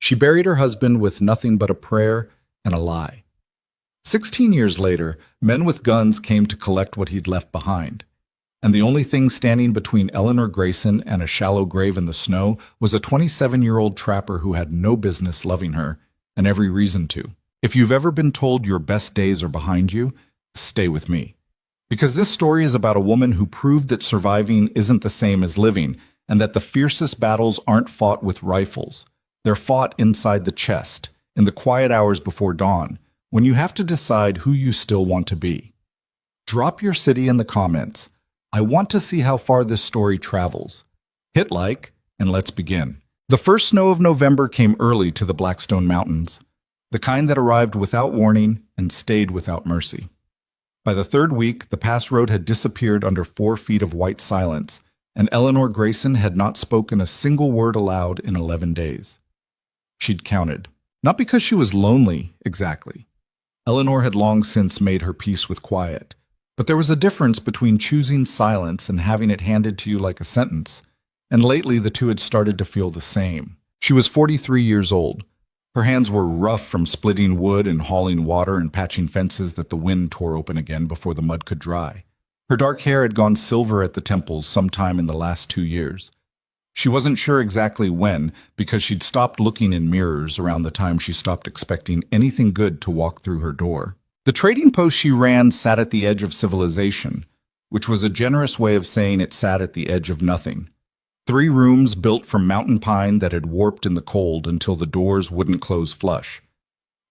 She buried her husband with nothing but a prayer and a lie. 16 years later, men with guns came to collect what he'd left behind. And the only thing standing between Eleanor Grayson and a shallow grave in the snow was a 27-year-old trapper who had no business loving her, and every reason to. If you've ever been told your best days are behind you, stay with me. Because this story is about a woman who proved that surviving isn't the same as living, and that the fiercest battles aren't fought with rifles. They're fought inside the chest, in the quiet hours before dawn, when you have to decide who you still want to be. Drop your city in the comments. I want to see how far this story travels. Hit like, and let's begin. The first snow of November came early to the Blackstone Mountains, the kind that arrived without warning and stayed without mercy. By the third week, the pass road had disappeared under 4 feet of white silence, and Eleanor Grayson had not spoken a single word aloud in 11 days. She'd counted. Not because she was lonely, exactly. Eleanor had long since made her peace with quiet. But there was a difference between choosing silence and having it handed to you like a sentence, and lately the two had started to feel the same. She was 43 years old. Her hands were rough from splitting wood and hauling water and patching fences that the wind tore open again before the mud could dry. Her dark hair had gone silver at the temples sometime in the last 2 years. She wasn't sure exactly when, because she'd stopped looking in mirrors around the time she stopped expecting anything good to walk through her door. The trading post she ran sat at the edge of civilization, which was a generous way of saying it sat at the edge of nothing. 3 rooms built from mountain pine that had warped in the cold until the doors wouldn't close flush.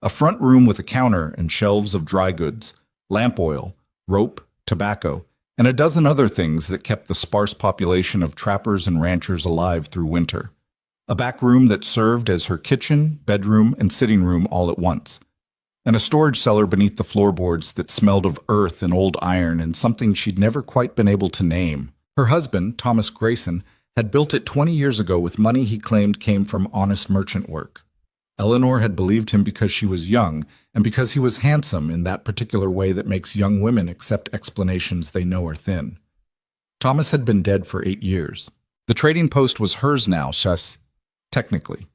A front room with a counter and shelves of dry goods, lamp oil, rope, tobacco, and a dozen other things that kept the sparse population of trappers and ranchers alive through winter. A back room that served as her kitchen, bedroom, and sitting room all at once. And a storage cellar beneath the floorboards that smelled of earth and old iron and something she'd never quite been able to name. Her husband, Thomas Grayson, had built it 20 years ago with money he claimed came from honest merchant work. Eleanor had believed him because she was young, and because he was handsome in that particular way that makes young women accept explanations they know are thin. Thomas had been dead for 8 years. The trading post was hers now, technically.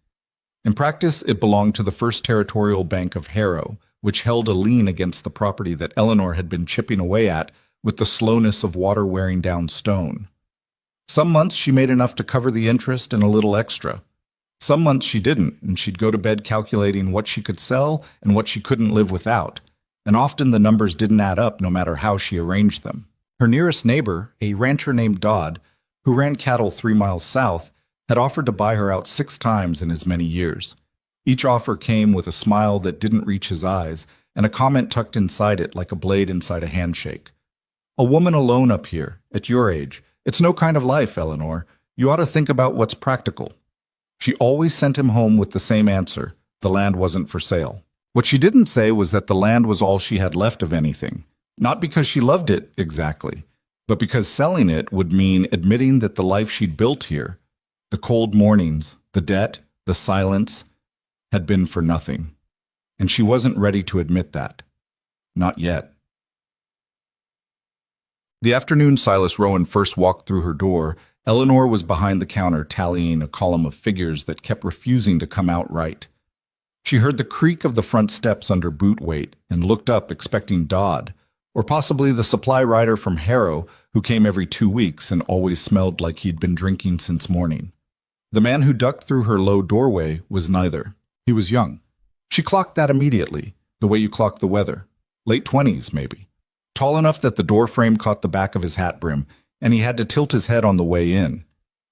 In practice, it belonged to the First Territorial Bank of Harrow, which held a lien against the property that Eleanor had been chipping away at with the slowness of water wearing down stone. Some months she made enough to cover the interest and a little extra. Some months she didn't, and she'd go to bed calculating what she could sell and what she couldn't live without, and often the numbers didn't add up no matter how she arranged them. Her nearest neighbor, a rancher named Dodd, who ran cattle 3 miles south, had offered to buy her out 6 times in as many years. Each offer came with a smile that didn't reach his eyes, and a comment tucked inside it like a blade inside a handshake. A woman alone up here, at your age. It's no kind of life, Eleanor. You ought to think about what's practical. She always sent him home with the same answer. The land wasn't for sale. What she didn't say was that the land was all she had left of anything. Not because she loved it, exactly, but because selling it would mean admitting that the life she'd built here, the cold mornings, the debt, the silence, had been for nothing. And she wasn't ready to admit that. Not yet. The afternoon Silas Rowan first walked through her door, Eleanor was behind the counter tallying a column of figures that kept refusing to come out right. She heard the creak of the front steps under boot weight and looked up expecting Dodd, or possibly the supply rider from Harrow who came every 2 weeks and always smelled like he'd been drinking since morning. The man who ducked through her low doorway was neither. He was young. She clocked that immediately, the way you clock the weather. Late 20s, maybe. Tall enough that the door frame caught the back of his hat brim, and he had to tilt his head on the way in.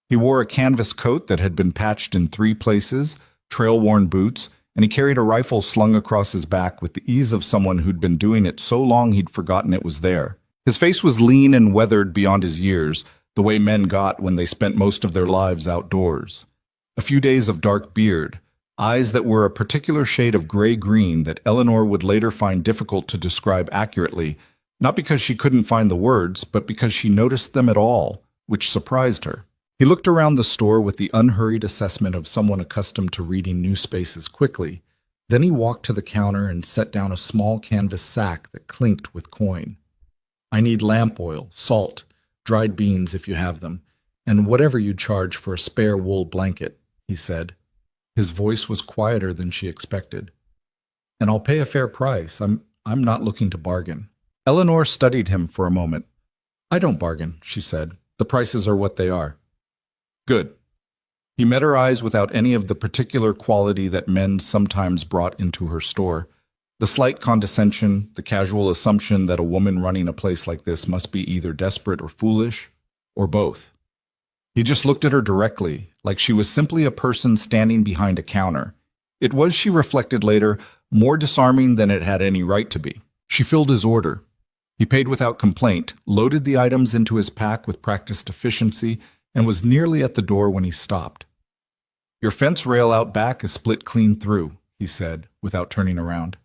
He wore a canvas coat that had been patched in 3 places, trail-worn boots, and he carried a rifle slung across his back with the ease of someone who'd been doing it so long he'd forgotten it was there. His face was lean and weathered beyond his years, the way men got when they spent most of their lives outdoors. A few days of dark beard, eyes that were a particular shade of gray-green that Eleanor would later find difficult to describe accurately, not because she couldn't find the words, but because she noticed them at all, which surprised her. He looked around the store with the unhurried assessment of someone accustomed to reading new spaces quickly. Then he walked to the counter and set down a small canvas sack that clinked with coin. "I need lamp oil, salt, dried beans if you have them, and whatever you charge for a spare wool blanket," he said. His voice was quieter than she expected. "And I'll pay a fair price. I'm not looking to bargain." Eleanor studied him for a moment. "I don't bargain," she said. "The prices are what they are." "Good." He met her eyes without any of the particular quality that men sometimes brought into her store. The slight condescension, the casual assumption that a woman running a place like this must be either desperate or foolish, or both. He just looked at her directly, like she was simply a person standing behind a counter. It was, she reflected later, more disarming than it had any right to be. She filled his order. He paid without complaint, loaded the items into his pack with practiced efficiency, and was nearly at the door when he stopped. "Your fence rail out back is split clean through," he said, without turning around.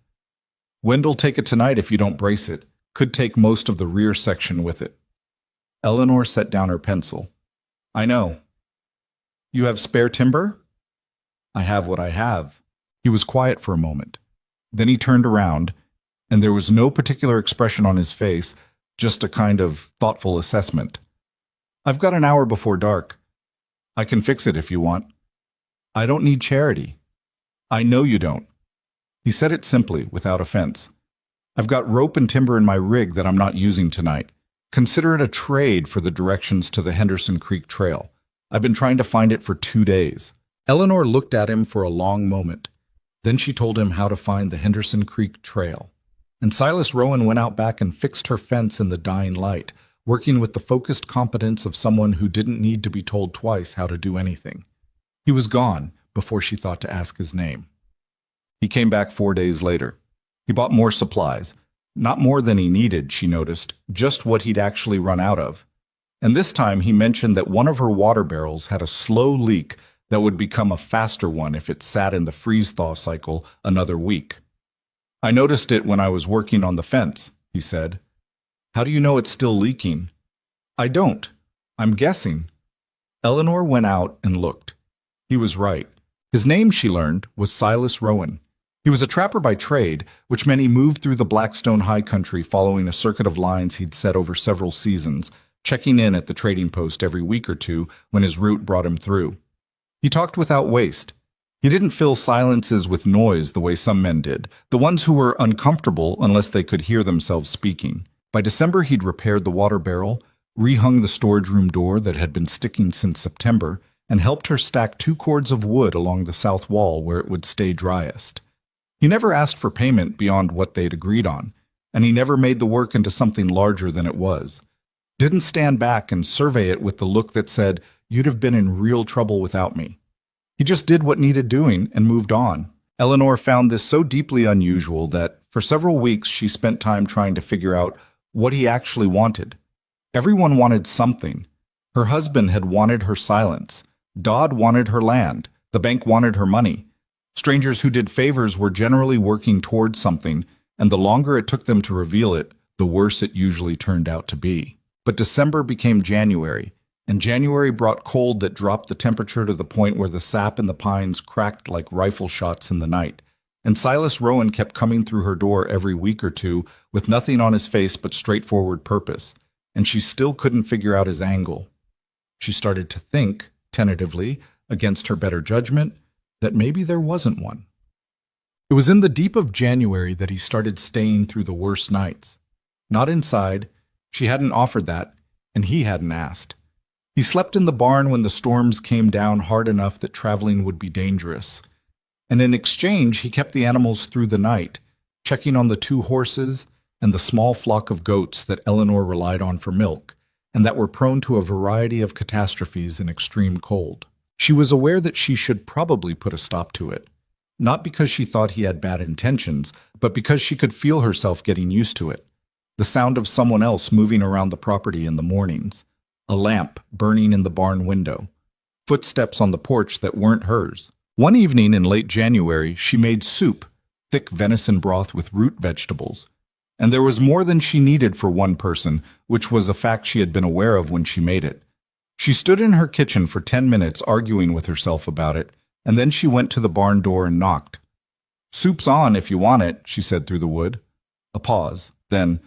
"Wend'll take it tonight if you don't brace it. Could take most of the rear section with it." Eleanor set down her pencil. "I know." "You have spare timber?" "I have what I have." He was quiet for a moment. Then he turned around, and there was no particular expression on his face, just a kind of thoughtful assessment. "I've got an hour before dark. I can fix it if you want." "I don't need charity." "I know you don't." He said it simply, without offense. "I've got rope and timber in my rig that I'm not using tonight. Consider it a trade for the directions to the Henderson Creek Trail. I've been trying to find it for 2 days." Eleanor looked at him for a long moment. Then she told him how to find the Henderson Creek Trail. And Silas Rowan went out back and fixed her fence in the dying light, working with the focused competence of someone who didn't need to be told twice how to do anything. He was gone before she thought to ask his name. He came back 4 days later. He bought more supplies. Not more than he needed, she noticed, just what he'd actually run out of. And this time he mentioned that one of her water barrels had a slow leak that would become a faster one if it sat in the freeze-thaw cycle another week. "I noticed it when I was working on the fence," he said. "How do you know it's still leaking?" "I don't. I'm guessing." Eleanor went out and looked. He was right. His name, she learned, was Silas Rowan. He was a trapper by trade, which meant he moved through the Blackstone High Country following a circuit of lines he'd set over several seasons, checking in at the trading post every week or two when his route brought him through. He talked without waste. He didn't fill silences with noise the way some men did, the ones who were uncomfortable unless they could hear themselves speaking. By December, he'd repaired the water barrel, rehung the storage room door that had been sticking since September, and helped her stack 2 cords of wood along the south wall where it would stay driest. He never asked for payment beyond what they'd agreed on, and he never made the work into something larger than it was. Didn't stand back and survey it with the look that said, "You'd have been in real trouble without me." He just did what needed doing and moved on. Eleanor found this so deeply unusual that, for several weeks, she spent time trying to figure out what he actually wanted. Everyone wanted something. Her husband had wanted her silence. Dodd wanted her land. The bank wanted her money. Strangers who did favors were generally working towards something, and the longer it took them to reveal it, the worse it usually turned out to be. But December became January, and January brought cold that dropped the temperature to the point where the sap in the pines cracked like rifle shots in the night. And Silas Rowan kept coming through her door every week or two with nothing on his face but straightforward purpose, and she still couldn't figure out his angle. She started to think, tentatively, against her better judgment, that maybe there wasn't one. It was in the deep of January that he started staying through the worst nights. Not inside, she hadn't offered that, and he hadn't asked. He slept in the barn when the storms came down hard enough that traveling would be dangerous. And in exchange, he kept the animals through the night, checking on the 2 horses and the small flock of goats that Eleanor relied on for milk, and that were prone to a variety of catastrophes in extreme cold. She was aware that she should probably put a stop to it, not because she thought he had bad intentions, but because she could feel herself getting used to it. The sound of someone else moving around the property in the mornings, a lamp burning in the barn window, footsteps on the porch that weren't hers. One evening in late January, she made soup, thick venison broth with root vegetables. And there was more than she needed for one person, which was a fact she had been aware of when she made it. She stood in her kitchen for 10 minutes arguing with herself about it, and then she went to the barn door and knocked. "Soup's on if you want it," she said through the wood. A pause. Then,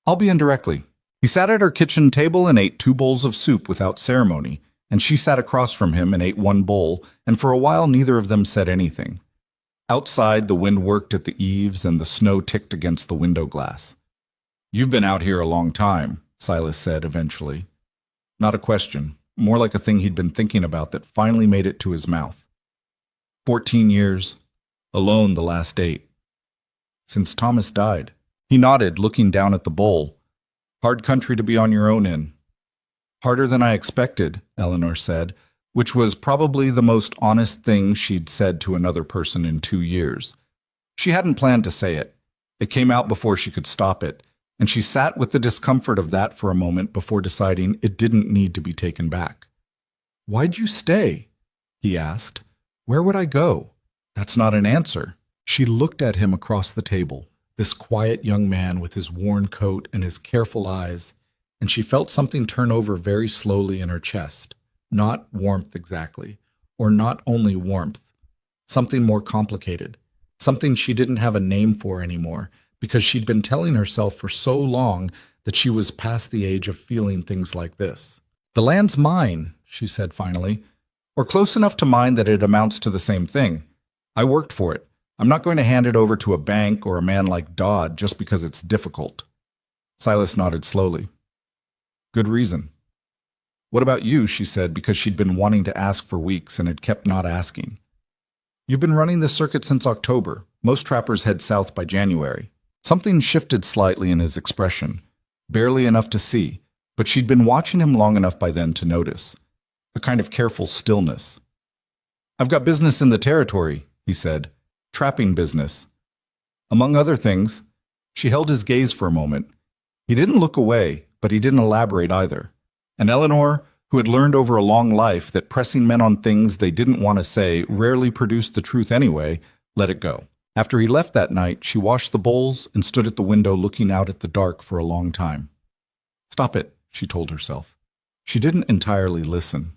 "I'll be in directly." He sat at her kitchen table and ate 2 bowls of soup without ceremony, and she sat across from him and ate one bowl, and for a while neither of them said anything. Outside, the wind worked at the eaves and the snow ticked against the window glass. "You've been out here a long time," Silas said eventually. Not a question, more like a thing he'd been thinking about that finally made it to his mouth. 14 years, alone the last 8. Since Thomas died. He nodded, looking down at the bowl. "Hard country to be on your own in." "Harder than I expected," Eleanor said, which was probably the most honest thing she'd said to another person in 2 years. She hadn't planned to say it. It came out before she could stop it, and she sat with the discomfort of that for a moment before deciding it didn't need to be taken back. "Why'd you stay?" he asked. "Where would I go?" "That's not an answer." She looked at him across the table, this quiet young man with his worn coat and his careful eyes, and she felt something turn over very slowly in her chest. Not warmth exactly, or not only warmth. Something more complicated. Something she didn't have a name for anymore, because she'd been telling herself for so long that she was past the age of feeling things like this. "The land's mine," she said finally, "or close enough to mine that it amounts to the same thing. I worked for it. I'm not going to hand it over to a bank or a man like Dodd just because it's difficult." Silas nodded slowly. "Good reason." "What about you?" she said, because she'd been wanting to ask for weeks and had kept not asking. "You've been running this circuit since October. Most trappers head south by January." Something shifted slightly in his expression, barely enough to see, but she'd been watching him long enough by then to notice. A kind of careful stillness. "I've got business in the territory," he said. "Trapping business." Among other things, she held his gaze for a moment. He didn't look away, but he didn't elaborate either. And Eleanor, who had learned over a long life that pressing men on things they didn't want to say rarely produced the truth anyway, let it go. After he left that night, she washed the bowls and stood at the window looking out at the dark for a long time. "Stop it," she told herself. She didn't entirely listen.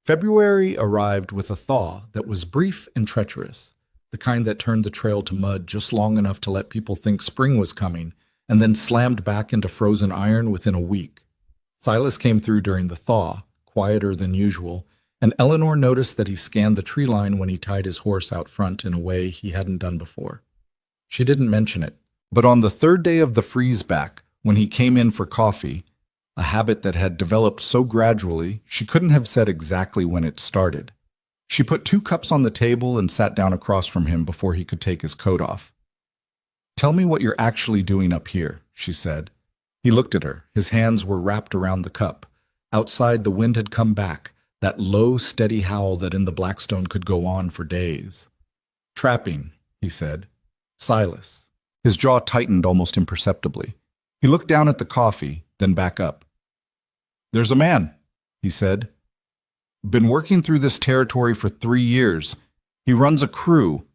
February arrived with a thaw that was brief and treacherous, the kind that turned the trail to mud just long enough to let people think spring was coming, and then slammed back into frozen iron within a week. Silas came through during the thaw, quieter than usual, and Eleanor noticed that he scanned the tree line when he tied his horse out front in a way he hadn't done before. She didn't mention it, but on the third day of the freeze-back, when he came in for coffee, a habit that had developed so gradually she couldn't have said exactly when it started. She put 2 cups on the table and sat down across from him before he could take his coat off. "Tell me what you're actually doing up here," she said. He looked at her. His hands were wrapped around the cup. Outside, the wind had come back, that low, steady howl that in the Blackstone could go on for days. "Trapping," he said. "Silas." His jaw tightened almost imperceptibly. He looked down at the coffee, then back up. "There's a man," he said. "Been working through this territory for 3 years. He runs a crew,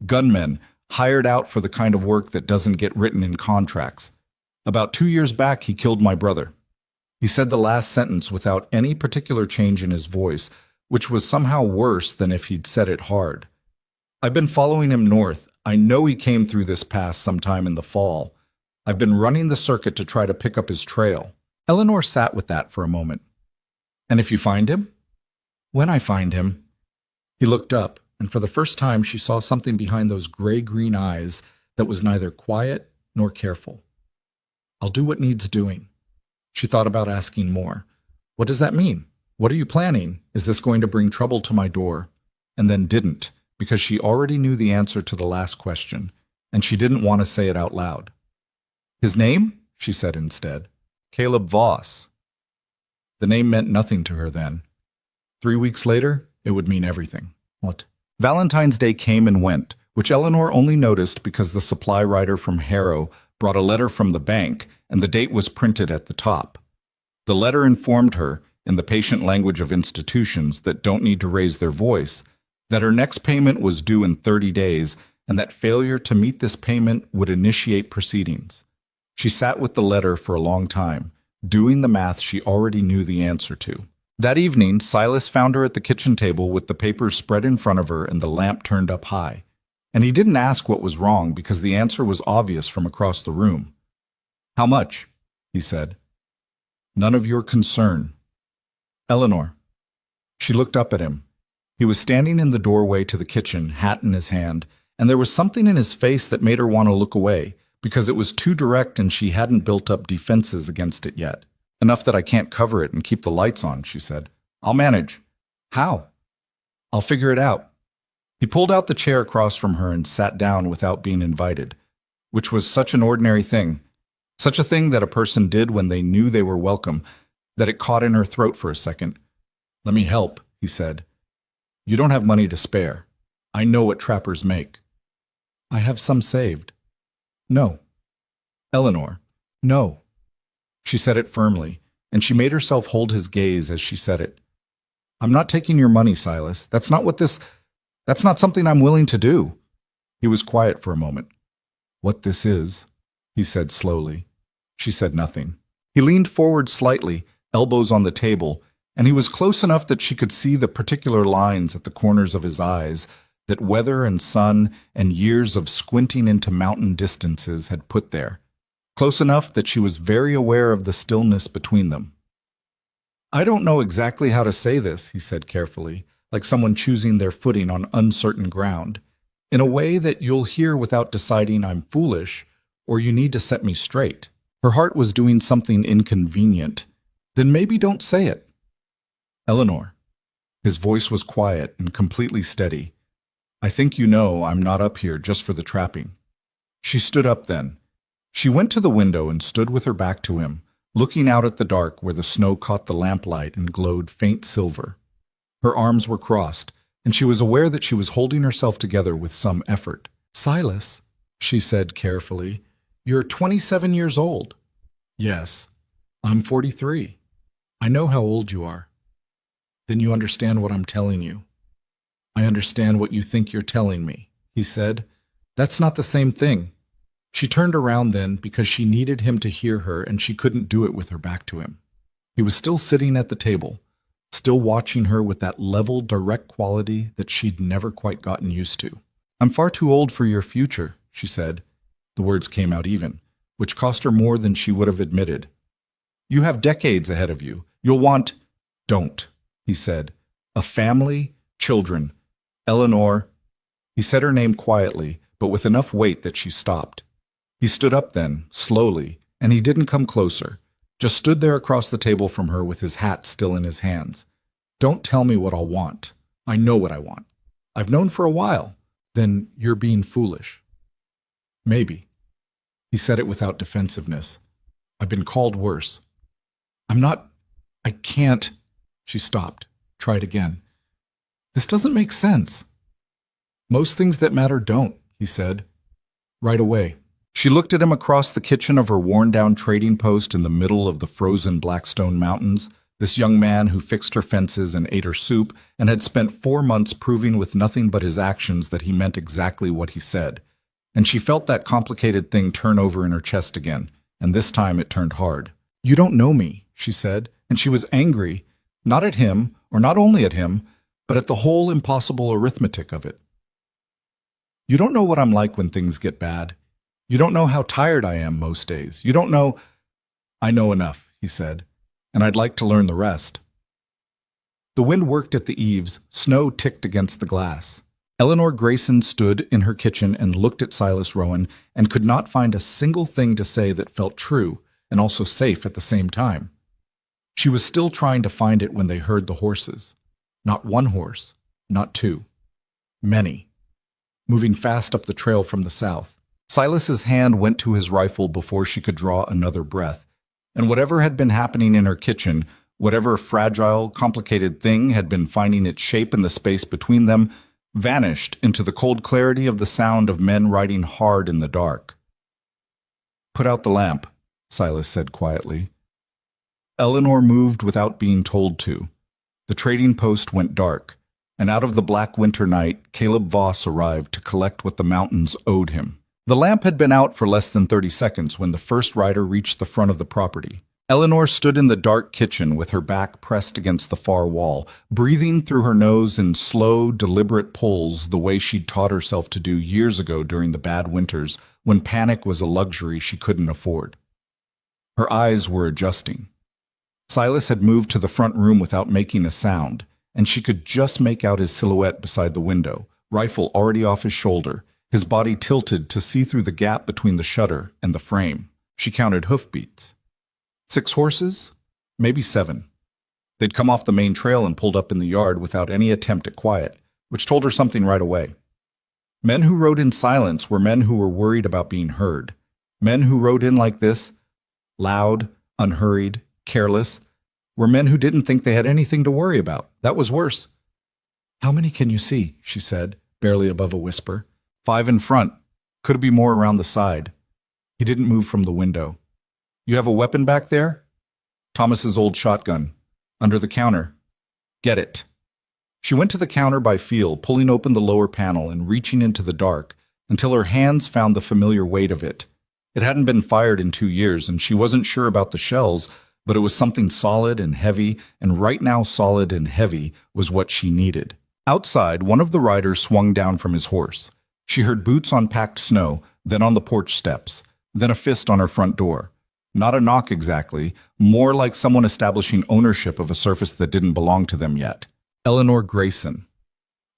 gunmen, hired out for the kind of work that doesn't get written in contracts. About 2 years back, he killed my brother." He said the last sentence without any particular change in his voice, which was somehow worse than if he'd said it hard. "I've been following him north. I know he came through this pass sometime in the fall. I've been running the circuit to try to pick up his trail." Eleanor sat with that for a moment. "And if you find him?" "When I find him." He looked up, and for the first time she saw something behind those gray-green eyes that was neither quiet nor careful. "I'll do what needs doing." She thought about asking more. "What does that mean? What are you planning? Is this going to bring trouble to my door?" And then didn't, because she already knew the answer to the last question, and she didn't want to say it out loud. "His name?" she said instead. "Caleb Voss." The name meant nothing to her then. 3 weeks later, it would mean everything. What? Valentine's Day came and went, which Eleanor only noticed because the supply rider from Harrow brought a letter from the bank, and the date was printed at the top. The letter informed her, in the patient language of institutions that don't need to raise their voice, that her next payment was due in 30 days, and that failure to meet this payment would initiate proceedings. She sat with the letter for a long time, doing the math she already knew the answer to. That evening, Silas found her at the kitchen table with the papers spread in front of her and the lamp turned up high. And he didn't ask what was wrong because the answer was obvious from across the room. "How much?" he said. None of your concern. Eleanor. She looked up at him. He was standing in the doorway to the kitchen, hat in his hand, and there was something in his face that made her want to look away, because it was too direct and she hadn't built up defenses against it yet. Enough that I can't cover it and keep the lights on, she said. I'll manage. How? I'll figure it out. He pulled out the chair across from her and sat down without being invited, which was such an ordinary thing, such a thing that a person did when they knew they were welcome, that it caught in her throat for a second. Let me help, he said. You don't have money to spare. I know what trappers make. I have some saved. No. Eleanor, no. She said it firmly, and she made herself hold his gaze as she said it. I'm not taking your money, Silas. That's not something I'm willing to do. He was quiet for a moment. What this is, he said slowly. She said nothing. He leaned forward slightly, elbows on the table, and he was close enough that she could see the particular lines at the corners of his eyes that weather and sun and years of squinting into mountain distances had put there, close enough that she was very aware of the stillness between them. I don't know exactly how to say this, he said carefully, like someone choosing their footing on uncertain ground, in a way that you'll hear without deciding I'm foolish or you need to set me straight. Her heart was doing something inconvenient. Then maybe don't say it. Eleanor. His voice was quiet and completely steady. I think you know I'm not up here just for the trapping. She stood up then. She went to the window and stood with her back to him, looking out at the dark where the snow caught the lamplight and glowed faint silver. Her arms were crossed, and she was aware that she was holding herself together with some effort. Silas, she said carefully, you're 27 years old. Yes, I'm 43. I know how old you are. Then you understand what I'm telling you. I understand what you think you're telling me, he said. That's not the same thing. She turned around then because she needed him to hear her and she couldn't do it with her back to him. He was still sitting at the table, still watching her with that level, direct quality that she'd never quite gotten used to. I'm far too old for your future, she said. The words came out even, which cost her more than she would have admitted. You have decades ahead of you. You'll want— Don't, he said. A family, children. Eleanor. He said her name quietly, but with enough weight that she stopped. He stood up then, slowly, and he didn't come closer, just stood there across the table from her with his hat still in his hands. Don't tell me what I'll want. I know what I want. I've known for a while. Then you're being foolish. Maybe. He said it without defensiveness. I've been called worse. I can't. She stopped, tried again. This doesn't make sense. Most things that matter don't, he said. Right away. She looked at him across the kitchen of her worn-down trading post in the middle of the frozen Blackstone Mountains, this young man who fixed her fences and ate her soup and had spent 4 months proving with nothing but his actions that he meant exactly what he said. And she felt that complicated thing turn over in her chest again, and this time it turned hard. You don't know me, she said, and she was angry, not at him, or not only at him, but at the whole impossible arithmetic of it. You don't know what I'm like when things get bad. You don't know how tired I am most days. You don't know— I know enough, he said, and I'd like to learn the rest. The wind worked at the eaves, snow ticked against the glass. Eleanor Grayson stood in her kitchen and looked at Silas Rowan and could not find a single thing to say that felt true and also safe at the same time. She was still trying to find it when they heard the horses. Not one horse, not two. Many. Moving fast up the trail from the south. Silas's hand went to his rifle before she could draw another breath, and whatever had been happening in her kitchen, whatever fragile, complicated thing had been finding its shape in the space between them, vanished into the cold clarity of the sound of men riding hard in the dark. Put out the lamp, Silas said quietly. Eleanor moved without being told to. The trading post went dark, and out of the black winter night, Caleb Voss arrived to collect what the mountains owed him. The lamp had been out for less than 30 seconds when the first rider reached the front of the property. Eleanor stood in the dark kitchen with her back pressed against the far wall, breathing through her nose in slow, deliberate pulls the way she'd taught herself to do years ago during the bad winters when panic was a luxury she couldn't afford. Her eyes were adjusting. Silas had moved to the front room without making a sound, and she could just make out his silhouette beside the window, rifle already off his shoulder, his body tilted to see through the gap between the shutter and the frame. She counted hoofbeats. 6 horses? Maybe 7. They'd come off the main trail and pulled up in the yard without any attempt at quiet, which told her something right away. Men who rode in silence were men who were worried about being heard. Men who rode in like this, loud, unhurried, careless, were men who didn't think they had anything to worry about. That was worse. "How many can you see?" she said, barely above a whisper. 5 in front. Could it be more around the side? He didn't move from the window. "You have a weapon back there?" "Thomas's old shotgun. Under the counter." "Get it." She went to the counter by feel, pulling open the lower panel and reaching into the dark until her hands found the familiar weight of it. It hadn't been fired in 2 years, and she wasn't sure about the shells, but it was something solid and heavy, and right now solid and heavy was what she needed. Outside, one of the riders swung down from his horse. She heard boots on packed snow, then on the porch steps, then a fist on her front door. Not a knock exactly, more like someone establishing ownership of a surface that didn't belong to them yet. Eleanor Grayson.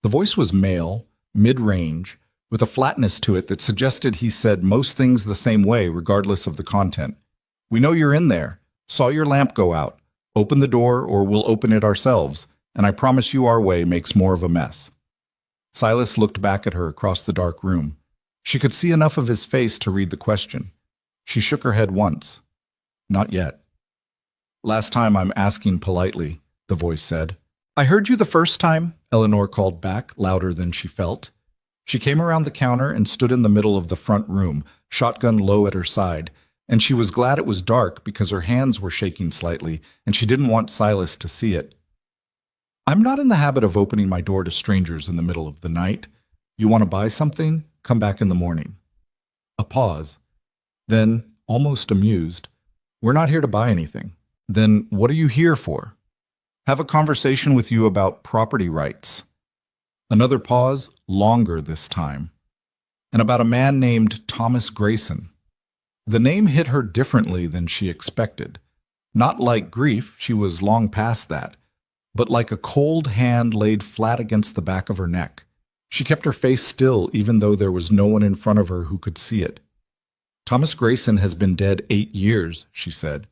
The voice was male, mid-range, with a flatness to it that suggested he said most things the same way regardless of the content. "We know you're in there. Saw your lamp go out. Open the door or we'll open it ourselves, and I promise you our way makes more of a mess." Silas looked back at her across the dark room. She could see enough of his face to read the question. She shook her head once. "Not yet." "Last time I'm asking politely," the voice said. "I heard you the first time," Eleanor called back, louder than she felt. She came around the counter and stood in the middle of the front room, shotgun low at her side, and she was glad it was dark because her hands were shaking slightly, and she didn't want Silas to see it. "I'm not in the habit of opening my door to strangers in the middle of the night. You want to buy something? Come back in the morning." A pause. Then, almost amused, "We're not here to buy anything." "Then what are you here for?" "Have a conversation with you about property rights." Another pause, longer this time. "And about a man named Thomas Grayson." The name hit her differently than she expected. Not like grief, she was long past that, but like a cold hand laid flat against the back of her neck. She kept her face still even though there was no one in front of her who could see it. "Thomas Grayson has been dead 8 years, she said.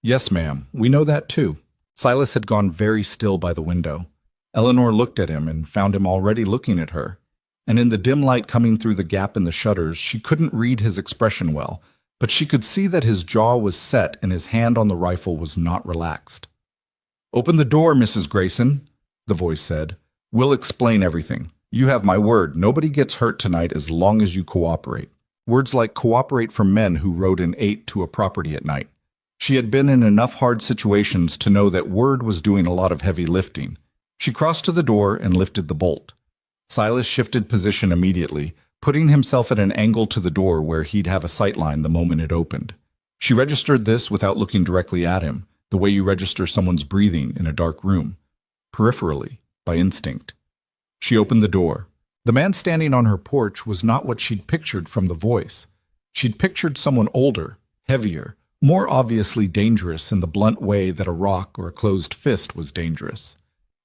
"Yes, ma'am, we know that too." Silas had gone very still by the window. Eleanor looked at him and found him already looking at her, and in the dim light coming through the gap in the shutters, she couldn't read his expression well, but she could see that his jaw was set and his hand on the rifle was not relaxed. "Open the door, Mrs. Grayson," the voice said. "We'll explain everything. You have my word, nobody gets hurt tonight as long as you cooperate." Words like cooperate from men who rode and ate to a property at night. She had been in enough hard situations to know that word was doing a lot of heavy lifting. She crossed to the door and lifted the bolt. Silas shifted position immediately, putting himself at an angle to the door where he'd have a sightline the moment it opened. She registered this without looking directly at him, the way you register someone's breathing in a dark room, peripherally, by instinct. She opened the door. The man standing on her porch was not what she'd pictured from the voice. She'd pictured someone older, heavier, more obviously dangerous in the blunt way that a rock or a closed fist was dangerous.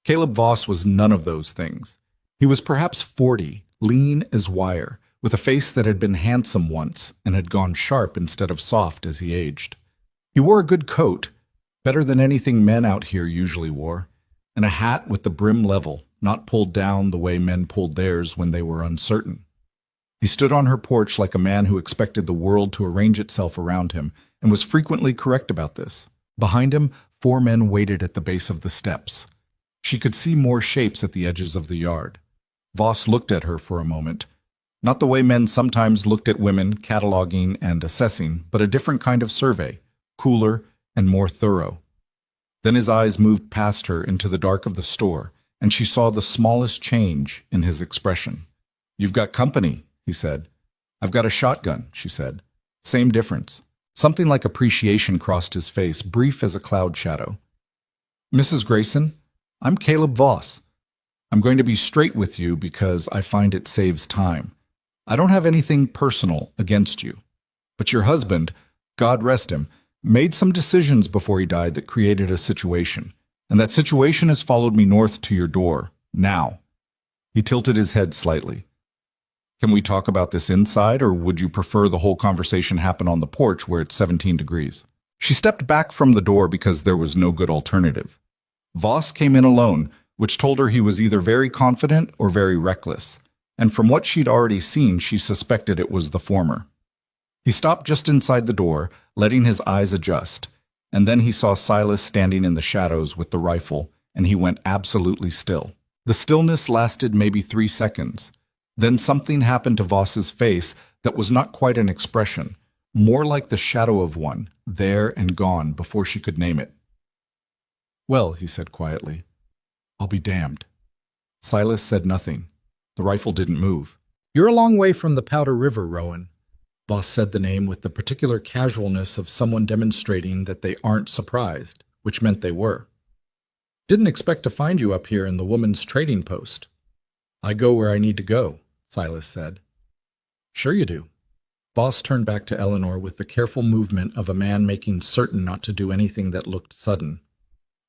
Caleb Voss was none of those things. He was perhaps 40, lean as wire, with a face that had been handsome once and had gone sharp instead of soft as he aged. He wore a good coat, better than anything men out here usually wore, and a hat with the brim level, not pulled down the way men pulled theirs when they were uncertain. He stood on her porch like a man who expected the world to arrange itself around him, and was frequently correct about this. Behind him, 4 men waited at the base of the steps. She could see more shapes at the edges of the yard. Voss looked at her for a moment. Not the way men sometimes looked at women, cataloging and assessing, but a different kind of survey, cooler and more thorough. Then his eyes moved past her into the dark of the store, and she saw the smallest change in his expression. "You've got company," he said. "I've got a shotgun," she said. Same difference. Something like appreciation crossed his face, brief as a cloud shadow. "Mrs. Grayson, I'm Caleb Voss. I'm going to be straight with you because I find it saves time. I don't have anything personal against you. But your husband, God rest him, made some decisions before he died that created a situation. And that situation has followed me north to your door. Now." He tilted his head slightly. "Can we talk about this inside, or would you prefer the whole conversation happen on the porch where it's 17 degrees? She stepped back from the door because there was no good alternative. Voss came in alone, which told her he was either very confident or very reckless, and from what she'd already seen, she suspected it was the former. He stopped just inside the door, letting his eyes adjust, and then he saw Silas standing in the shadows with the rifle, and he went absolutely still. The stillness lasted maybe 3 seconds. Then something happened to Voss's face that was not quite an expression, more like the shadow of one, there and gone before she could name it. "Well," he said quietly, "I'll be damned." Silas said nothing. The rifle didn't move. "You're a long way from the Powder River, Rowan." Voss said the name with the particular casualness of someone demonstrating that they aren't surprised, which meant they were. "Didn't expect to find you up here in the woman's trading post." "I go where I need to go," Silas said. "Sure you do." Voss turned back to Eleanor with the careful movement of a man making certain not to do anything that looked sudden.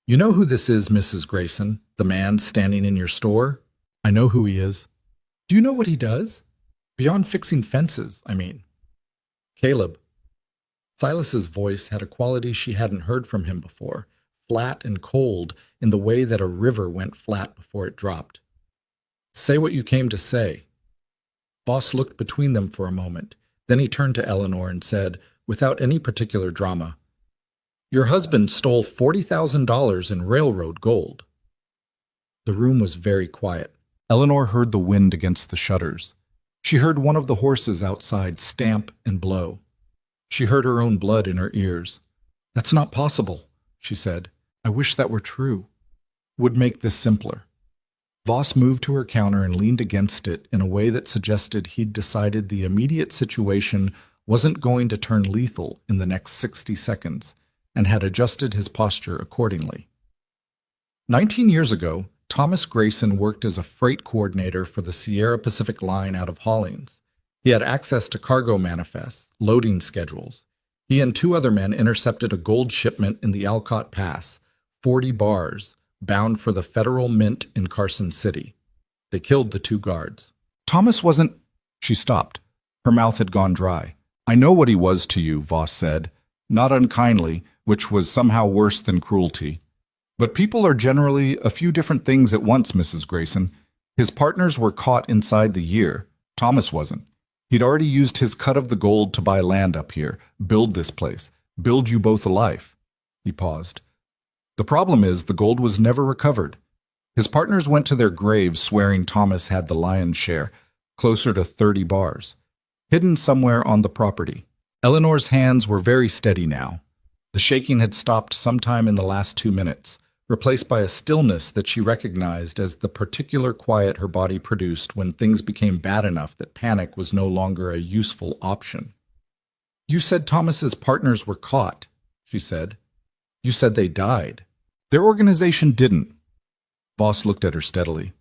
"You know who this is, Mrs. Grayson, the man standing in your store?" "I know who he is." "Do you know what he does? Beyond fixing fences, I mean." "Caleb." Silas's voice had a quality she hadn't heard from him before, flat and cold in the way that a river went flat before it dropped. "Say what you came to say." Voss looked between them for a moment. Then he turned to Eleanor and said, without any particular drama, "Your husband stole $40,000 in railroad gold." The room was very quiet. Eleanor heard the wind against the shutters. She heard one of the horses outside stamp and blow. She heard her own blood in her ears. "That's not possible," she said. "I wish that were true. Would make this simpler." Voss moved to her counter and leaned against it in a way that suggested he'd decided the immediate situation wasn't going to turn lethal in the next 60 seconds, and had adjusted his posture accordingly. 19 years ago, Thomas Grayson worked as a freight coordinator for the Sierra Pacific Line out of Hollings. He had access to cargo manifests, loading schedules. He and 2 other men intercepted a gold shipment in the Alcott Pass, 40 bars, bound for the Federal Mint in Carson City. They killed the 2 guards. "Thomas wasn't—" She stopped. Her mouth had gone dry. "I know what he was to you," Voss said, not unkindly, which was somehow worse than cruelty. "But people are generally a few different things at once, Mrs. Grayson. His partners were caught inside the year. Thomas wasn't. He'd already used his cut of the gold to buy land up here, build this place, build you both a life." He paused. "The problem is the gold was never recovered. His partners went to their graves swearing Thomas had the lion's share, closer to 30 bars, hidden somewhere on the property." Eleanor's hands were very steady now. The shaking had stopped sometime in the last 2 minutes, replaced by a stillness that she recognized as the particular quiet her body produced when things became bad enough that panic was no longer a useful option. "You said Thomas's partners were caught," she said. "You said they died." "Their organization didn't." Voss looked at her steadily.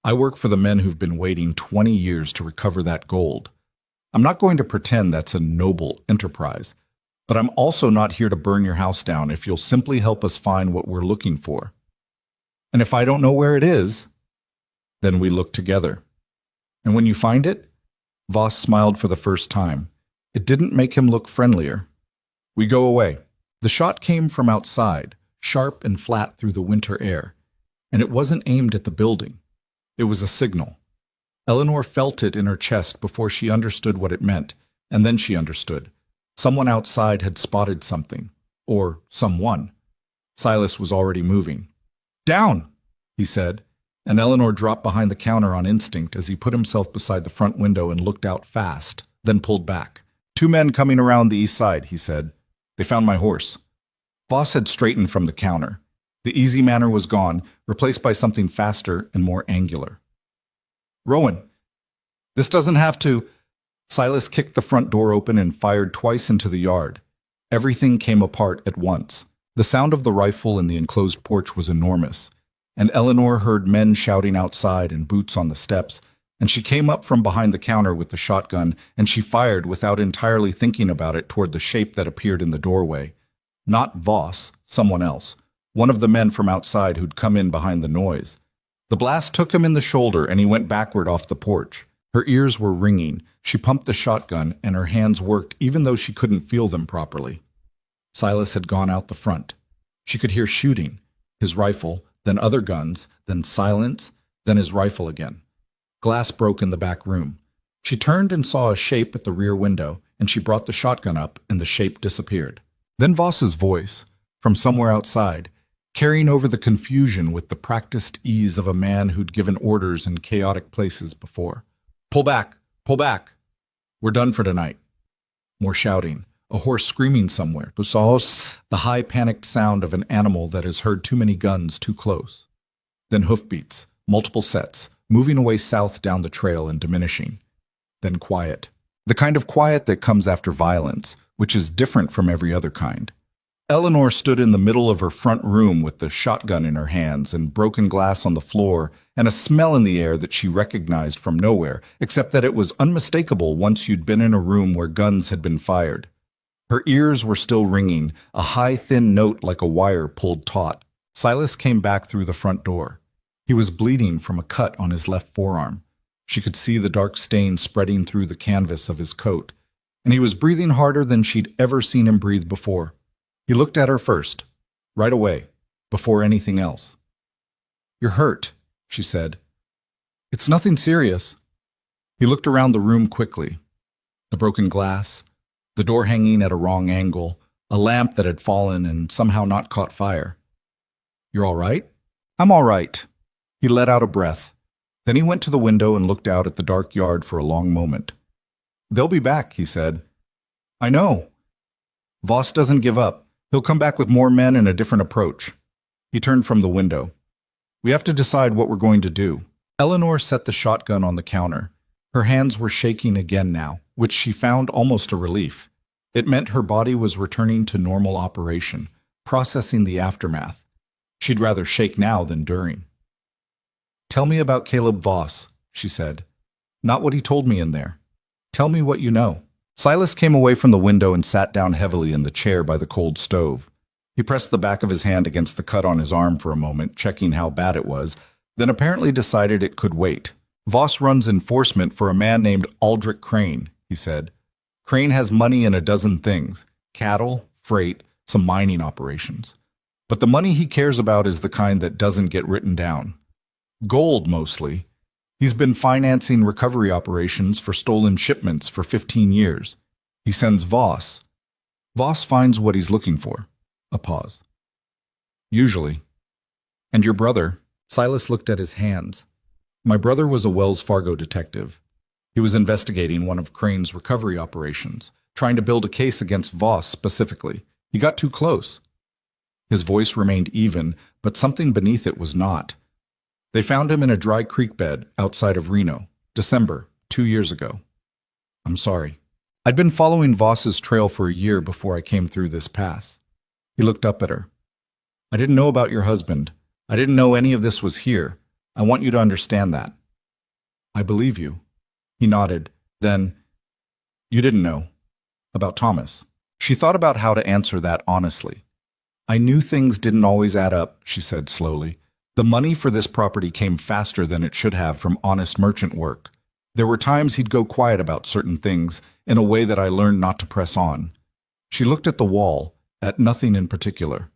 "I work for the men who've been waiting 20 years to recover that gold. I'm not going to pretend that's a noble enterprise, but I'm also not here to burn your house down if you'll simply help us find what we're looking for. And if I don't know where it is, then we look together. And when you find it," Voss smiled for the first time. It didn't make him look friendlier. "We go away." The shot came from outside, sharp and flat through the winter air, and it wasn't aimed at the building. It was a signal. Eleanor felt it in her chest before she understood what it meant, and then she understood. Someone outside had spotted something. Or someone. Silas was already moving. "Down!" he said, and Eleanor dropped behind the counter on instinct as he put himself beside the front window and looked out fast, then pulled back. "2 men coming around the east side," he said. "They found my horse." Voss had straightened from the counter. The easy manner was gone, replaced by something faster and more angular. "Rowan, this doesn't have to—" Silas kicked the front door open and fired twice into the yard. Everything came apart at once. The sound of the rifle in the enclosed porch was enormous, and Eleanor heard men shouting outside and boots on the steps, and she came up from behind the counter with the shotgun, and she fired without entirely thinking about it toward the shape that appeared in the doorway, Not Voss, someone else. One of the men from outside who'd come in behind the noise. The blast took him in the shoulder and he went backward off the porch. Her ears were ringing. She pumped the shotgun and her hands worked even though she couldn't feel them properly. Silas had gone out the front. She could hear shooting. His rifle, then other guns, then silence, then his rifle again. Glass broke in the back room. She turned and saw a shape at the rear window, and she brought the shotgun up and the shape disappeared. Then Voss's voice, from somewhere outside, carrying over the confusion with the practiced ease of a man who'd given orders in chaotic places before. Pull back! Pull back! We're done for tonight. More shouting. A horse screaming somewhere. Busos, the high panicked sound of an animal that has heard too many guns too close. Then hoofbeats, multiple sets, moving away south down the trail and diminishing. Then quiet. The kind of quiet that comes after violence, which is different from every other kind. Eleanor stood in the middle of her front room with the shotgun in her hands and broken glass on the floor and a smell in the air that she recognized from nowhere, except that it was unmistakable once you'd been in a room where guns had been fired. Her ears were still ringing, a high, thin note like a wire pulled taut. Silas came back through the front door. He was bleeding from a cut on his left forearm. She could see the dark stain spreading through the canvas of his coat, and he was breathing harder than she'd ever seen him breathe before. He looked at her first, right away, before anything else. "You're hurt," she said. "It's nothing serious." He looked around the room quickly. The broken glass, the door hanging at a wrong angle, a lamp that had fallen and somehow not caught fire. "You're all right?" "I'm all right." He let out a breath. Then he went to the window and looked out at the dark yard for a long moment. "They'll be back," he said. "I know. Voss doesn't give up. He'll come back with more men and a different approach." He turned from the window. "We have to decide what we're going to do." Eleanor set the shotgun on the counter. Her hands were shaking again now, which she found almost a relief. It meant her body was returning to normal operation, processing the aftermath. She'd rather shake now than during. "Tell me about Caleb Voss," she said. "Not what he told me in there. Tell me what you know." Silas came away from the window and sat down heavily in the chair by the cold stove. He pressed the back of his hand against the cut on his arm for a moment, checking how bad it was, then apparently decided it could wait. "Voss runs enforcement for a man named Aldrich Crane," he said. "Crane has money in a dozen things: cattle, freight, some mining operations. But the money he cares about is the kind that doesn't get written down. Gold, mostly. He's been financing recovery operations for stolen shipments for 15 years. He sends Voss. Voss finds what he's looking for." A pause. "Usually." "And your brother?" Silas looked at his hands. "My brother was a Wells Fargo detective. He was investigating one of Crane's recovery operations, trying to build a case against Voss specifically. He got too close." His voice remained even, but something beneath it was not. "They found him in a dry creek bed outside of Reno, December, 2 years ago." "I'm sorry. I'd been following Voss's trail for a year before I came through this pass." He looked up at her. "I didn't know about your husband. I didn't know any of this was here. I want you to understand that." "I believe you." He nodded. Then, "You didn't know about Thomas." She thought about how to answer that honestly. "I knew things didn't always add up," she said slowly. "The money for this property came faster than it should have from honest merchant work. There were times he'd go quiet about certain things in a way that I learned not to press on." She looked at the wall, at nothing in particular.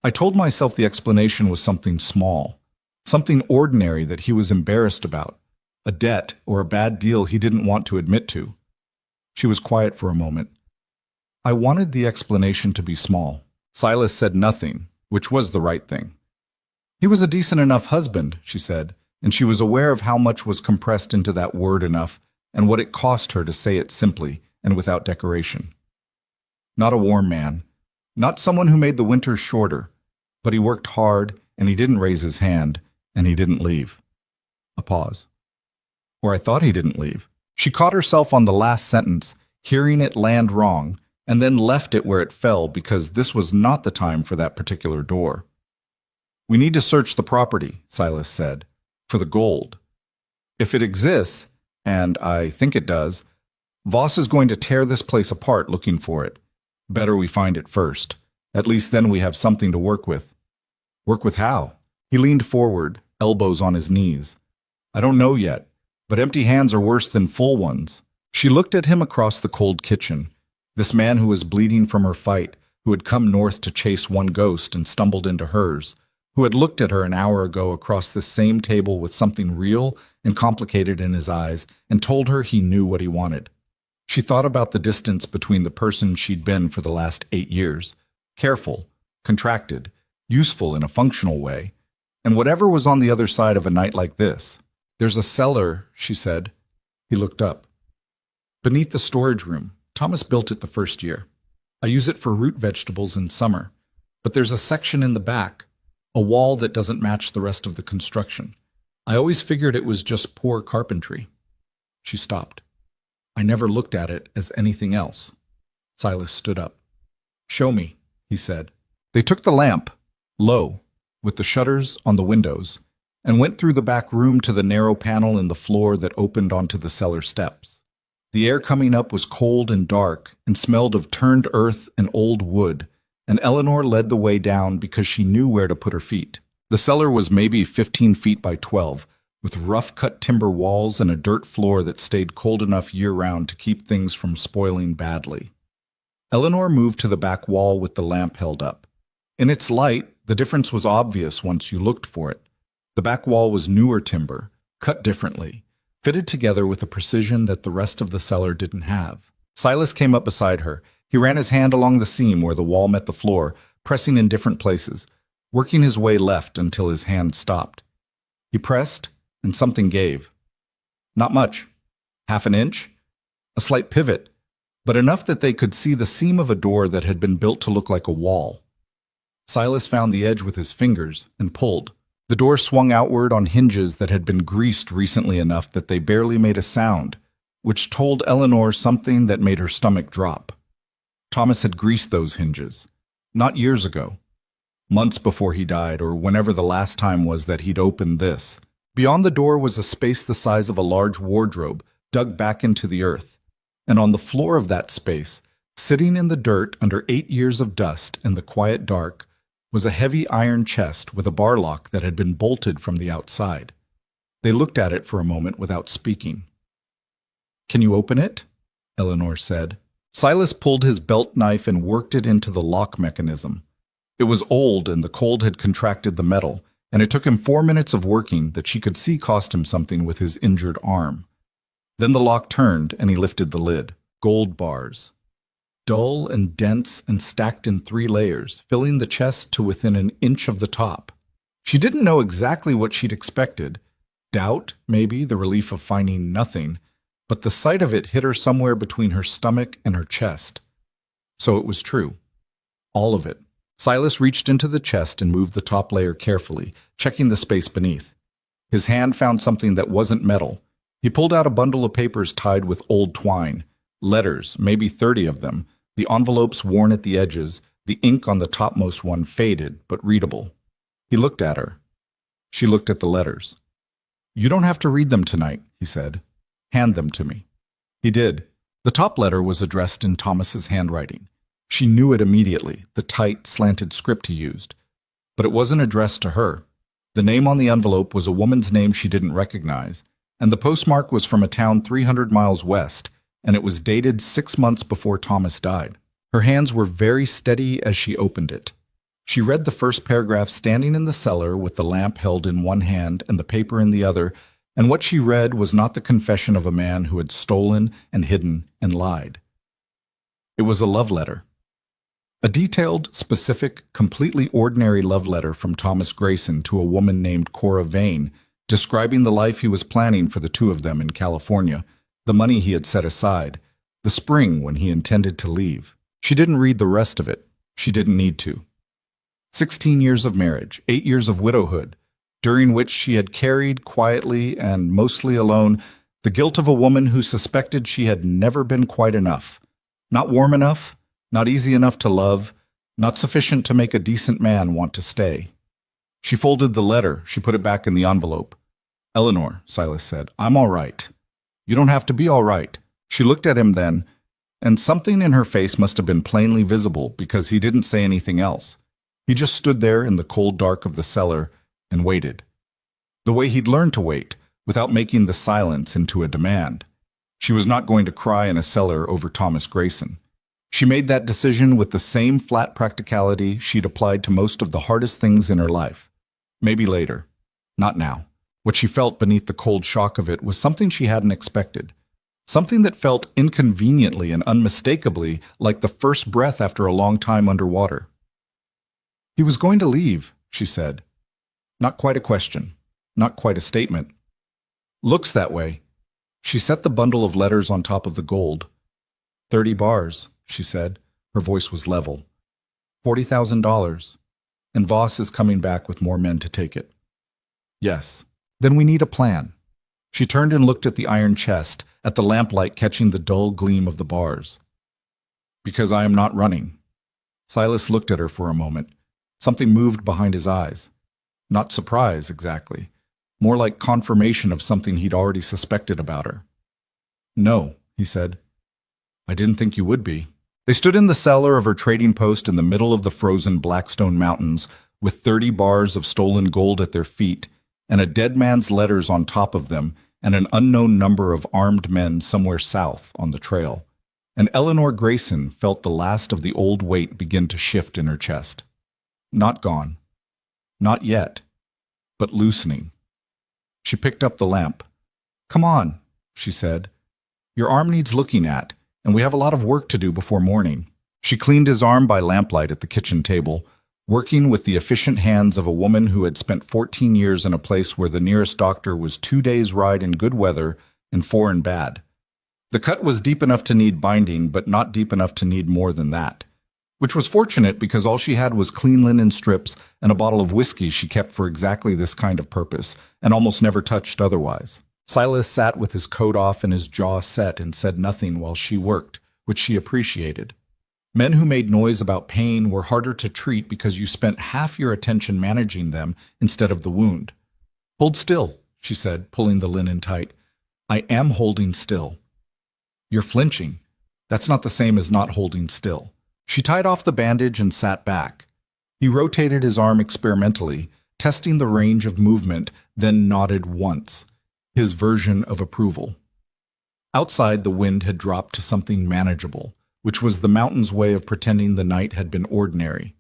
"I told myself the explanation was something small, something ordinary that he was embarrassed about, a debt or a bad deal he didn't want to admit to." She was quiet for a moment. "I wanted the explanation to be small." Silas said nothing, which was the right thing. "He was a decent enough husband," she said, and she was aware of how much was compressed into that word enough and what it cost her to say it simply and without decoration. "Not a warm man, not someone who made the winters shorter, but he worked hard and he didn't raise his hand and he didn't leave." A pause. "Or I thought he didn't leave." She caught herself on the last sentence, hearing it land wrong, and then left it where it fell because this was not the time for that particular door. "We need to search the property," Silas said, "for the gold. If it exists, and I think it does, Voss is going to tear this place apart looking for it. Better we find it first. At least then we have something to work with. Work with how? He leaned forward, elbows on his knees. I don't know yet, but empty hands are worse than full ones. She looked at him across the cold kitchen. This man who was bleeding from her fight, who had come north to chase one ghost and stumbled into hers, who had looked at her an hour ago across this same table with something real and complicated in his eyes and told her he knew what he wanted. She thought about the distance between the person she'd been for the last 8 years, careful, contracted, useful in a functional way, and whatever was on the other side of a night like this. There's a cellar, she said. He looked up. Beneath the storage room. Thomas built it the first year. I use it for root vegetables in summer, but there's a section in the back, a wall that doesn't match the rest of the construction. I always figured it was just poor carpentry. She stopped. I never looked at it as anything else. Silas stood up. Show me, he said. They took the lamp, low, with the shutters on the windows, and went through the back room to the narrow panel in the floor that opened onto the cellar steps. The air coming up was cold and dark and smelled of turned earth and old wood, and Eleanor led the way down because she knew where to put her feet. The cellar was maybe 15 feet by 12, with rough-cut timber walls and a dirt floor that stayed cold enough year-round to keep things from spoiling badly. Eleanor moved to the back wall with the lamp held up. In its light, the difference was obvious once you looked for it. The back wall was newer timber, cut differently, fitted together with a precision that the rest of the cellar didn't have. Silas came up beside her. He ran his hand along the seam where the wall met the floor, pressing in different places, working his way left until his hand stopped. He pressed, and something gave. Not much. Half an inch? A slight pivot, but enough that they could see the seam of a door that had been built to look like a wall. Silas found the edge with his fingers and pulled. The door swung outward on hinges that had been greased recently enough that they barely made a sound, which told Eleanor something that made her stomach drop. Thomas had greased those hinges. Not years ago. Months before he died, or whenever the last time was that he'd opened this. Beyond the door was a space the size of a large wardrobe, dug back into the earth. And on the floor of that space, sitting in the dirt under 8 years of dust in the quiet dark, was a heavy iron chest with a bar lock that had been bolted from the outside. They looked at it for a moment without speaking. Can you open it? Eleanor said. Silas pulled his belt knife and worked it into the lock mechanism. It was old and the cold had contracted the metal, and it took him 4 minutes of working that she could see cost him something with his injured arm. Then the lock turned and he lifted the lid. Gold bars. Dull and dense and stacked in 3 layers, filling the chest to within an inch of the top. She didn't know exactly what she'd expected. Doubt, maybe, the relief of finding nothing, but the sight of it hit her somewhere between her stomach and her chest. So it was true. All of it. Silas reached into the chest and moved the top layer carefully, checking the space beneath. His hand found something that wasn't metal. He pulled out a bundle of papers tied with old twine. Letters, maybe 30 of them, the envelopes worn at the edges, the ink on the topmost one faded but readable. He looked at her. She looked at the letters. You don't have to read them tonight, he said. Hand them to me. He did. The top letter was addressed in Thomas's handwriting. She knew it immediately, the tight, slanted script he used. But it wasn't addressed to her. The name on the envelope was a woman's name she didn't recognize, and the postmark was from a town 300 miles west, and it was dated 6 months before Thomas died. Her hands were very steady as she opened it. She read the first paragraph standing in the cellar with the lamp held in one hand and the paper in the other, and what she read was not the confession of a man who had stolen and hidden and lied. It was a love letter. A detailed, specific, completely ordinary love letter from Thomas Grayson to a woman named Cora Vane, describing the life he was planning for the two of them in California, the money he had set aside, the spring when he intended to leave. She didn't read the rest of it. She didn't need to. 16 years of marriage, 8 years of widowhood, during which she had carried quietly and mostly alone the guilt of a woman who suspected she had never been quite enough, not warm enough, not easy enough to love, not sufficient to make a decent man want to stay. She folded the letter. She put it back in the envelope. Eleanor, Silas said, I'm all right. You don't have to be all right. She looked at him then. and something in her face must have been plainly visible because he didn't say anything else. He just stood there in the cold dark of the cellar and waited. The way he'd learned to wait, without making the silence into a demand. She was not going to cry in a cellar over Thomas Grayson. She made that decision with the same flat practicality she'd applied to most of the hardest things in her life. Maybe later. Not now. What she felt beneath the cold shock of it was something she hadn't expected. Something that felt inconveniently and unmistakably like the first breath after a long time underwater. "He was going to leave," she said. Not quite a question. Not quite a statement. "Looks that way." She set the bundle of letters on top of the gold. 30 bars, she said. Her voice was level. $40,000. And Voss is coming back with more men to take it. Yes. Then we need a plan. She turned and looked at the iron chest, at the lamplight catching the dull gleam of the bars. "Because I am not running." Silas looked at her for a moment. Something moved behind his eyes. Not surprise, exactly. More like confirmation of something he'd already suspected about her. "No," he said. "I didn't think you would be." They stood in the cellar of her trading post in the middle of the frozen Blackstone Mountains, with 30 bars of stolen gold at their feet, and a dead man's letters on top of them, and an unknown number of armed men somewhere south on the trail. And Eleanor Grayson felt the last of the old weight begin to shift in her chest. Not gone. Not yet. But loosening. She picked up the lamp. "Come on," she said. "Your arm needs looking at, and we have a lot of work to do before morning." She cleaned his arm by lamplight at the kitchen table, working with the efficient hands of a woman who had spent 14 years in a place where the nearest doctor was 2 days' ride in good weather and 4 in bad. The cut was deep enough to need binding, but not deep enough to need more than that. Which was fortunate because all she had was clean linen strips and a bottle of whiskey she kept for exactly this kind of purpose, and almost never touched otherwise. Silas sat with his coat off and his jaw set and said nothing while she worked, which she appreciated. Men who made noise about pain were harder to treat because you spent half your attention managing them instead of the wound. "Hold still," she said, pulling the linen tight. "I am holding still." "You're flinching. That's not the same as not holding still." She tied off the bandage and sat back. He rotated his arm experimentally, testing the range of movement, then nodded once, his version of approval. Outside, the wind had dropped to something manageable, which was the mountain's way of pretending the night had been ordinary.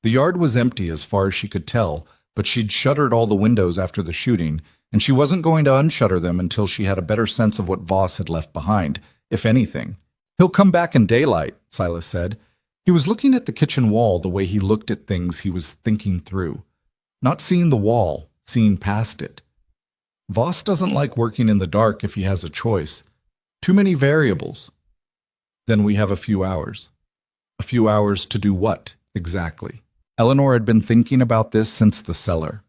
The yard was empty as far as she could tell, but she'd shuttered all the windows after the shooting, and she wasn't going to unshutter them until she had a better sense of what Voss had left behind, if anything. "He'll come back in daylight," Silas said. He was looking at the kitchen wall the way he looked at things he was thinking through. Not seeing the wall, seeing past it. Voss doesn't like working in the dark if he has a choice. Too many variables. Then we have a few hours. A few hours to do what, exactly? Eleanor had been thinking about this since the cellar.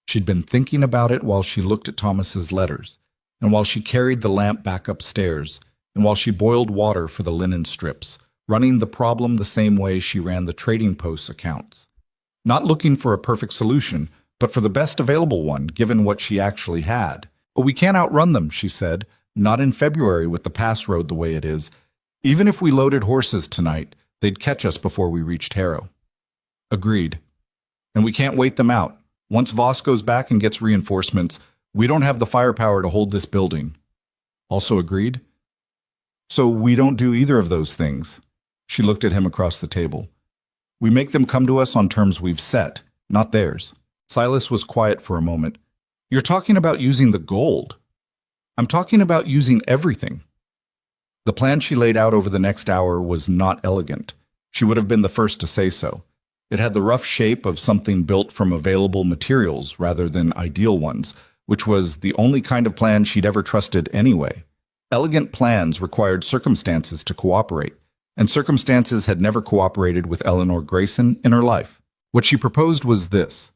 She'd been thinking about it while she looked at Thomas's letters, and while she carried the lamp back upstairs, and while she boiled water for the linen strips, running the problem the same way she ran the trading post's accounts. Not looking for a perfect solution, but for the best available one, given what she actually had. "But we can't outrun them," she said. "Not in February with the pass road the way it is. Even if we loaded horses tonight, they'd catch us before we reached Harrow." "Agreed. And we can't wait them out. Once Voss goes back and gets reinforcements, we don't have the firepower to hold this building." "Also agreed." "So we don't do either of those things." She looked at him across the table. "We make them come to us on terms we've set, not theirs." Silas was quiet for a moment. "You're talking about using the gold." "I'm talking about using everything." The plan she laid out over the next hour was not elegant. She would have been the first to say so. It had the rough shape of something built from available materials rather than ideal ones, which was the only kind of plan she'd ever trusted anyway. Elegant plans required circumstances to cooperate, and circumstances had never cooperated with Eleanor Grayson in her life. What she proposed was this.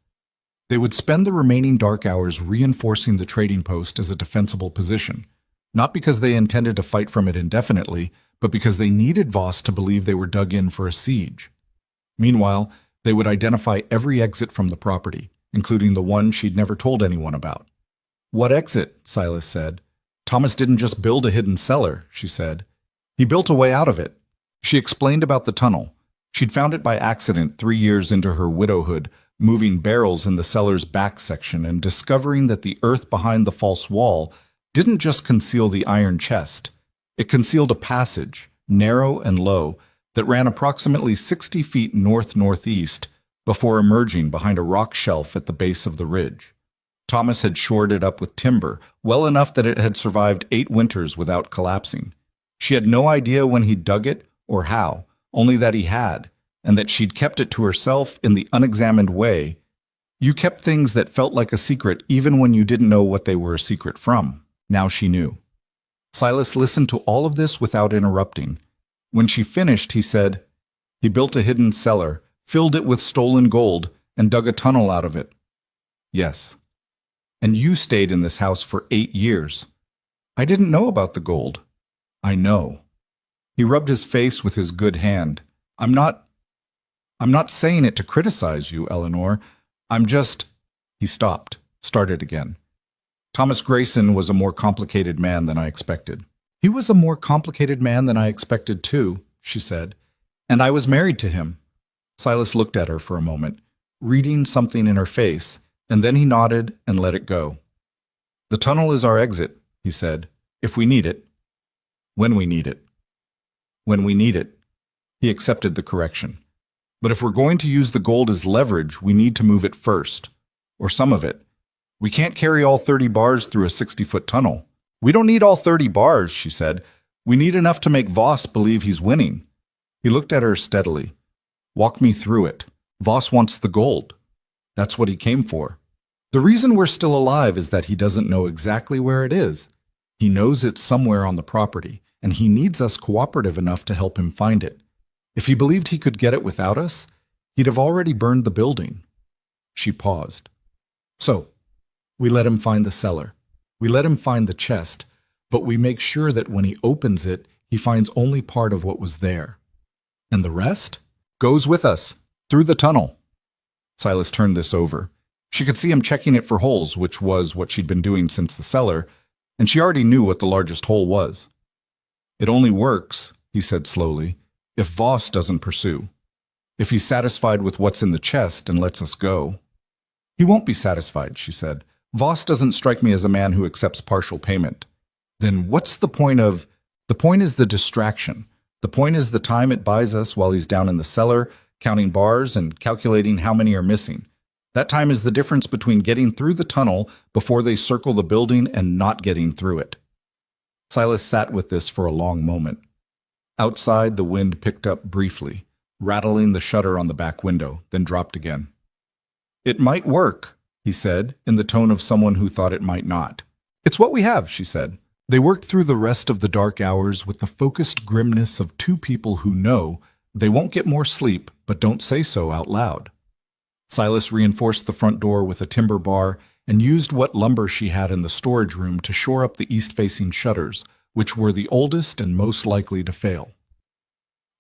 They would spend the remaining dark hours reinforcing the trading post as a defensible position, not because they intended to fight from it indefinitely, but because they needed Voss to believe they were dug in for a siege. Meanwhile, they would identify every exit from the property, including the one she'd never told anyone about. "What exit?" Silas said. "Thomas didn't just build a hidden cellar," she said. He built a way out of it. She explained about the tunnel. She'd found it by accident 3 years into her widowhood, moving barrels in the cellar's back section and discovering that the earth behind the false wall didn't just conceal the iron chest. It concealed a passage, narrow and low, that ran approximately 60 feet north-northeast before emerging behind a rock shelf at the base of the ridge. Thomas had shored it up with timber, well enough that it had survived 8 winters without collapsing. She had no idea when he dug it or how, only that he had, and that she'd kept it to herself in the unexamined way. You kept things that felt like a secret even when you didn't know what they were a secret from. Now she knew. Silas listened to all of this without interrupting. When she finished, he said, "He built a hidden cellar, filled it with stolen gold, and dug a tunnel out of it." "Yes. And you stayed in this house for 8 years. I didn't know about the gold." "I know." He rubbed his face with his good hand. I'm not saying it to criticize you, Eleanor. I'm just—" He stopped, started again. "Thomas Grayson was a more complicated man than I expected." "He was a more complicated man than I expected, too," she said. "And I was married to him." Silas looked at her for a moment, reading something in her face, and then he nodded and let it go. "The tunnel is our exit," he said, "if we need it. When we need it." "When we need it." He accepted the correction. "But if we're going to use the gold as leverage, we need to move it first. Or some of it. We can't carry all 30 bars through a 60-foot tunnel." "We don't need all 30 bars," she said. "We need enough to make Voss believe he's winning." He looked at her steadily. "Walk me through it. Voss wants the gold. That's what he came for. The reason we're still alive is that he doesn't know exactly where it is. He knows it's somewhere on the property, and he needs us cooperative enough to help him find it. If he believed he could get it without us, he'd have already burned the building." She paused. "So, we let him find the cellar. We let him find the chest, but we make sure that when he opens it, he finds only part of what was there. And the rest goes with us, through the tunnel." Silas turned this over. She could see him checking it for holes, which was what she'd been doing since the cellar, and she already knew what the largest hole was. "It only works," he said slowly, "if Voss doesn't pursue. If he's satisfied with what's in the chest and lets us go." "He won't be satisfied," she said. "Voss doesn't strike me as a man who accepts partial payment." "Then what's the point of—" "The point is the distraction. The point is the time it buys us while he's down in the cellar, counting bars and calculating how many are missing. That time is the difference between getting through the tunnel before they circle the building and not getting through it." Silas sat with this for a long moment. Outside, the wind picked up briefly, rattling the shutter on the back window, then dropped again. "It might work," he said, in the tone of someone who thought it might not. "It's what we have," she said. They worked through the rest of the dark hours with the focused grimness of two people who know they won't get more sleep but don't say so out loud. Silas reinforced the front door with a timber bar and used what lumber she had in the storage room to shore up the east-facing shutters, which were the oldest and most likely to fail.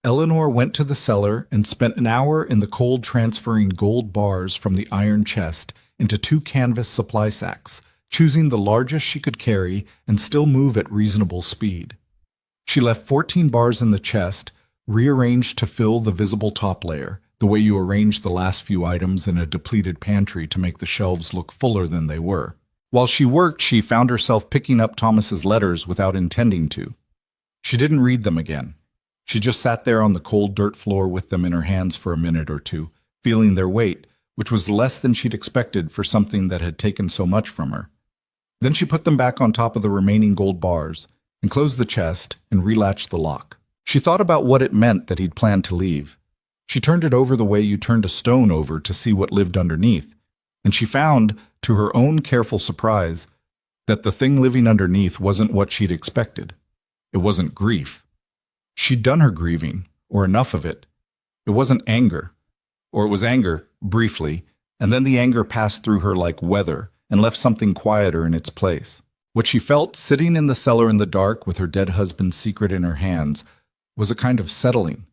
Eleanor went to the cellar and spent an hour in the cold transferring gold bars from the iron chest into 2 canvas supply sacks, choosing the largest she could carry and still move at reasonable speed. She left 14 bars in the chest, rearranged to fill the visible top layer, the way you arrange the last few items in a depleted pantry to make the shelves look fuller than they were. While she worked, she found herself picking up Thomas's letters without intending to. She didn't read them again. She just sat there on the cold dirt floor with them in her hands for a minute or two, feeling their weight, which was less than she'd expected for something that had taken so much from her. Then she put them back on top of the remaining gold bars and closed the chest and relatched the lock. She thought about what it meant that he'd planned to leave. She turned it over the way you turned a stone over to see what lived underneath, and she found, to her own careful surprise, that the thing living underneath wasn't what she'd expected. It wasn't grief. She'd done her grieving, or enough of it. It wasn't anger. Or it was anger, briefly, and then the anger passed through her like weather and left something quieter in its place. What she felt, sitting in the cellar in the dark with her dead husband's secret in her hands, was a kind of settling.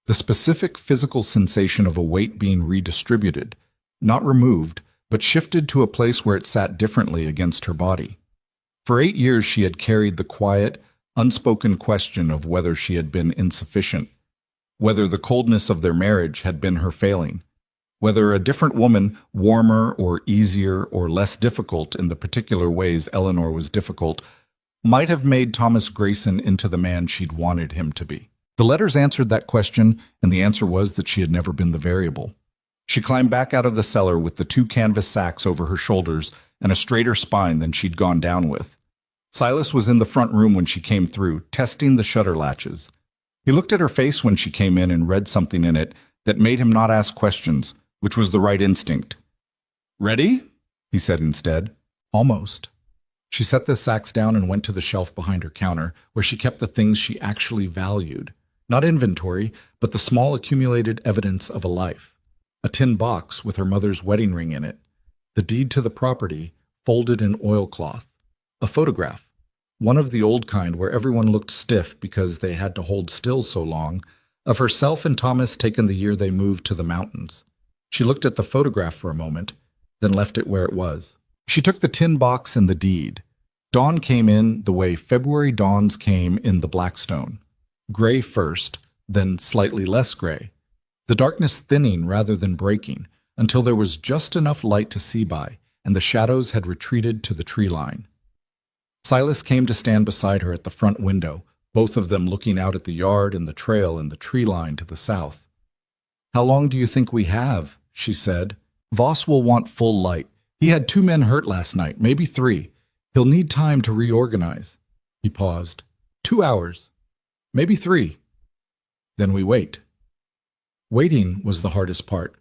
The specific physical sensation of a weight being redistributed, not removed, but shifted to a place where it sat differently against her body. For 8 years she had carried the quiet, unspoken question of whether she had been insufficient, whether the coldness of their marriage had been her failing, whether a different woman, warmer or easier or less difficult in the particular ways Eleanor was difficult, might have made Thomas Grayson into the man she'd wanted him to be. The letters answered that question, and the answer was that she had never been the variable. She climbed back out of the cellar with the 2 canvas sacks over her shoulders and a straighter spine than she'd gone down with. Silas was in the front room when she came through, testing the shutter latches. He looked at her face when she came in and read something in it that made him not ask questions, which was the right instinct. "Ready?" he said instead. "Almost." She set the sacks down and went to the shelf behind her counter, where she kept the things she actually valued. Not inventory, but the small accumulated evidence of a life. A tin box with her mother's wedding ring in it. The deed to the property, folded in oilcloth. A photograph. One of the old kind where everyone looked stiff because they had to hold still so long, of herself and Thomas taken the year they moved to the mountains. She looked at the photograph for a moment, then left it where it was. She took the tin box and the deed. Dawn came in the way February dawns came in the Blackstone. Gray first, then slightly less gray. The darkness thinning rather than breaking, until there was just enough light to see by, and the shadows had retreated to the tree line. Silas came to stand beside her at the front window, both of them looking out at the yard and the trail and the tree line to the south. "How long do you think we have?" she said. "Voss will want full light. He had 2 men hurt last night, maybe 3. He'll need time to reorganize." He paused. 2 hours. Maybe 3. Then we wait. Waiting was the hardest part.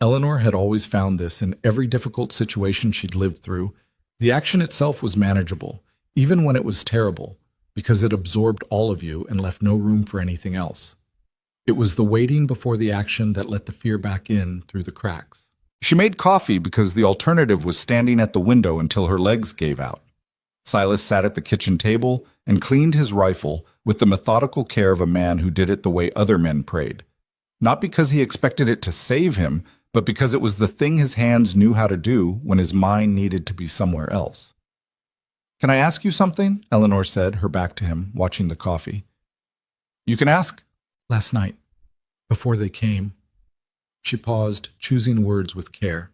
Eleanor had always found this in every difficult situation she'd lived through. The action itself was manageable, even when it was terrible, because it absorbed all of you and left no room for anything else. It was the waiting before the action that let the fear back in through the cracks. She made coffee because the alternative was standing at the window until her legs gave out. Silas sat at the kitchen table and cleaned his rifle with the methodical care of a man who did it the way other men prayed. Not because he expected it to save him, but because it was the thing his hands knew how to do when his mind needed to be somewhere else. "Can I ask you something?" Eleanor said, her back to him, watching the coffee. "You can ask." "Last night, before they came." She paused, choosing words with care.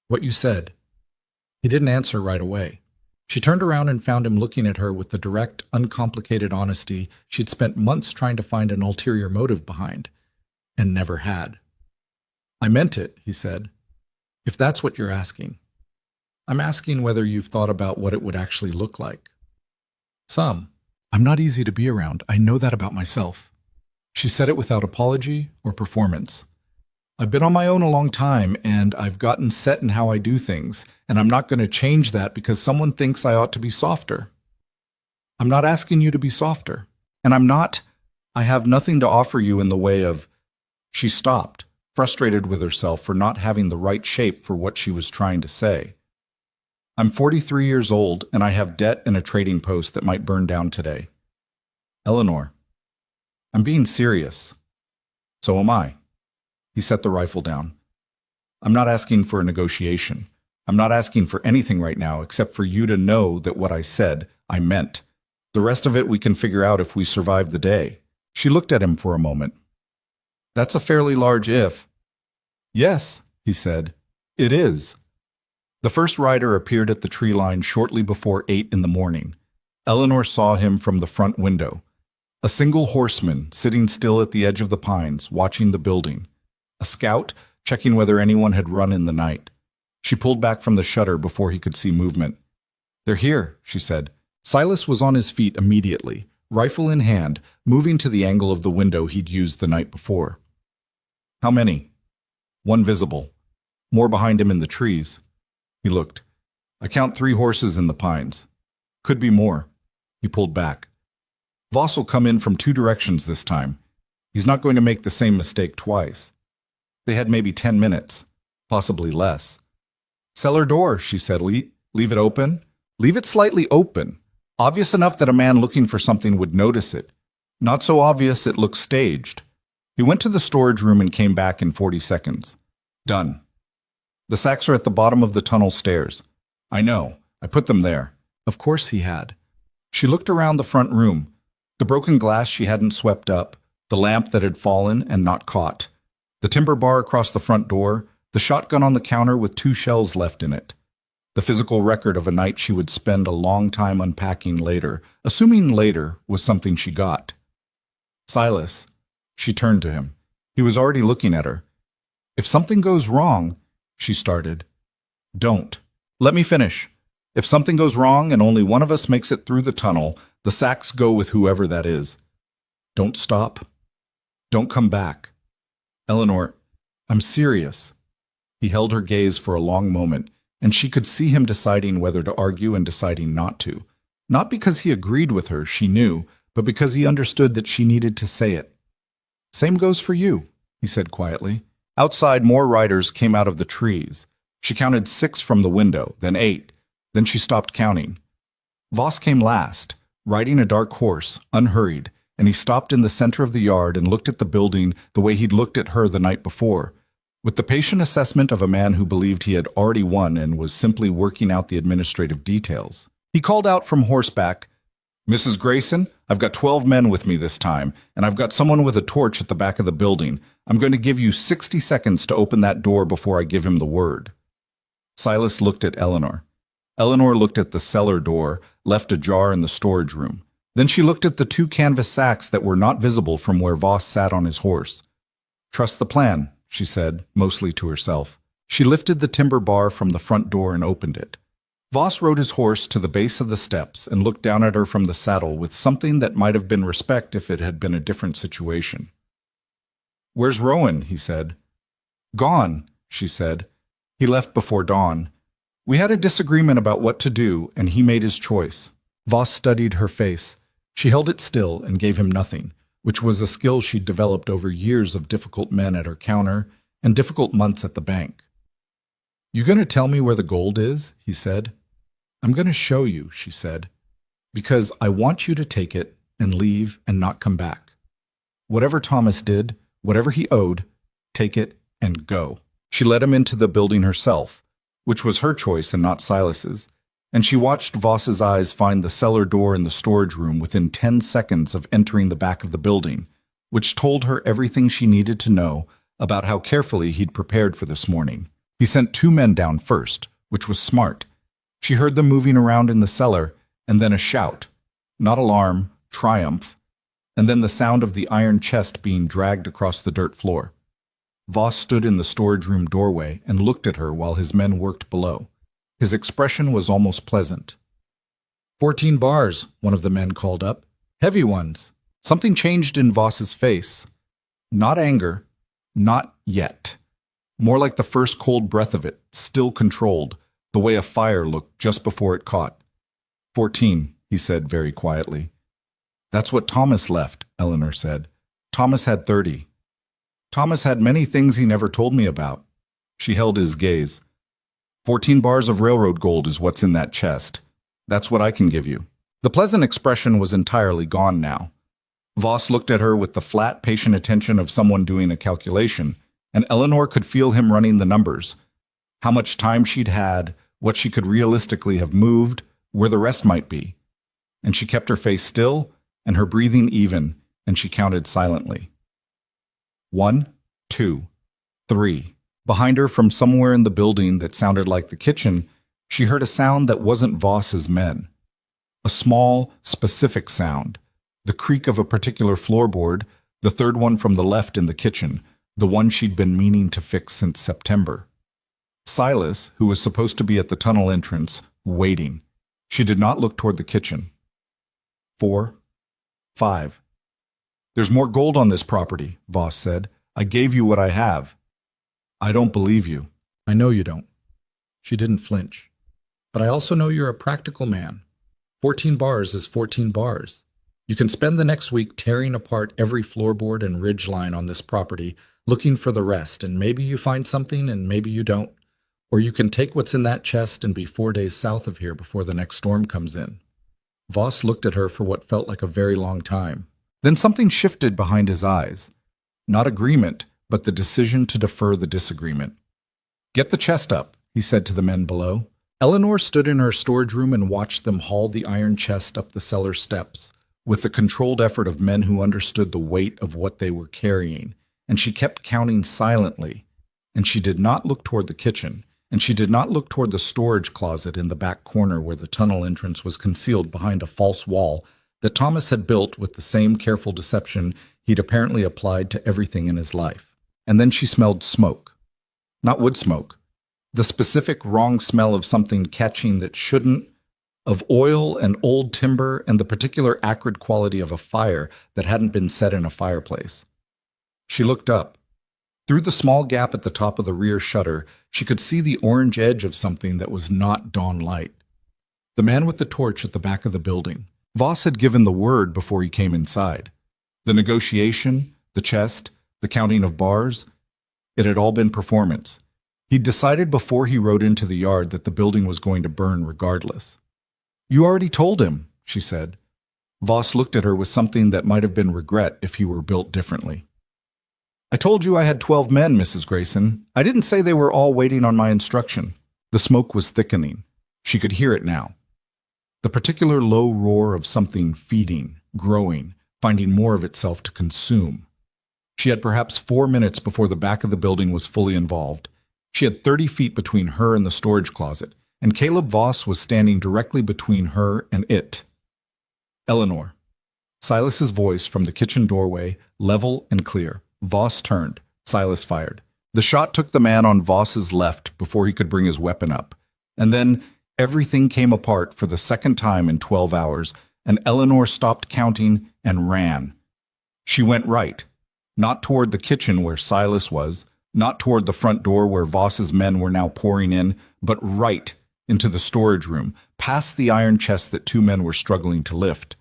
"What you said." He didn't answer right away. She turned around and found him looking at her with the direct, uncomplicated honesty she'd spent months trying to find an ulterior motive behind, and never had. "I meant it," he said, "if that's what you're asking. I'm asking whether you've thought about what it would actually look like." "Some. I'm not easy to be around. I know that about myself." She said it without apology or performance. "I've been on my own a long time, and I've gotten set in how I do things, and I'm not going to change that because someone thinks I ought to be softer. I'm not asking you to be softer, and I have nothing to offer you in the way of—" She stopped, frustrated with herself for not having the right shape for what she was trying to say. "I'm 43 years old, and I have debt and a trading post that might burn down today. Eleanor, I'm being serious. So am I." He set the rifle down. "I'm not asking for a negotiation. I'm not asking for anything right now except for you to know that what I said, I meant. The rest of it we can figure out if we survive the day." She looked at him for a moment. "That's a fairly large if." "Yes," he said, "it is." The first rider appeared at the tree line shortly before 8 in the morning. Eleanor saw him from the front window. A single horseman sitting still at the edge of the pines, watching the building. A scout, checking whether anyone had run in the night. She pulled back from the shutter before he could see movement. "They're here," she said. Silas was on his feet immediately, rifle in hand, moving to the angle of the window he'd used the night before. "How many?" "One visible. More behind him in the trees." He looked. "I count 3 horses in the pines. Could be more." He pulled back. "Voss will come in from 2 directions this time. He's not going to make the same mistake twice." They had maybe 10 minutes, possibly less. "Cellar door," she said. Leave it open? Leave it slightly open. Obvious enough that a man looking for something would notice it. Not so obvious it looks staged." He went to the storage room and came back in 40 seconds. "Done. The sacks are at the bottom of the tunnel stairs." "I know. I put them there." Of course he had. She looked around the front room. The broken glass she hadn't swept up, the lamp that had fallen and not caught, the timber bar across the front door, the shotgun on the counter with 2 shells left in it. The physical record of a night she would spend a long time unpacking later, assuming later was something she got. Silas. She turned to him. He was already looking at her. If something goes wrong, she started. Don't. Let me finish. If something goes wrong and only one of us makes it through the tunnel, the sacks go with whoever that is. Don't stop. Don't come back. Eleanor, I'm serious. He held her gaze for a long moment, and she could see him deciding whether to argue and deciding not to. Not because he agreed with her, she knew, but because he understood that she needed to say it. Same goes for you, he said quietly. Outside, more riders came out of the trees. She counted 6 from the window, then 8. Then she stopped counting. Voss came last, riding a dark horse, unhurried, and he stopped in the center of the yard and looked at the building the way he'd looked at her the night before, with the patient assessment of a man who believed he had already won and was simply working out the administrative details. He called out from horseback, Mrs. Grayson, I've got 12 men with me this time, and I've got someone with a torch at the back of the building. I'm going to give you 60 seconds to open that door before I give him the word. Silas looked at Eleanor. Eleanor looked at the cellar door, left ajar in the storage room. Then she looked at the 2 canvas sacks that were not visible from where Voss sat on his horse. Trust the plan, she said, mostly to herself. She lifted the timber bar from the front door and opened it. Voss rode his horse to the base of the steps and looked down at her from the saddle with something that might have been respect if it had been a different situation. Where's Rowan? He said. Gone, she said. He left before dawn. We had a disagreement about what to do, and he made his choice. Voss studied her face. She held it still and gave him nothing, which was a skill she'd developed over years of difficult men at her counter and difficult months at the bank. You going to tell me where the gold is? He said. I'm going to show you, she said, because I want you to take it and leave and not come back. Whatever Thomas did, whatever he owed, take it and go. She led him into the building herself, which was her choice and not Silas's, and she watched Voss's eyes find the cellar door in the storage room within 10 seconds of entering the back of the building, which told her everything she needed to know about how carefully he'd prepared for this morning. He sent 2 men down first, which was smart. She heard them moving around in the cellar, and then a shout. Not alarm, triumph, and then the sound of the iron chest being dragged across the dirt floor. Voss stood in the storage room doorway and looked at her while his men worked below. His expression was almost pleasant. 14 bars, one of the men called up. Heavy ones. Something changed in Voss's face. Not anger. Not yet. More like the first cold breath of it, still controlled, the way a fire looked just before it caught. 14, he said very quietly. That's what Thomas left, Eleanor said. Thomas had 30. Thomas had many things he never told me about. She held his gaze. 14 bars of railroad gold is what's in that chest. That's what I can give you. The pleasant expression was entirely gone now. Voss looked at her with the flat, patient attention of someone doing a calculation, and Eleanor could feel him running the numbers. How much time she'd had, what she could realistically have moved, where the rest might be. And she kept her face still and her breathing even, and she counted silently. 1, 2, 3. Behind her, from somewhere in the building that sounded like the kitchen, she heard a sound that wasn't Voss's men. A small, specific sound. The creak of a particular floorboard, the third one from the left in the kitchen, the one she'd been meaning to fix since September. Silas, who was supposed to be at the tunnel entrance, waiting. She did not look toward the kitchen. 4, 5. There's more gold on this property, Voss said. I gave you what I have. I don't believe you. I know you don't. She didn't flinch. But I also know you're a practical man. 14 bars is 14 bars. You can spend the next week tearing apart every floorboard and ridge line on this property, looking for the rest, and maybe you find something and maybe you don't. Or you can take what's in that chest and be 4 days south of here before the next storm comes in. Voss looked at her for what felt like a very long time. Then something shifted behind his eyes. Not agreement, but the decision to defer the disagreement. Get the chest up, he said to the men below. Eleanor stood in her storage room and watched them haul the iron chest up the cellar steps, with the controlled effort of men who understood the weight of what they were carrying, and she kept counting silently. And she did not look toward the kitchen, and she did not look toward the storage closet in the back corner where the tunnel entrance was concealed behind a false wall that Thomas had built with the same careful deception he'd apparently applied to everything in his life. And then she smelled smoke. Not wood smoke. The specific wrong smell of something catching that shouldn't, of oil and old timber and the particular acrid quality of a fire that hadn't been set in a fireplace. She looked up. Through the small gap at the top of the rear shutter, she could see the orange edge of something that was not dawn light. The man with the torch at the back of the building. Voss had given the word before he came inside. The negotiation, the chest, the counting of bars, it had all been performance. He'd decided before he rode into the yard that the building was going to burn regardless. "You already told him," she said. Voss looked at her with something that might have been regret if he were built differently. "I told you I had 12 men, Mrs. Grayson. I didn't say they were all waiting on my instruction." The smoke was thickening. She could hear it now. The particular low roar of something feeding, growing, finding more of itself to consume. She had perhaps 4 minutes before the back of the building was fully involved. She had 30 feet between her and the storage closet, and Caleb Voss was standing directly between her and it. "Eleanor." Silas's voice from the kitchen doorway, level and clear. Voss turned. Silas fired. The shot took the man on Voss's left before he could bring his weapon up. And then everything came apart for the second time in 12 hours, and Eleanor stopped counting and ran. She went right, not toward the kitchen where Silas was, not toward the front door where Voss's men were now pouring in, but right into the storage room, past the iron chest that 2 men were struggling to lift,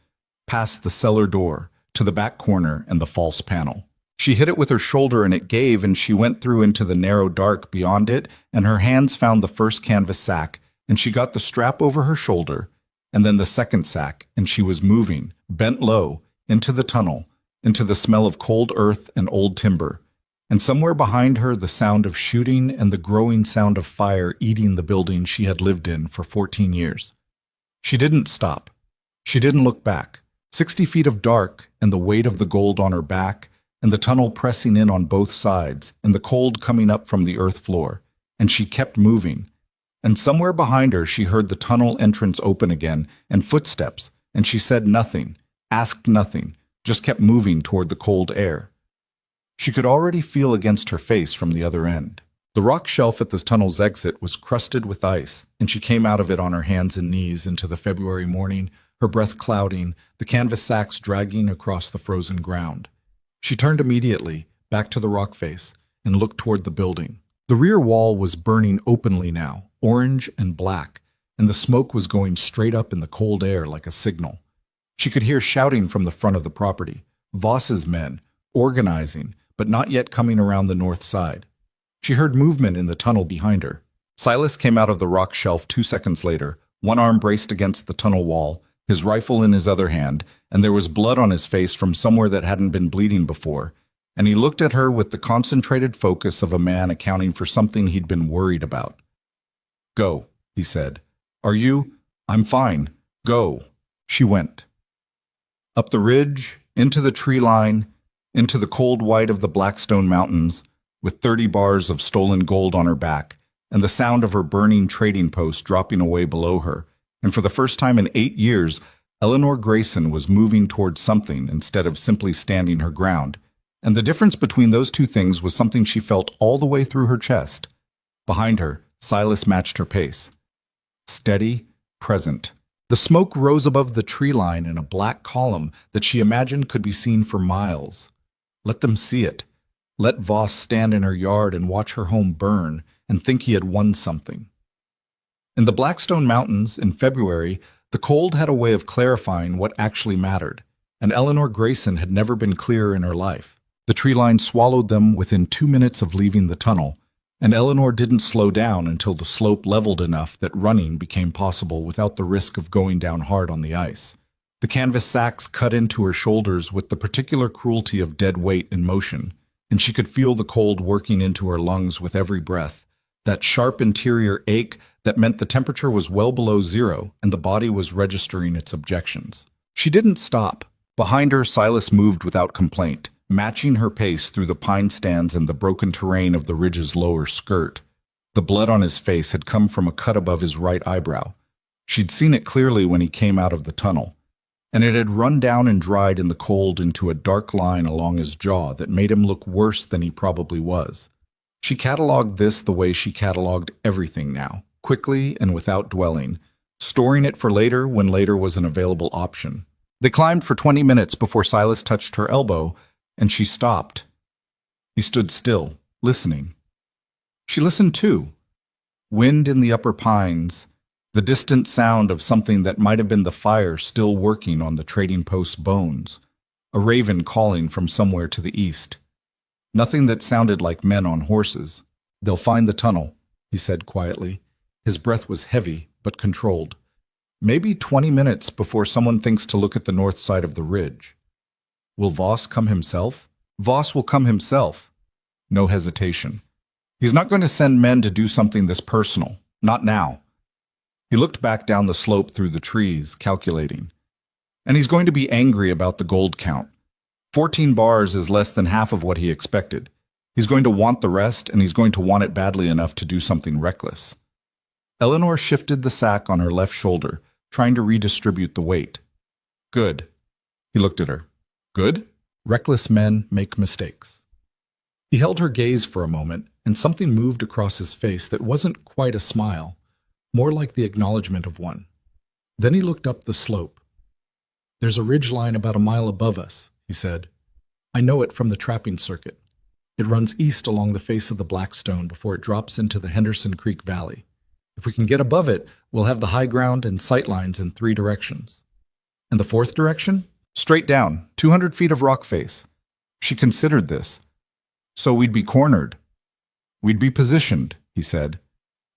past the cellar door, to the back corner and the false panel. She hit it with her shoulder and it gave, and she went through into the narrow dark beyond it, and her hands found the first canvas sack, and she got the strap over her shoulder, and then the second sack, and she was moving, bent low, into the tunnel, into the smell of cold earth and old timber, and somewhere behind her the sound of shooting and the growing sound of fire eating the building she had lived in for 14 years. She didn't stop. She didn't look back. 60 feet of dark, and the weight of the gold on her back, and the tunnel pressing in on both sides, and the cold coming up from the earth floor, and she kept moving. And somewhere behind her she heard the tunnel entrance open again, and footsteps, and she said nothing, asked nothing, just kept moving toward the cold air. She could already feel against her face from the other end. The rock shelf at the tunnel's exit was crusted with ice, and she came out of it on her hands and knees into the February morning, her breath clouding, the canvas sacks dragging across the frozen ground. She turned immediately, back to the rock face, and looked toward the building. The rear wall was burning openly now, orange and black, and the smoke was going straight up in the cold air like a signal. She could hear shouting from the front of the property, Voss's men, organizing, but not yet coming around the north side. She heard movement in the tunnel behind her. Silas came out of the rock shelf 2 seconds later, one arm braced against the tunnel wall, his rifle in his other hand, and there was blood on his face from somewhere that hadn't been bleeding before, and he looked at her with the concentrated focus of a man accounting for something he'd been worried about. "Go," he said. "Are you?" "I'm fine. Go." She went. Up the ridge, into the tree line, into the cold white of the Blackstone Mountains, with 30 bars of stolen gold on her back, and the sound of her burning trading post dropping away below her, and for the first time in 8 years, Eleanor Grayson was moving toward something instead of simply standing her ground, and the difference between those two things was something she felt all the way through her chest. Behind her, Silas matched her pace. Steady, present. The smoke rose above the tree line in a black column that she imagined could be seen for miles. Let them see it. Let Voss stand in her yard and watch her home burn and think he had won something. In the Blackstone Mountains, in February, the cold had a way of clarifying what actually mattered, and Eleanor Grayson had never been clearer in her life. The tree line swallowed them within 2 minutes of leaving the tunnel, and Eleanor didn't slow down until the slope leveled enough that running became possible without the risk of going down hard on the ice. The canvas sacks cut into her shoulders with the particular cruelty of dead weight in motion, and she could feel the cold working into her lungs with every breath, that sharp interior ache that meant the temperature was well below zero and the body was registering its objections. She didn't stop. Behind her, Silas moved without complaint, matching her pace through the pine stands and the broken terrain of the ridge's lower skirt. The blood on his face had come from a cut above his right eyebrow. She'd seen it clearly when he came out of the tunnel, and it had run down and dried in the cold into a dark line along his jaw that made him look worse than he probably was. She catalogued this the way she catalogued everything now, quickly and without dwelling, storing it for later when later was an available option. They climbed for 20 minutes before Silas touched her elbow, and she stopped. He stood still, listening. She listened too. Wind in the upper pines, the distant sound of something that might have been the fire still working on the trading post's bones, a raven calling from somewhere to the east. Nothing that sounded like men on horses. "They'll find the tunnel," he said quietly. His breath was heavy, but controlled. "Maybe 20 minutes before someone thinks to look at the north side of the ridge." "Will Voss come himself?" "Voss will come himself." No hesitation. "He's not going to send men to do something this personal. Not now." He looked back down the slope through the trees, calculating. "And he's going to be angry about the gold count. 14 bars is less than half of what he expected. He's going to want the rest, and he's going to want it badly enough to do something reckless." Eleanor shifted the sack on her left shoulder, trying to redistribute the weight. "Good." He looked at her. "Good?" "Reckless men make mistakes." He held her gaze for a moment, and something moved across his face that wasn't quite a smile, more like the acknowledgement of one. Then he looked up the slope. "There's a ridge line about a mile above us," he said. "I know it from the trapping circuit. It runs east along the face of the Blackstone before it drops into the Henderson Creek Valley. If we can get above it, we'll have the high ground and sight lines in 3 directions. And the 4th direction? Straight down, 200 feet of rock face." She considered this. "So we'd be cornered." "We'd be positioned," he said.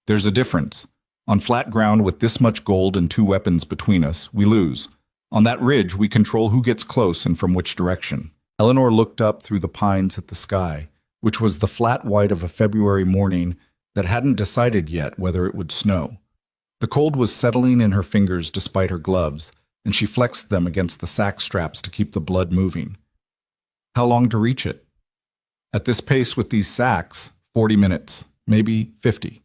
"There's a difference. On flat ground with this much gold and 2 weapons between us, we lose. On that ridge, we control who gets close and from which direction." Eleanor looked up through the pines at the sky, which was the flat white of a February morning that hadn't decided yet whether it would snow. The cold was settling in her fingers despite her gloves, and she flexed them against the sack straps to keep the blood moving. How long to reach it? At this pace with these sacks, 40 minutes, maybe 50.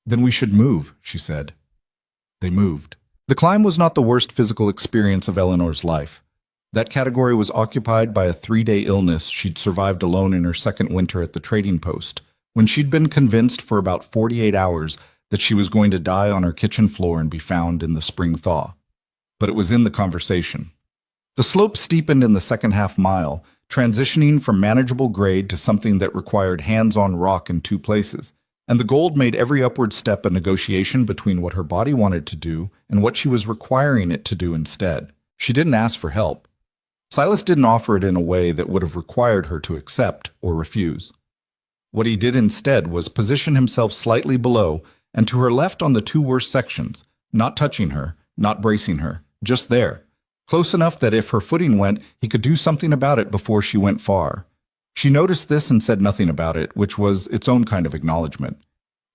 "Then we should move," she said. They moved. The climb was not the worst physical experience of Eleanor's life. That category was occupied by a 3-day illness she'd survived alone in her second winter at the trading post, when she'd been convinced for about 48 hours that she was going to die on her kitchen floor and be found in the spring thaw. But it was in the conversation. The slope steepened in the second half mile, transitioning from manageable grade to something that required hands-on rock in 2 places, and the gold made every upward step a negotiation between what her body wanted to do and what she was requiring it to do instead. She didn't ask for help. Silas didn't offer it in a way that would have required her to accept or refuse. What he did instead was position himself slightly below and to her left on the 2 worst sections, not touching her, not bracing her, just there, close enough that if her footing went, he could do something about it before she went far. She noticed this and said nothing about it, which was its own kind of acknowledgement.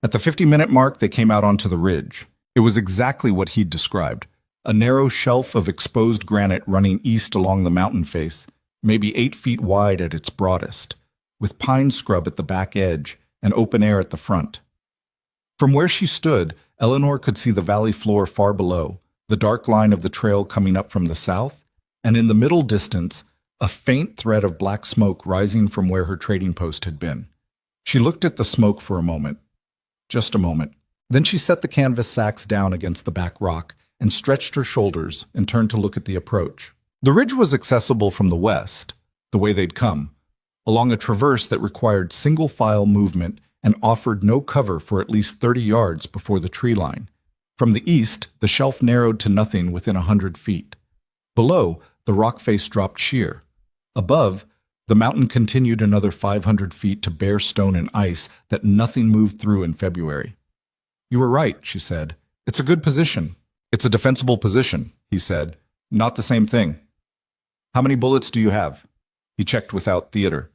At the 50-minute mark, they came out onto the ridge. It was exactly what he'd described, a narrow shelf of exposed granite running east along the mountain face, maybe 8 feet wide at its broadest, with pine scrub at the back edge and open air at the front. From where she stood, Eleanor could see the valley floor far below, the dark line of the trail coming up from the south, and in the middle distance, a faint thread of black smoke rising from where her trading post had been. She looked at the smoke for a moment. Just a moment. Then she set the canvas sacks down against the back rock and stretched her shoulders and turned to look at the approach. The ridge was accessible from the west, the way they'd come, along a traverse that required single-file movement and offered no cover for at least 30 yards before the tree line. From the east, the shelf narrowed to nothing within 100 feet. Below, the rock face dropped sheer. Above, the mountain continued another 500 feet to bare stone and ice that nothing moved through in February. "You were right," she said. "It's a good position." "It's a defensible position," he said. "Not the same thing." "How many bullets do you have?" He checked without theater.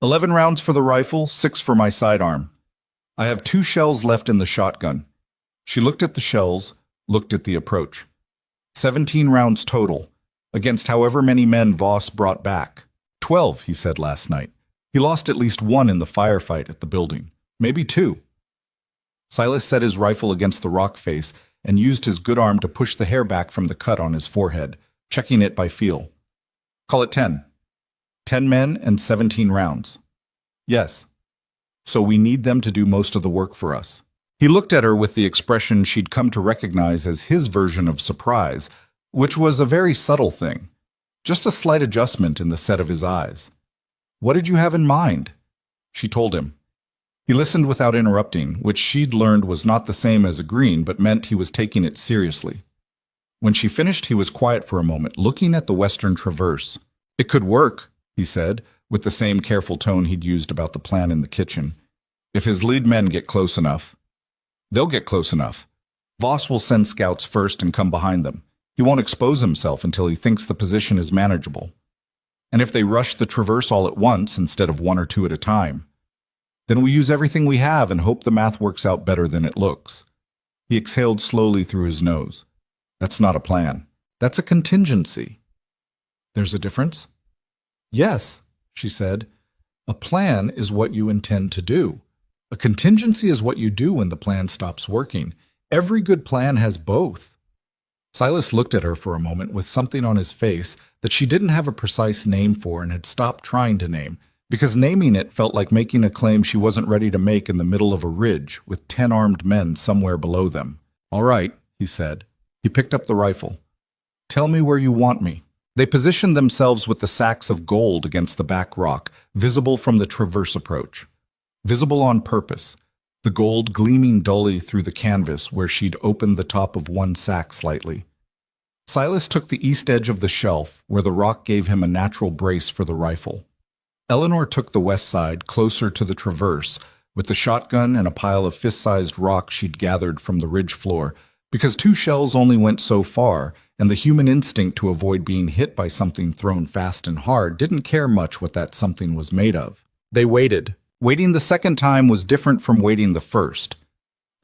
11 rounds for the rifle, 6 for my sidearm. I have 2 shells left in the shotgun. She looked at the shells, looked at the approach. 17 rounds total, against however many men Voss brought back. 12, he said last night. He lost at least 1 in the firefight at the building, maybe 2. Silas set his rifle against the rock face and used his good arm to push the hair back from the cut on his forehead, checking it by feel. Call it 10. 10 men and 17 rounds. Yes. So we need them to do most of the work for us. He looked at her with the expression she'd come to recognize as his version of surprise, which was a very subtle thing. Just a slight adjustment in the set of his eyes. What did you have in mind? She told him. He listened without interrupting, which she'd learned was not the same as agreeing, but meant he was taking it seriously. When she finished, he was quiet for a moment, looking at the western traverse. It could work, he said, with the same careful tone he'd used about the plan in the kitchen. If his lead men get close enough. They'll get close enough. Voss will send scouts first and come behind them. He won't expose himself until he thinks the position is manageable. And if they rush the traverse all at once instead of 1 or 2 at a time, then we use everything we have and hope the math works out better than it looks. He exhaled slowly through his nose. That's not a plan. That's a contingency. There's a difference? Yes, she said. A plan is what you intend to do. A contingency is what you do when the plan stops working. Every good plan has both. Silas looked at her for a moment with something on his face that she didn't have a precise name for and had stopped trying to name, because naming it felt like making a claim she wasn't ready to make in the middle of a ridge with 10 armed men somewhere below them. All right, he said. He picked up the rifle. Tell me where you want me. They positioned themselves with the sacks of gold against the back rock, visible from the traverse approach. Visible on purpose, the gold gleaming dully through the canvas where she'd opened the top of one sack slightly. Silas took the east edge of the shelf, where the rock gave him a natural brace for the rifle. Eleanor took the west side, closer to the traverse, with the shotgun and a pile of fist-sized rock she'd gathered from the ridge floor, because 2 shells only went so far, and the human instinct to avoid being hit by something thrown fast and hard didn't care much what that something was made of. They waited. Waiting the second time was different from waiting the first.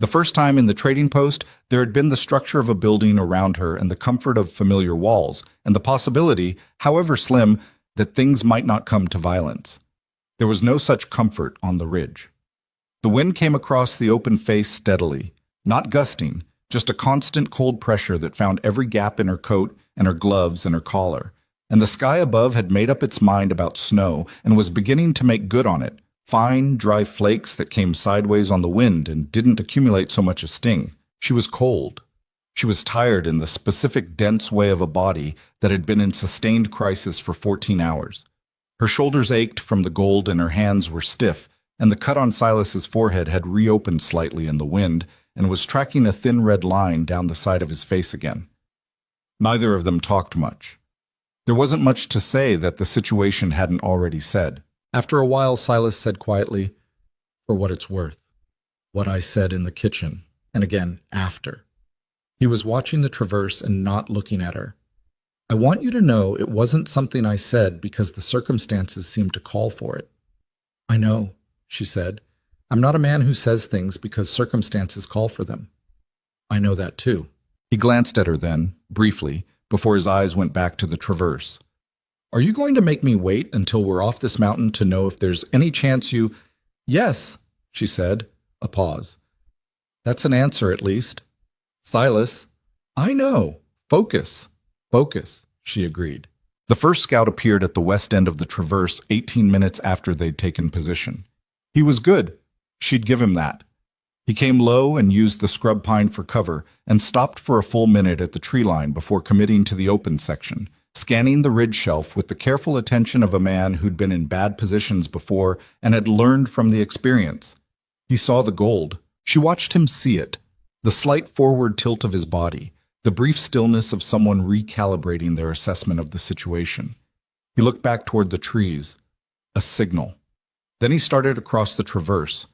The first time in the trading post, there had been the structure of a building around her and the comfort of familiar walls, and the possibility, however slim, that things might not come to violence. There was no such comfort on the ridge. The wind came across the open face steadily, not gusting, just a constant cold pressure that found every gap in her coat and her gloves and her collar, and the sky above had made up its mind about snow and was beginning to make good on it, fine, dry flakes that came sideways on the wind and didn't accumulate so much as sting. She was cold. She was tired in the specific dense way of a body that had been in sustained crisis for 14 hours. Her shoulders ached from the gold and her hands were stiff, and the cut on Silas's forehead had reopened slightly in the wind and was tracking a thin red line down the side of his face again. Neither of them talked much. There wasn't much to say that the situation hadn't already said. After a while, Silas said quietly, "For what it's worth, what I said in the kitchen, and again after." He was watching the traverse and not looking at her. "I want you to know it wasn't something I said because the circumstances seemed to call for it." "I know," she said. "I'm not a man who says things because circumstances call for them." "I know that too." He glanced at her then, briefly, before his eyes went back to the traverse. "Are you going to make me wait until we're off this mountain to know if there's any chance you—" "Yes," she said, a pause. "That's an answer at least." "Silas." "I know. Focus. Focus," she agreed. The first scout appeared at the west end of the traverse 18 minutes after they'd taken position. He was good. She'd give him that. He came low and used the scrub pine for cover and stopped for a full minute at the tree line before committing to the open section, scanning the ridge shelf with the careful attention of a man who'd been in bad positions before and had learned from the experience. He saw the gold. She watched him see it, the slight forward tilt of his body, the brief stillness of someone recalibrating their assessment of the situation. He looked back toward the trees. A signal. Then he started across the traverse.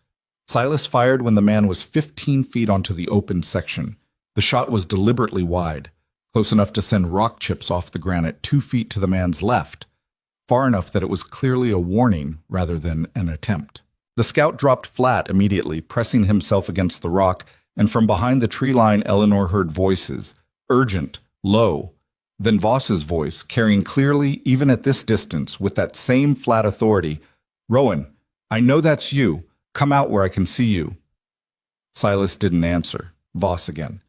Silas fired when the man was 15 feet onto the open section. The shot was deliberately wide, close enough to send rock chips off the granite 2 feet to the man's left, far enough that it was clearly a warning rather than an attempt. The scout dropped flat immediately, pressing himself against the rock, and from behind the tree line Eleanor heard voices, urgent, low. Then Voss's voice, carrying clearly, even at this distance, with that same flat authority, "Rowan, I know that's you. Come out where I can see you." Silas didn't answer. Voss again.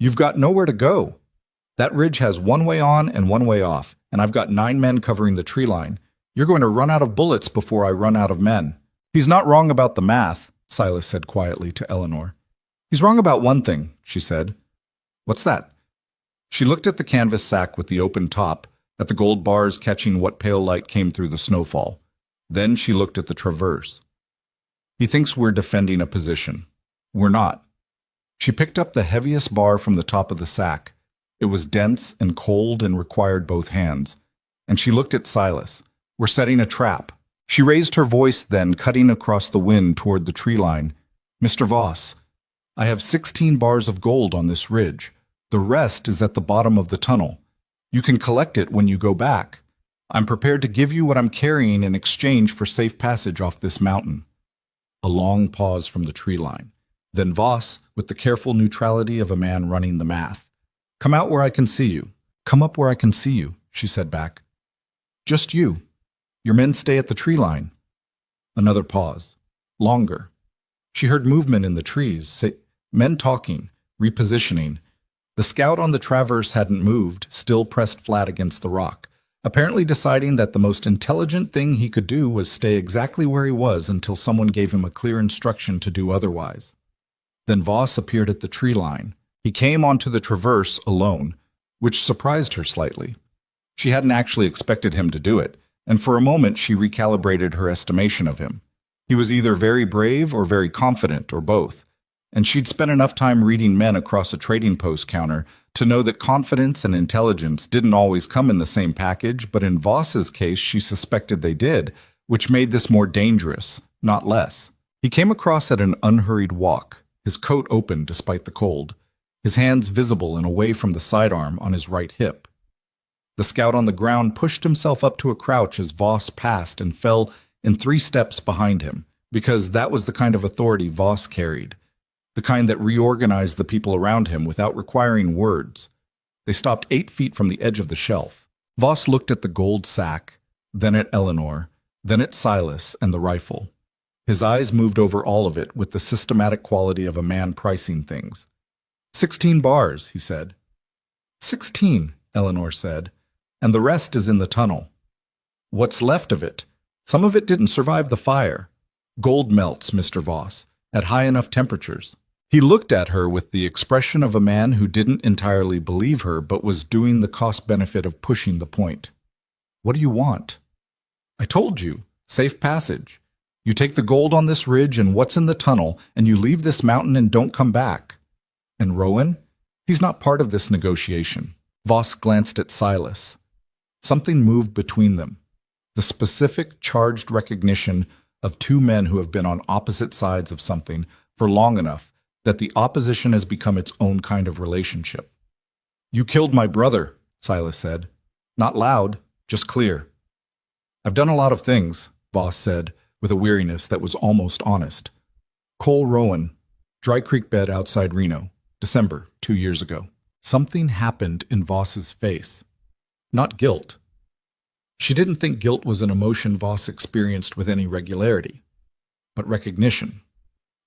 "You've got nowhere to go. That ridge has one way on and one way off, and I've got 9 men covering the tree line. You're going to run out of bullets before I run out of men." "He's not wrong about the math," Silas said quietly to Eleanor. "He's wrong about one thing," she said. "What's that?" She looked at the canvas sack with the open top, at the gold bars catching what pale light came through the snowfall. Then she looked at the traverse. "He thinks we're defending a position. We're not." She picked up the heaviest bar from the top of the sack. It was dense and cold and required both hands. And she looked at Silas. "We're setting a trap." She raised her voice then, cutting across the wind toward the tree line. "Mr. Voss, I have 16 bars of gold on this ridge. The rest is at the bottom of the tunnel. You can collect it when you go back. I'm prepared to give you what I'm carrying in exchange for safe passage off this mountain." A long pause from the tree line. Then Voss, with the careful neutrality of a man running the math. "Come out where I can see you. Come up where I can see you," she said back. "Just you. Your men stay at the tree line." Another pause. Longer. She heard movement in the trees, men talking, repositioning. The scout on the traverse hadn't moved, still pressed flat against the rock, apparently deciding that the most intelligent thing he could do was stay exactly where he was until someone gave him a clear instruction to do otherwise. Then Voss appeared at the tree line. He came onto the traverse alone, which surprised her slightly. She hadn't actually expected him to do it, and for a moment she recalibrated her estimation of him. He was either very brave or very confident, or both, and she'd spent enough time reading men across a trading post counter to know that confidence and intelligence didn't always come in the same package, but in Voss's case she suspected they did, which made this more dangerous, not less. He came across at an unhurried walk, his coat open despite the cold, his hands visible and away from the sidearm on his right hip. The scout on the ground pushed himself up to a crouch as Voss passed and fell in 3 steps behind him, because that was the kind of authority Voss carried, the kind that reorganized the people around him without requiring words. They stopped 8 feet from the edge of the shelf. Voss looked at the gold sack, then at Eleanor, then at Silas and the rifle. His eyes moved over all of it with the systematic quality of a man pricing things. 16 bars, he said. 16, Eleanor said, and the rest is in the tunnel. What's left of it? Some of it didn't survive the fire. Gold melts, Mr. Voss, at high enough temperatures. He looked at her with the expression of a man who didn't entirely believe her but was doing the cost-benefit of pushing the point. What do you want? I told you, safe passage. You take the gold on this ridge and what's in the tunnel, and you leave this mountain and don't come back. And Rowan? He's not part of this negotiation. Voss glanced at Silas. Something moved between them. The specific, charged recognition of 2 men who have been on opposite sides of something for long enough that the opposition has become its own kind of relationship. You killed my brother, Silas said. Not loud, just clear. I've done a lot of things, Voss said, with a weariness that was almost honest. Cole Rowan, Dry Creek bed outside Reno, December 2 years ago. Something happened in Voss's face. Not guilt. She didn't think guilt was an emotion Voss experienced with any regularity, but recognition.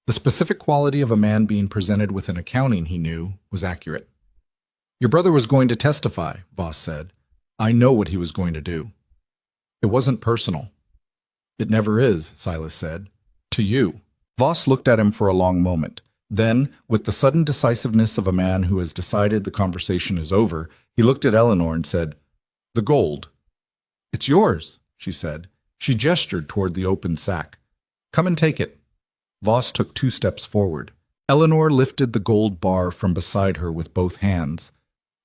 The specific quality of a man being presented with an accounting he knew was accurate. Your brother was going to testify, Voss said. I know what he was going to do. It wasn't personal. It never is, Silas said. To you. Voss looked at him for a long moment. Then, with the sudden decisiveness of a man who has decided the conversation is over, he looked at Eleanor and said, The gold. It's yours, she said. She gestured toward the open sack. Come and take it. Voss took 2 steps forward. Eleanor lifted the gold bar from beside her with both hands.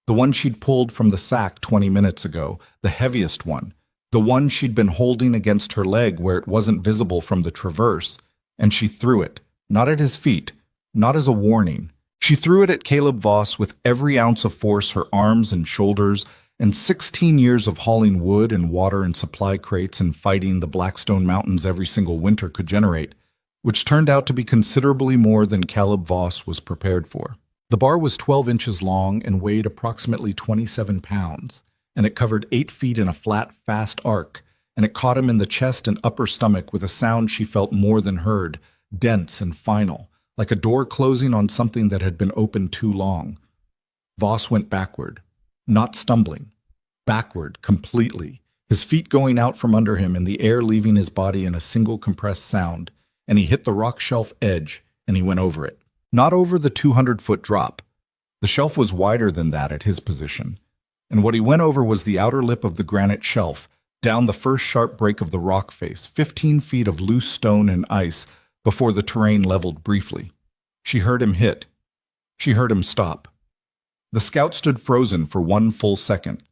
The one she'd pulled from the sack 20 minutes ago, the heaviest one, the one she'd been holding against her leg where it wasn't visible from the traverse, and she threw it, not at his feet, not as a warning. She threw it at Caleb Voss with every ounce of force her arms and shoulders and 16 years of hauling wood and water and supply crates and fighting the Blackstone Mountains every single winter could generate which turned out to be considerably more than Caleb Voss was prepared for. The bar was 12 inches long and weighed approximately 27 pounds, and it covered 8 feet in a flat, fast arc, and it caught him in the chest and upper stomach with a sound she felt more than heard, dense and final, like a door closing on something that had been open too long. Voss went backward, not stumbling, backward completely, his feet going out from under him and the air leaving his body in a single compressed sound, and he hit the rock shelf edge, and he went over it. Not over the 200-foot drop. The shelf was wider than that at his position, and what he went over was the outer lip of the granite shelf, down the first sharp break of the rock face, 15 feet of loose stone and ice before the terrain leveled briefly. She heard him hit. She heard him stop. The scout stood frozen for 1 full second.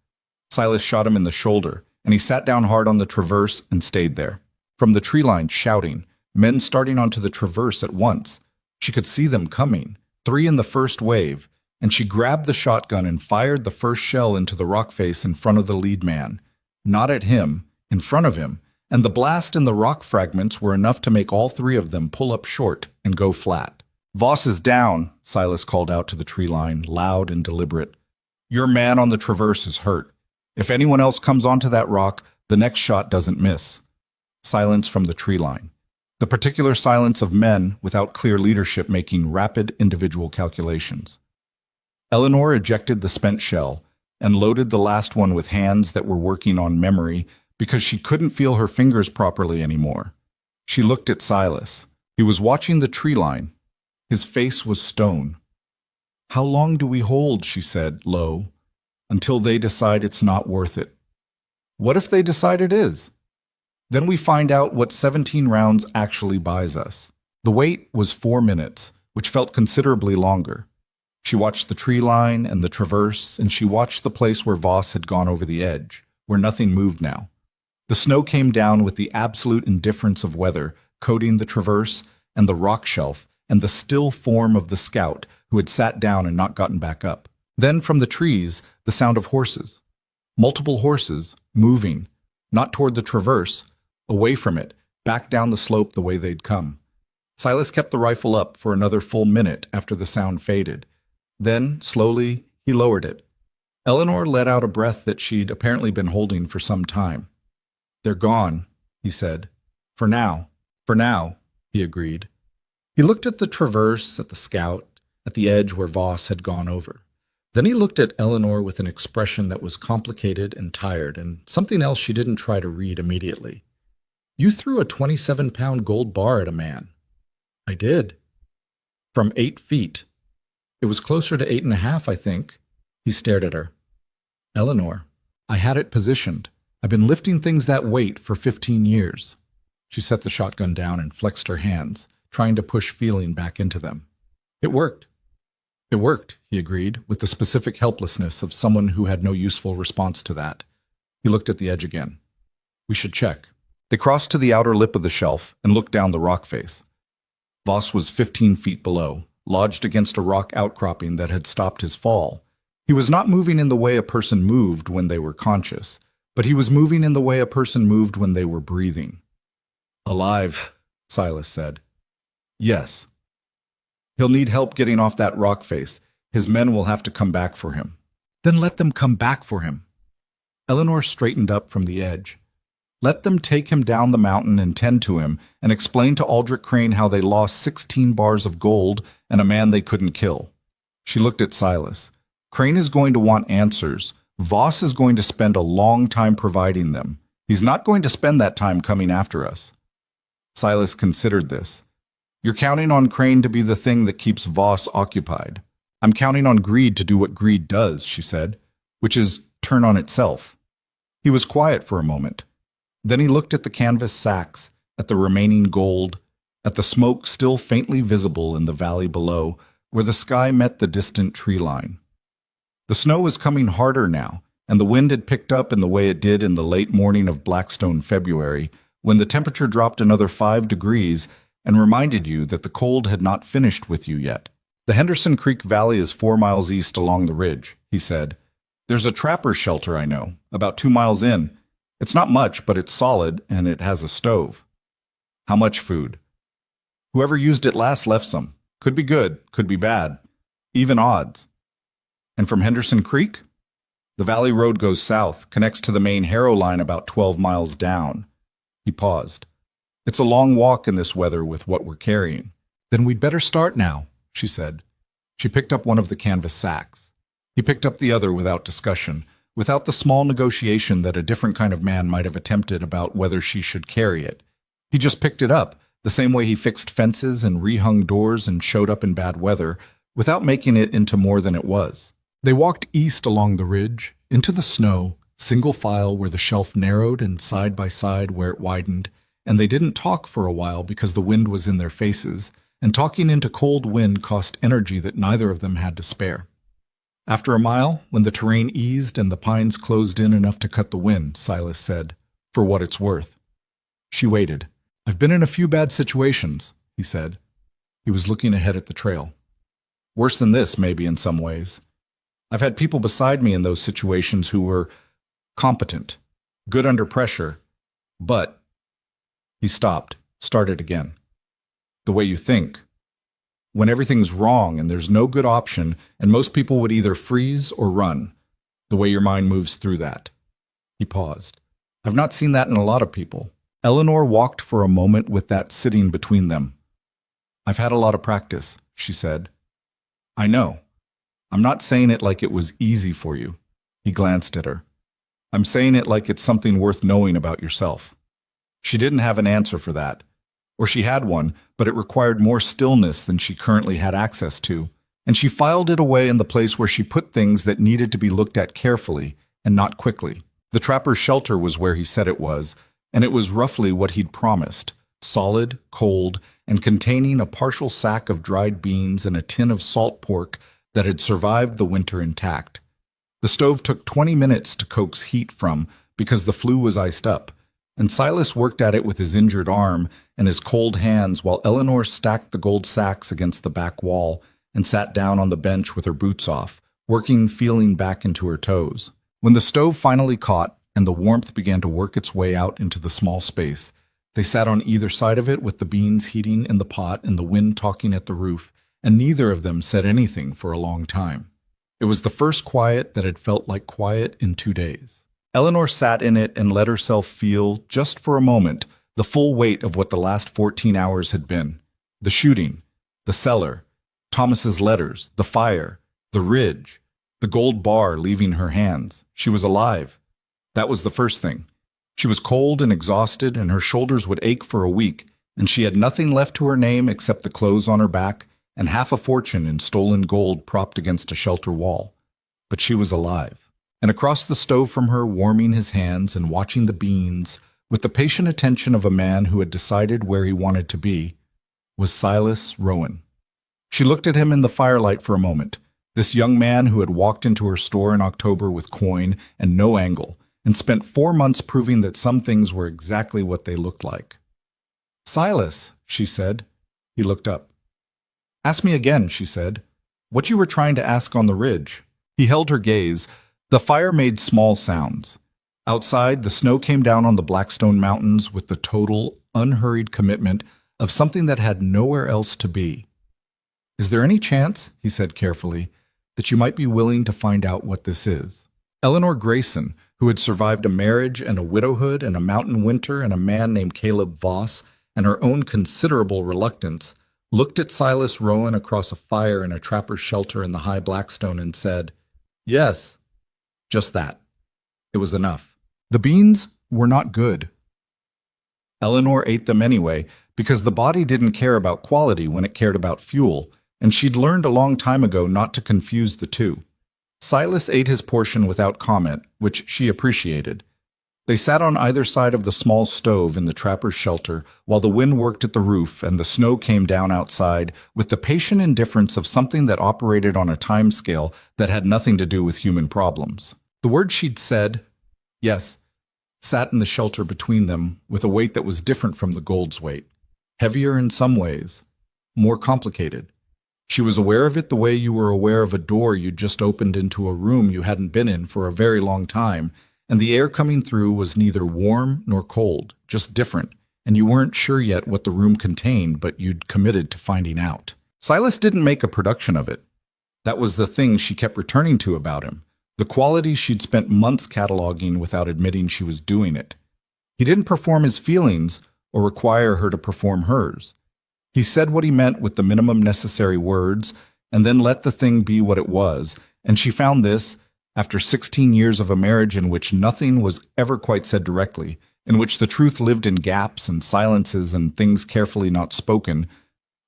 Silas shot him in the shoulder, and he sat down hard on the traverse and stayed there. From the tree line, shouting, men starting onto the traverse at once. She could see them coming, 3 in the first wave, and she grabbed the shotgun and fired the first shell into the rock face in front of the lead man. Not at him, in front of him, and the blast and the rock fragments were enough to make all 3 of them pull up short and go flat. Voss is down, Silas called out to the tree line, loud and deliberate. Your man on the traverse is hurt. If anyone else comes onto that rock, the next shot doesn't miss. Silence from the tree line. The particular silence of men without clear leadership making rapid individual calculations. Eleanor ejected the spent shell and loaded the last one with hands that were working on memory because she couldn't feel her fingers properly anymore. She looked at Silas. He was watching the tree line. His face was stone. How long do we hold, she said, low, until they decide it's not worth it? What if they decide it is? Then we find out what 17 rounds actually buys us. The wait was 4 minutes, which felt considerably longer. She watched the tree line and the traverse, and she watched the place where Voss had gone over the edge, where nothing moved now. The snow came down with the absolute indifference of weather, coating the traverse and the rock shelf and the still form of the scout who had sat down and not gotten back up. Then from the trees, the sound of horses. Multiple horses, moving, not toward the traverse, away from it, back down the slope the way they'd come. Silas kept the rifle up for another full minute after the sound faded. Then, slowly, he lowered it. Eleanor let out a breath that she'd apparently been holding for some time. They're gone, he said. For now, he agreed. He looked at the traverse, at the scout, at the edge where Voss had gone over. Then he looked at Eleanor with an expression that was complicated and tired, and something else she didn't try to read immediately. You threw a 27-pound gold bar at a man. I did. From 8 feet. It was closer to 8.5, I think. He stared at her. Eleanor, I had it positioned. I've been lifting things that weight for 15 years. She set the shotgun down and flexed her hands, trying to push feeling back into them. It worked. It worked, he agreed, with the specific helplessness of someone who had no useful response to that. He looked at the edge again. We should check. They crossed to the outer lip of the shelf and looked down the rock face. Voss was 15 feet below, lodged against a rock outcropping that had stopped his fall. He was not moving in the way a person moved when they were conscious, but he was moving in the way a person moved when they were breathing. Alive, Silas said. Yes. He'll need help getting off that rock face. His men will have to come back for him. Then let them come back for him. Eleanor straightened up from the edge. Let them take him down the mountain and tend to him and explain to Aldrich Crane how they lost 16 bars of gold and a man they couldn't kill. She looked at Silas. Crane is going to want answers. Voss is going to spend a long time providing them. He's not going to spend that time coming after us. Silas considered this. You're counting on Crane to be the thing that keeps Voss occupied. I'm counting on greed to do what greed does, she said, which is turn on itself. He was quiet for a moment. Then he looked at the canvas sacks, at the remaining gold, at the smoke still faintly visible in the valley below, where the sky met the distant tree line. The snow was coming harder now, and the wind had picked up in the way it did in the late morning of Blackstone February, when the temperature dropped another 5 degrees and reminded you that the cold had not finished with you yet. The Henderson Creek Valley is 4 miles east along the ridge, he said. There's a trapper's shelter I know, about 2 miles in. It's not much, but it's solid, and it has a stove. How much food? Whoever used it last left some. Could be good, could be bad. Even odds. And from Henderson Creek? The valley road goes south, connects to the main Harrow line about 12 miles down. He paused. It's a long walk in this weather with what we're carrying. Then we'd better start now, she said. She picked up one of the canvas sacks. He picked up the other without discussion, without the small negotiation that a different kind of man might have attempted about whether she should carry it. He just picked it up, the same way he fixed fences and rehung doors and showed up in bad weather, without making it into more than it was. They walked east along the ridge, into the snow, single file where the shelf narrowed and side by side where it widened, and they didn't talk for a while because the wind was in their faces, and talking into cold wind cost energy that neither of them had to spare. After a mile, when the terrain eased and the pines closed in enough to cut the wind, Silas said, "For what it's worth." She waited. "I've been in a few bad situations," he said. He was looking ahead at the trail. "Worse than this, maybe, in some ways. I've had people beside me in those situations who were competent, good under pressure, but—" He stopped, started again. "The way you think. When everything's wrong and there's no good option, and most people would either freeze or run. The way your mind moves through that." He paused. "I've not seen that in a lot of people." Eleanor walked for a moment with that sitting between them. "I've had a lot of practice," she said. "I know. I'm not saying it like it was easy for you." He glanced at her. "I'm saying it like it's something worth knowing about yourself." She didn't have an answer for that. Or she had one, but it required more stillness than she currently had access to, and she filed it away in the place where she put things that needed to be looked at carefully and not quickly. The trapper's shelter was where he said it was, and it was roughly what he'd promised: solid, cold, and containing a partial sack of dried beans and a tin of salt pork that had survived the winter intact. The stove took 20 minutes to coax heat from because the flue was iced up, and Silas worked at it with his injured arm and his cold hands while Eleanor stacked the gold sacks against the back wall and sat down on the bench with her boots off, working, feeling back into her toes. When the stove finally caught and the warmth began to work its way out into the small space, they sat on either side of it with the beans heating in the pot and the wind talking at the roof, and neither of them said anything for a long time. It was the first quiet that had felt like quiet in 2 days. Eleanor sat in it and let herself feel, just for a moment, the full weight of what the last 14 hours had been. The shooting, the cellar, Thomas's letters, the fire, the ridge, the gold bar leaving her hands. She was alive. That was the first thing. She was cold and exhausted, and her shoulders would ache for a week, and she had nothing left to her name except the clothes on her back and half a fortune in stolen gold propped against a shelter wall. But she was alive. And across the stove from her, warming his hands and watching the beans, with the patient attention of a man who had decided where he wanted to be, was Silas Rowan. She looked at him in the firelight for a moment, this young man who had walked into her store in October with coin and no angle, and spent 4 months proving that some things were exactly what they looked like. "Silas," she said. He looked up. "Ask me again," she said. "What you were trying to ask on the ridge." He held her gaze. The fire made small sounds. Outside, the snow came down on the Blackstone Mountains with the total, unhurried commitment of something that had nowhere else to be. "Is there any chance," he said carefully, "that you might be willing to find out what this is?" Eleanor Grayson, who had survived a marriage and a widowhood and a mountain winter and a man named Caleb Voss and her own considerable reluctance, looked at Silas Rowan across a fire in a trapper's shelter in the high Blackstone and said, "Yes." Just that. It was enough. The beans were not good. Eleanor ate them anyway, because the body didn't care about quality when it cared about fuel, and she'd learned a long time ago not to confuse the two. Silas ate his portion without comment, which she appreciated. They sat on either side of the small stove in the trapper's shelter while the wind worked at the roof and the snow came down outside with the patient indifference of something that operated on a time scale that had nothing to do with human problems. The word she'd said, "yes," sat in the shelter between them with a weight that was different from the gold's weight, heavier in some ways, more complicated. She was aware of it the way you were aware of a door you'd just opened into a room you hadn't been in for a very long time, and the air coming through was neither warm nor cold, just different, and you weren't sure yet what the room contained, but you'd committed to finding out. Silas didn't make a production of it. That was the thing she kept returning to about him, the qualities she'd spent months cataloging without admitting she was doing it. He didn't perform his feelings or require her to perform hers. He said what he meant with the minimum necessary words, and then let the thing be what it was, and she found this, after 16 years of a marriage in which nothing was ever quite said directly, in which the truth lived in gaps and silences and things carefully not spoken,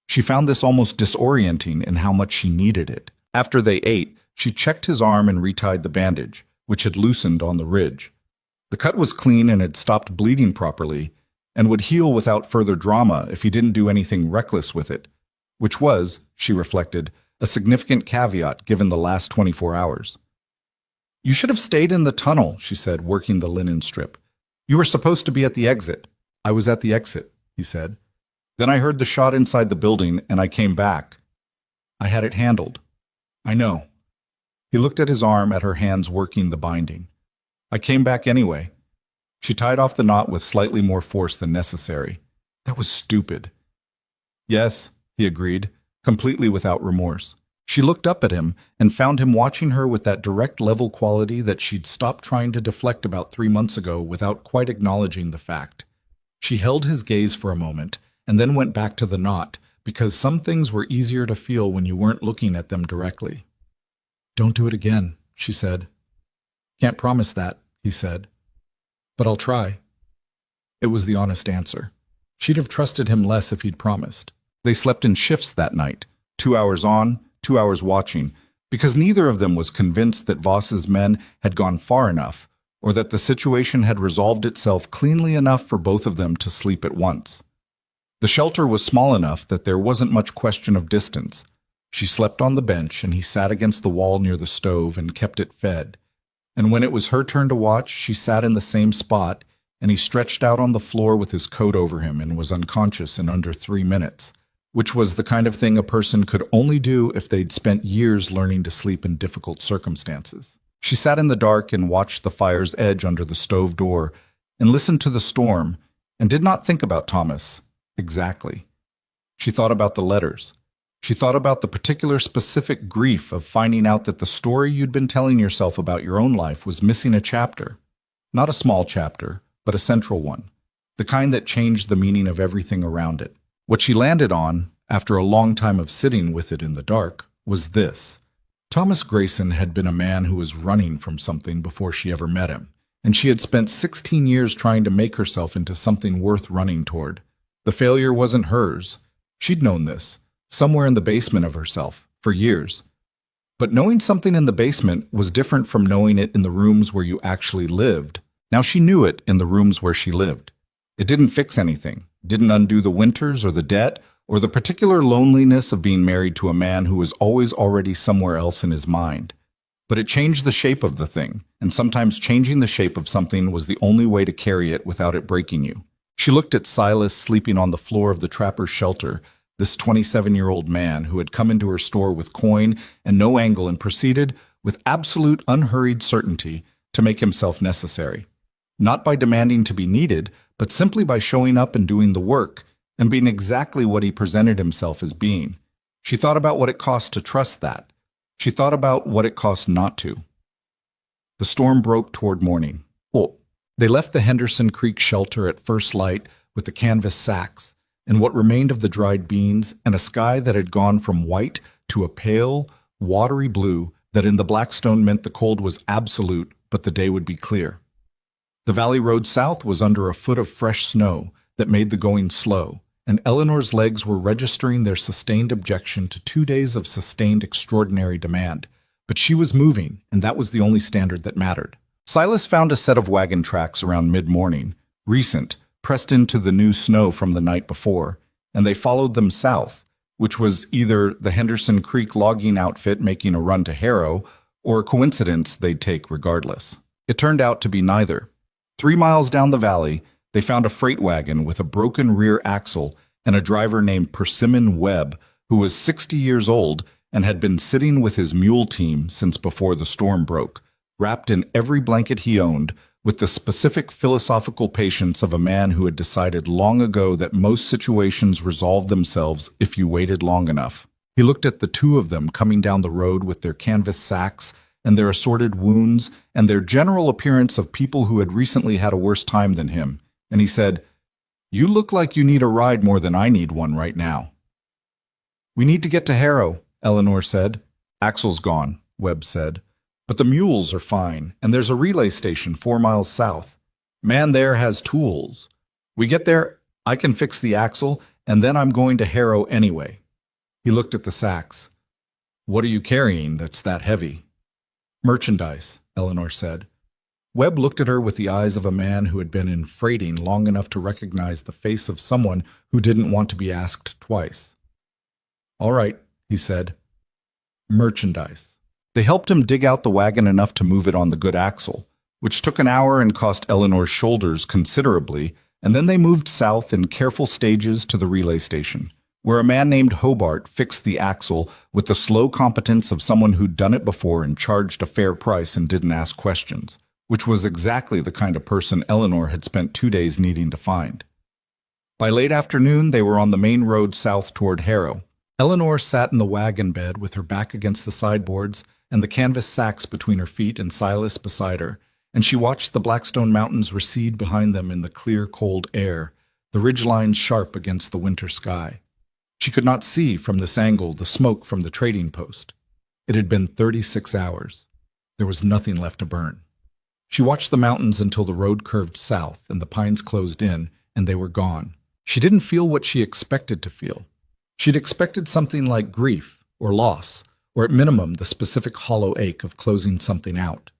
she found this almost disorienting in how much she needed it. After they ate, she checked his arm and retied the bandage, which had loosened on the ridge. The cut was clean and had stopped bleeding properly, and would heal without further drama if he didn't do anything reckless with it, which was, she reflected, a significant caveat given the last 24 hours. "You should have stayed in the tunnel," she said, working the linen strip. "You were supposed to be at the exit." "I was at the exit," he said. "Then I heard the shot inside the building, and I came back. I had it handled." "I know." He looked at his arm, at her hands working the binding. "I came back anyway." She tied off the knot with slightly more force than necessary. "That was stupid." "Yes," he agreed, completely without remorse. She looked up at him and found him watching her with that direct level quality that she'd stopped trying to deflect about 3 months ago without quite acknowledging the fact. She held his gaze for a moment and then went back to the knot, because some things were easier to feel when you weren't looking at them directly. "Don't do it again," she said. "Can't promise that," he said. "But I'll try." It was the honest answer. She'd have trusted him less if he'd promised. They slept in shifts that night, 2 hours on, 2 hours watching, because neither of them was convinced that Voss's men had gone far enough, or that the situation had resolved itself cleanly enough for both of them to sleep at once. The shelter was small enough that there wasn't much question of distance. She slept on the bench, and he sat against the wall near the stove and kept it fed. And when it was her turn to watch, she sat in the same spot, and he stretched out on the floor with his coat over him and was unconscious in under 3 minutes, which was the kind of thing a person could only do if they'd spent years learning to sleep in difficult circumstances. She sat in the dark and watched the fire's edge under the stove door and listened to the storm and did not think about Thomas exactly. She thought about the letters. She thought about the particular specific grief of finding out that the story you'd been telling yourself about your own life was missing a chapter. Not a small chapter, but a central one. The kind that changed the meaning of everything around it. What she landed on, after a long time of sitting with it in the dark, was this. Thomas Grayson had been a man who was running from something before she ever met him, and she had spent 16 years trying to make herself into something worth running toward. The failure wasn't hers. She'd known this, somewhere in the basement of herself, for years. But knowing something in the basement was different from knowing it in the rooms where you actually lived. Now she knew it in the rooms where she lived. It didn't fix anything, didn't undo the winters or the debt, or the particular loneliness of being married to a man who was always already somewhere else in his mind. But it changed the shape of the thing, and sometimes changing the shape of something was the only way to carry it without it breaking you. She looked at Silas sleeping on the floor of the trapper's shelter, this 27-year-old man who had come into her store with coin and no angle and proceeded, with absolute unhurried certainty, to make himself necessary. Not by demanding to be needed, but simply by showing up and doing the work, and being exactly what he presented himself as being. She thought about what it cost to trust that. She thought about what it cost not to. The storm broke toward morning. They left the Henderson Creek shelter at first light with the canvas sacks, and what remained of the dried beans, and a sky that had gone from white to a pale, watery blue that in the Blackstone meant the cold was absolute, but the day would be clear. The valley road south was under a foot of fresh snow that made the going slow, and Eleanor's legs were registering their sustained objection to 2 days of sustained extraordinary demand. But she was moving, and that was the only standard that mattered. Silas found a set of wagon tracks around mid-morning, recent, pressed into the new snow from the night before, and they followed them south, which was either the Henderson Creek logging outfit making a run to Harrow, or a coincidence they'd take regardless. It turned out to be neither. 3 miles down the valley, they found a freight wagon with a broken rear axle and a driver named Persimmon Webb, who was 60 years old and had been sitting with his mule team since before the storm broke, wrapped in every blanket he owned, with the specific philosophical patience of a man who had decided long ago that most situations resolve themselves if you waited long enough. He looked at the two of them coming down the road with their canvas sacks and their assorted wounds and their general appearance of people who had recently had a worse time than him, and he said, "You look like you need a ride more than I need one right now." "We need to get to Harrow," Eleanor said. "Axel's gone," Webb said. "But the mules are fine, and there's a relay station 4 miles south. Man there has tools. We get there, I can fix the axle, and then I'm going to Harrow anyway." He looked at the sacks. "What are you carrying that's that heavy?" "Merchandise," Eleanor said. Webb looked at her with the eyes of a man who had been in freighting long enough to recognize the face of someone who didn't want to be asked twice. "All right," he said. "Merchandise." They helped him dig out the wagon enough to move it on the good axle, which took an hour and cost Eleanor's shoulders considerably, and then they moved south in careful stages to the relay station, where a man named Hobart fixed the axle with the slow competence of someone who'd done it before and charged a fair price and didn't ask questions, which was exactly the kind of person Eleanor had spent 2 days needing to find. By late afternoon, they were on the main road south toward Harrow. Eleanor sat in the wagon bed with her back against the sideboards and the canvas sacks between her feet and Silas beside her, and she watched the Blackstone Mountains recede behind them in the clear, cold air, the ridgelines sharp against the winter sky. She could not see from this angle the smoke from the trading post. It had been 36 hours. There was nothing left to burn. She watched the mountains until the road curved south and the pines closed in, and they were gone. She didn't feel what she expected to feel. She'd expected something like grief or loss, or at minimum the specific hollow ache of closing something out.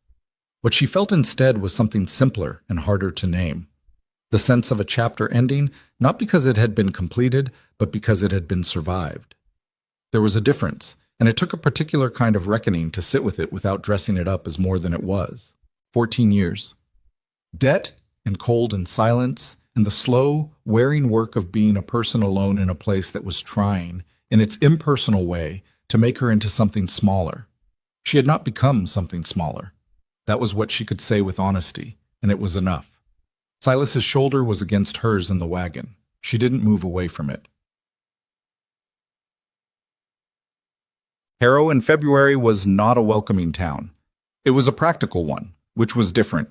What she felt instead was something simpler and harder to name. The sense of a chapter ending, not because it had been completed, but because it had been survived. There was a difference, and it took a particular kind of reckoning to sit with it without dressing it up as more than it was. 14 years. Debt and cold and silence, and the slow, wearing work of being a person alone in a place that was trying, in its impersonal way, to make her into something smaller. She had not become something smaller. That was what she could say with honesty, and it was enough. Silas's shoulder was against hers in the wagon. She didn't move away from it. Harrow in February was not a welcoming town. It was a practical one, which was different.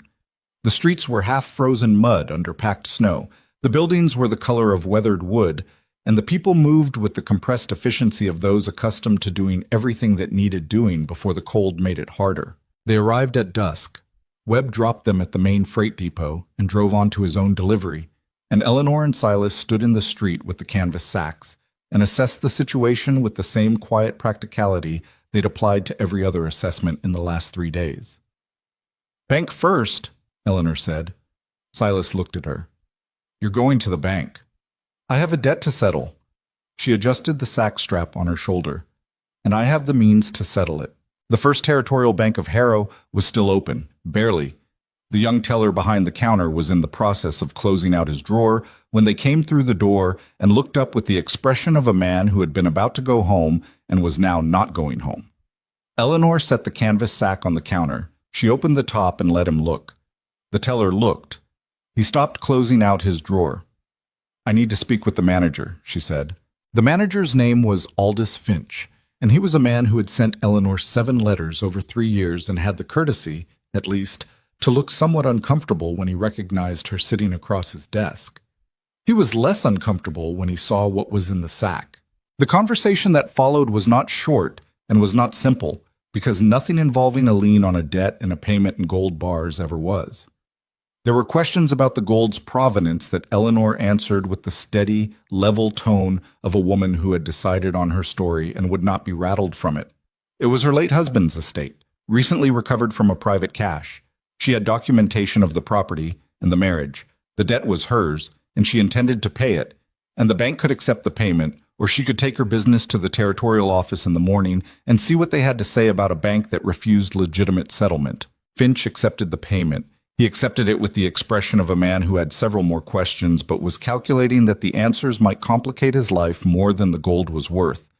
The streets were half-frozen mud under packed snow, the buildings were the color of weathered wood, and the people moved with the compressed efficiency of those accustomed to doing everything that needed doing before the cold made it harder. They arrived at dusk. Webb dropped them at the main freight depot and drove on to his own delivery, and Eleanor and Silas stood in the street with the canvas sacks and assessed the situation with the same quiet practicality they'd applied to every other assessment in the last 3 days. "Bank first," Eleanor said. Silas looked at her. "You're going to the bank." "I have a debt to settle." She adjusted the sack strap on her shoulder. "And I have the means to settle it." The First Territorial Bank of Harrow was still open, barely. The young teller behind the counter was in the process of closing out his drawer when they came through the door and looked up with the expression of a man who had been about to go home and was now not going home. Eleanor set the canvas sack on the counter. She opened the top and let him look. The teller looked. He stopped closing out his drawer. "I need to speak with the manager," she said. The manager's name was Aldous Finch, and he was a man who had sent Eleanor 7 letters over 3 years and had the courtesy, at least, to look somewhat uncomfortable when he recognized her sitting across his desk. He was less uncomfortable when he saw what was in the sack. The conversation that followed was not short and was not simple, because nothing involving a lien on a debt and a payment in gold bars ever was. There were questions about the gold's provenance that Eleanor answered with the steady, level tone of a woman who had decided on her story and would not be rattled from it. It was her late husband's estate, recently recovered from a private cache. She had documentation of the property and the marriage. The debt was hers, and she intended to pay it, and the bank could accept the payment, or she could take her business to the territorial office in the morning and see what they had to say about a bank that refused legitimate settlement. Finch accepted the payment. He accepted it with the expression of a man who had several more questions but was calculating that the answers might complicate his life more than the gold was worth.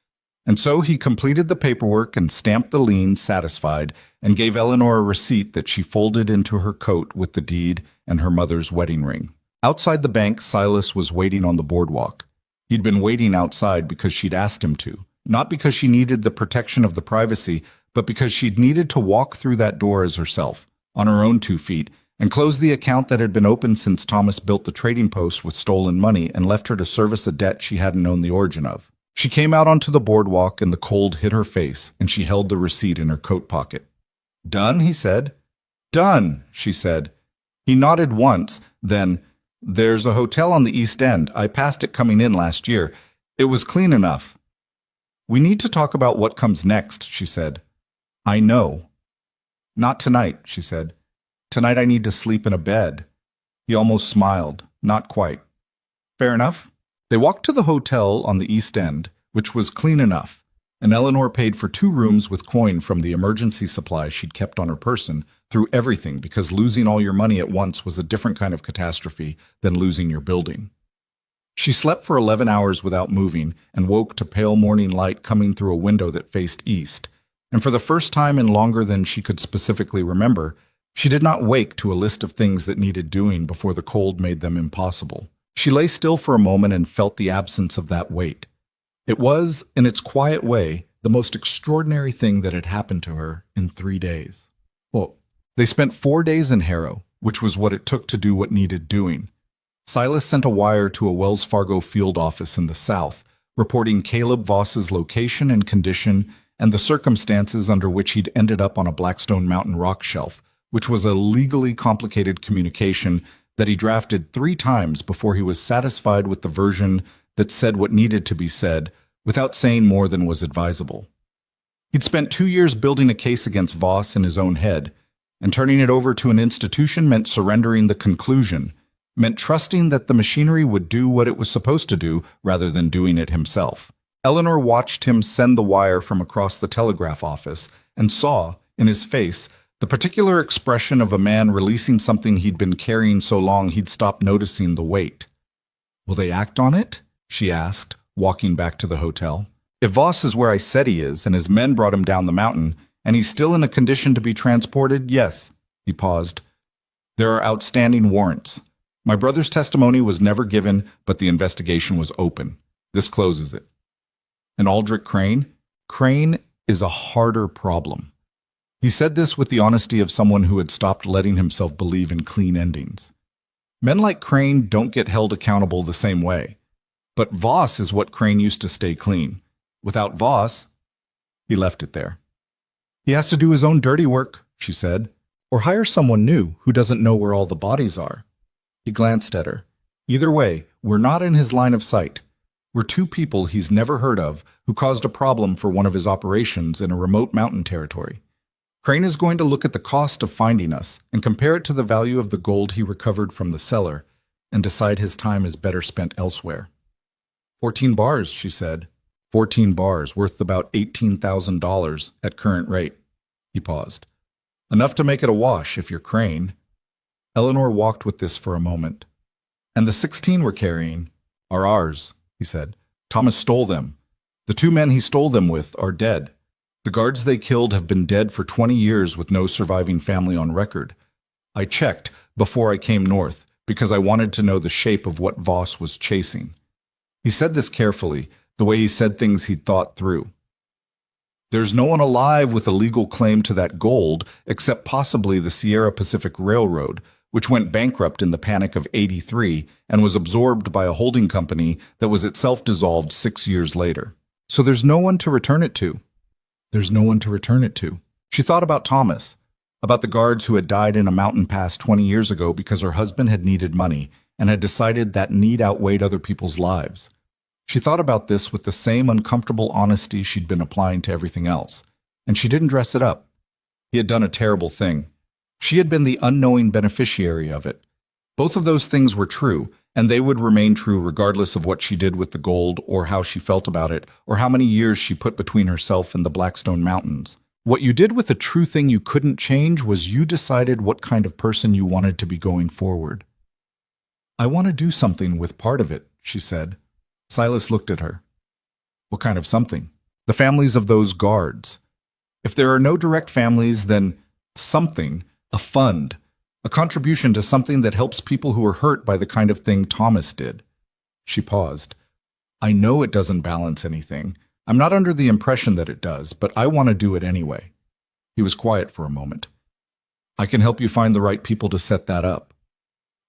And so he completed the paperwork and stamped the lien, satisfied, and gave Eleanor a receipt that she folded into her coat with the deed and her mother's wedding ring. Outside the bank, Silas was waiting on the boardwalk. He'd been waiting outside because she'd asked him to, not because she needed the protection of the privacy, but because she'd needed to walk through that door as herself, on her own 2 feet, and close the account that had been open since Thomas built the trading post with stolen money and left her to service a debt she hadn't known the origin of. She came out onto the boardwalk and the cold hit her face, and she held the receipt in her coat pocket. "Done?" he said. "Done," she said. He nodded once, then, "There's a hotel on the East End. I passed it coming in last year. It was clean enough." "We need to talk about what comes next," she said. "I know." "Not tonight," she said. "Tonight I need to sleep in a bed." He almost smiled. Not quite. "Fair enough." They walked to the hotel on the East End, which was clean enough, and Eleanor paid for 2 rooms with coin from the emergency supply she'd kept on her person through everything, because losing all your money at once was a different kind of catastrophe than losing your building. She slept for 11 hours without moving and woke to pale morning light coming through a window that faced east. And for the first time in longer than she could specifically remember, she did not wake to a list of things that needed doing before the cold made them impossible. She lay still for a moment and felt the absence of that weight. It was, in its quiet way, the most extraordinary thing that had happened to her in 3 days. Well, they spent 4 days in Harrow, which was what it took to do what needed doing. Silas sent a wire to a Wells Fargo field office in the south, reporting Caleb Voss's location and condition and the circumstances under which he'd ended up on a Blackstone Mountain rock shelf, which was a legally complicated communication that he drafted 3 times before he was satisfied with the version that said what needed to be said without saying more than was advisable. He'd spent 2 years building a case against Voss in his own head, and turning it over to an institution meant surrendering the conclusion, meant trusting that the machinery would do what it was supposed to do rather than doing it himself. Eleanor watched him send the wire from across the telegraph office and saw, in his face, the particular expression of a man releasing something he'd been carrying so long he'd stopped noticing the weight. "Will they act on it?" she asked, walking back to the hotel. "If Voss is where I said he is, and his men brought him down the mountain, and he's still in a condition to be transported, yes." He paused. "There are outstanding warrants. My brother's testimony was never given, but the investigation was open. This closes it." "And Aldrich Crane?" "Crane is a harder problem." He said this with the honesty of someone who had stopped letting himself believe in clean endings. Men like Crane don't get held accountable the same way. But Voss is what Crane used to stay clean. Without Voss, he left it there. "He has to do his own dirty work," she said, "or hire someone new who doesn't know where all the bodies are." He glanced at her. "Either way, we're not in his line of sight. We're 2 people he's never heard of who caused a problem for one of his operations in a remote mountain territory. Crane is going to look at the cost of finding us and compare it to the value of the gold he recovered from the cellar and decide his time is better spent elsewhere." 14 bars, she said. 14 bars, worth about $18,000 at current rate. He paused. "Enough to make it a wash if you're Crane." Eleanor walked with this for a moment. "And the 16 we're carrying are ours," he said. "Thomas stole them. The 2 men he stole them with are dead. The guards they killed have been dead for 20 years with no surviving family on record. I checked before I came north because I wanted to know the shape of what Voss was chasing." He said this carefully, the way he said things he'd thought through. "There's no one alive with a legal claim to that gold except possibly the Sierra Pacific Railroad, which went bankrupt in the Panic of '83 and was absorbed by a holding company that was itself dissolved 6 years later. So there's no one to return it to." There's no one to return it to. She thought about Thomas, about the guards who had died in a mountain pass 20 years ago because her husband had needed money and had decided that need outweighed other people's lives. She thought about this with the same uncomfortable honesty she'd been applying to everything else, and she didn't dress it up. He had done a terrible thing. She had been the unknowing beneficiary of it. Both of those things were true, and they would remain true regardless of what she did with the gold or how she felt about it or how many years she put between herself and the Blackstone Mountains. What you did with the true thing you couldn't change was you decided what kind of person you wanted to be going forward. "I want to do something with part of it," she said. Silas looked at her. "What kind of something?" The families of those guards. If there are no direct families, then something, a fund, a contribution to something that helps people who are hurt by the kind of thing Thomas did. She paused. I know it doesn't balance anything. I'm not under the impression that it does, but I want to do it anyway. He was quiet for a moment. I can help you find the right people to set that up.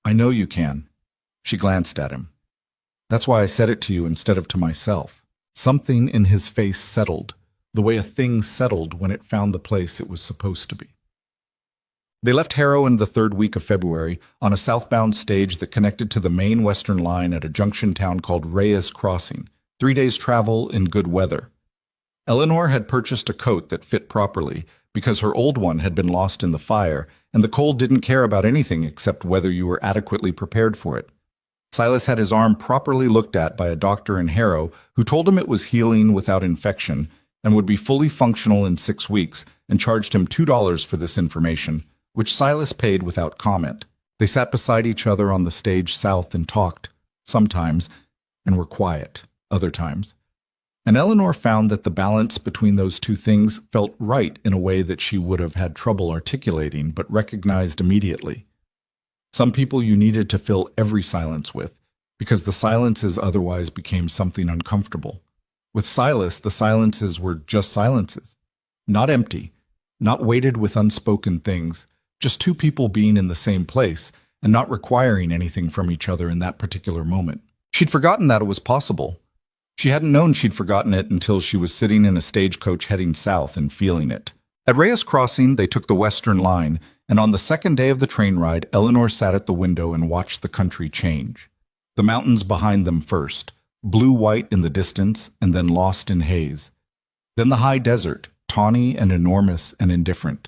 I know you can. She glanced at him. That's why I said it to you instead of to myself. Something in his face settled, the way a thing settled when it found the place it was supposed to be. They left Harrow in the third week of February on a southbound stage that connected to the main western line at a junction town called Reyes Crossing, 3 days' travel in good weather. Eleanor had purchased a coat that fit properly because her old one had been lost in the fire, and the cold didn't care about anything except whether you were adequately prepared for it. Silas had his arm properly looked at by a doctor in Harrow who told him it was healing without infection and would be fully functional in 6 weeks, and charged him $2 for this information, which Silas paid without comment. They sat beside each other on the stage south and talked, sometimes, and were quiet, other times. And Eleanor found that the balance between those two things felt right in a way that she would have had trouble articulating but recognized immediately. Some people you needed to fill every silence with, because the silences otherwise became something uncomfortable. With Silas, the silences were just silences, not empty, not weighted with unspoken things, just two people being in the same place and not requiring anything from each other in that particular moment. She'd forgotten that it was possible. She hadn't known she'd forgotten it until she was sitting in a stagecoach heading south and feeling it. At Reyes Crossing, they took the western line, and on the second day of the train ride, Eleanor sat at the window and watched the country change. The mountains behind them first, blue-white in the distance and then lost in haze. Then the high desert, tawny and enormous and indifferent.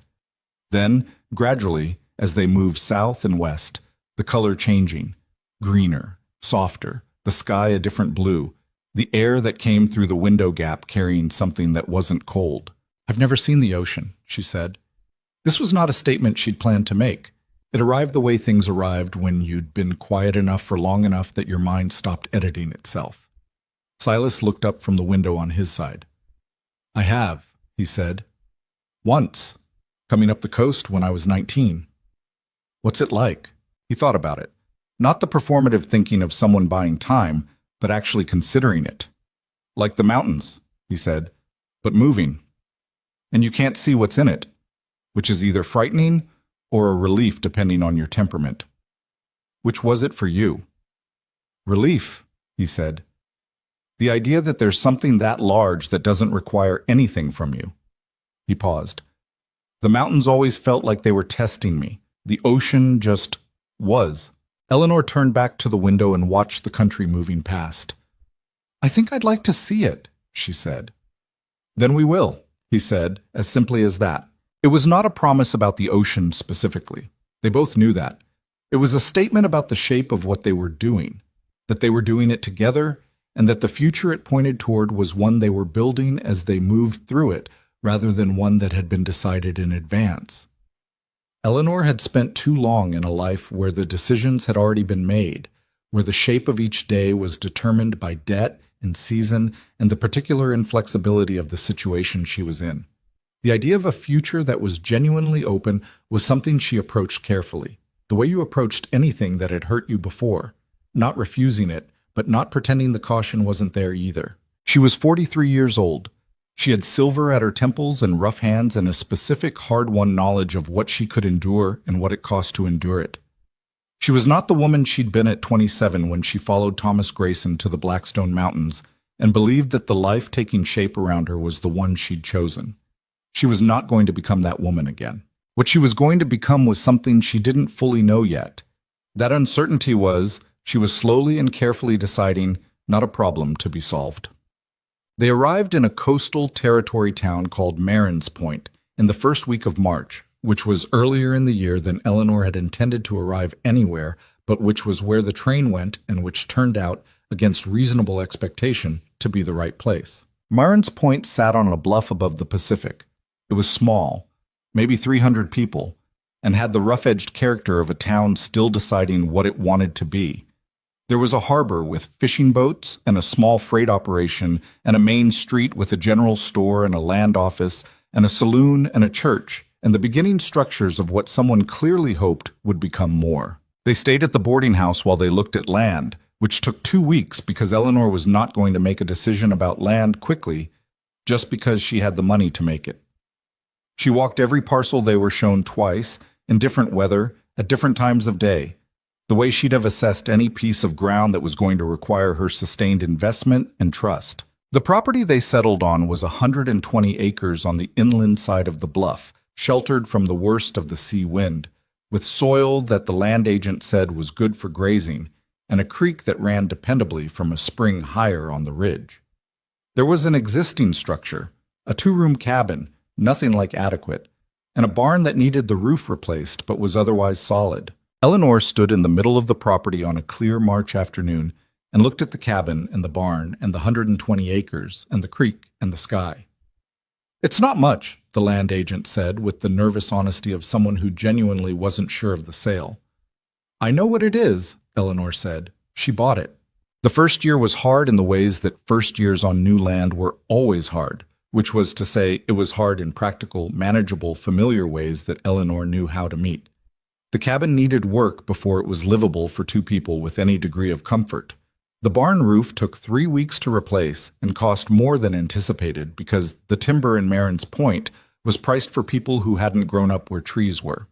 Then, gradually, as they moved south and west, the color changing, greener, softer, the sky a different blue, the air that came through the window gap carrying something that wasn't cold. I've never seen the ocean, she said. This was not a statement she'd planned to make. It arrived the way things arrived when you'd been quiet enough for long enough that your mind stopped editing itself. Silas looked up from the window on his side. I have, he said. Once, coming up the coast when I was 19. What's it like? He thought about it. Not the performative thinking of someone buying time, but actually considering it. Like the mountains, he said, but moving. And you can't see what's in it, which is either frightening or a relief depending on your temperament. Which was it for you? Relief, he said. The idea that there's something that large that doesn't require anything from you. He paused. The mountains always felt like they were testing me. The ocean just was. Eleanor turned back to the window and watched the country moving past. I think I'd like to see it, she said. Then we will, he said, as simply as that. It was not a promise about the ocean specifically. They both knew that. It was a statement about the shape of what they were doing, that they were doing it together, and that the future it pointed toward was one they were building as they moved through it, rather than one that had been decided in advance. Eleanor had spent too long in a life where the decisions had already been made, where the shape of each day was determined by debt and season and the particular inflexibility of the situation she was in. The idea of a future that was genuinely open was something she approached carefully, the way you approached anything that had hurt you before, not refusing it, but not pretending the caution wasn't there either. She was 43 years old. She had silver at her temples and rough hands and a specific hard-won knowledge of what she could endure and what it cost to endure it. She was not the woman she'd been at 27 when she followed Thomas Grayson to the Blackstone Mountains and believed that the life taking shape around her was the one she'd chosen. She was not going to become that woman again. What she was going to become was something she didn't fully know yet. That uncertainty was, she was slowly and carefully deciding, not a problem to be solved. They arrived in a coastal territory town called Marin's Point in the first week of March, which was earlier in the year than Eleanor had intended to arrive anywhere, but which was where the train went and which turned out, against reasonable expectation, to be the right place. Marin's Point sat on a bluff above the Pacific. It was small, maybe 300 people, and had the rough-edged character of a town still deciding what it wanted to be. There was a harbor with fishing boats and a small freight operation and a main street with a general store and a land office and a saloon and a church, and the beginning structures of what someone clearly hoped would become more. They stayed at the boarding house while they looked at land, which took 2 weeks because Eleanor was not going to make a decision about land quickly just because she had the money to make it. She walked every parcel they were shown twice, in different weather, at different times of day, the way she'd have assessed any piece of ground that was going to require her sustained investment and trust. The property they settled on was 120 acres on the inland side of the bluff, sheltered from the worst of the sea wind, with soil that the land agent said was good for grazing, and a creek that ran dependably from a spring higher on the ridge. There was an existing structure, a 2-room cabin, nothing like adequate, and a barn that needed the roof replaced but was otherwise solid. Eleanor stood in the middle of the property on a clear March afternoon and looked at the cabin and the barn and the 120 acres and the creek and the sky. "It's not much," the land agent said with the nervous honesty of someone who genuinely wasn't sure of the sale. "I know what it is," Eleanor said. She bought it. The first year was hard in the ways that first years on new land were always hard, which was to say it was hard in practical, manageable, familiar ways that Eleanor knew how to meet. The cabin needed work before it was livable for 2 people with any degree of comfort. The barn roof took 3 weeks to replace and cost more than anticipated because the timber in Marin's Point was priced for people who hadn't grown up where trees were.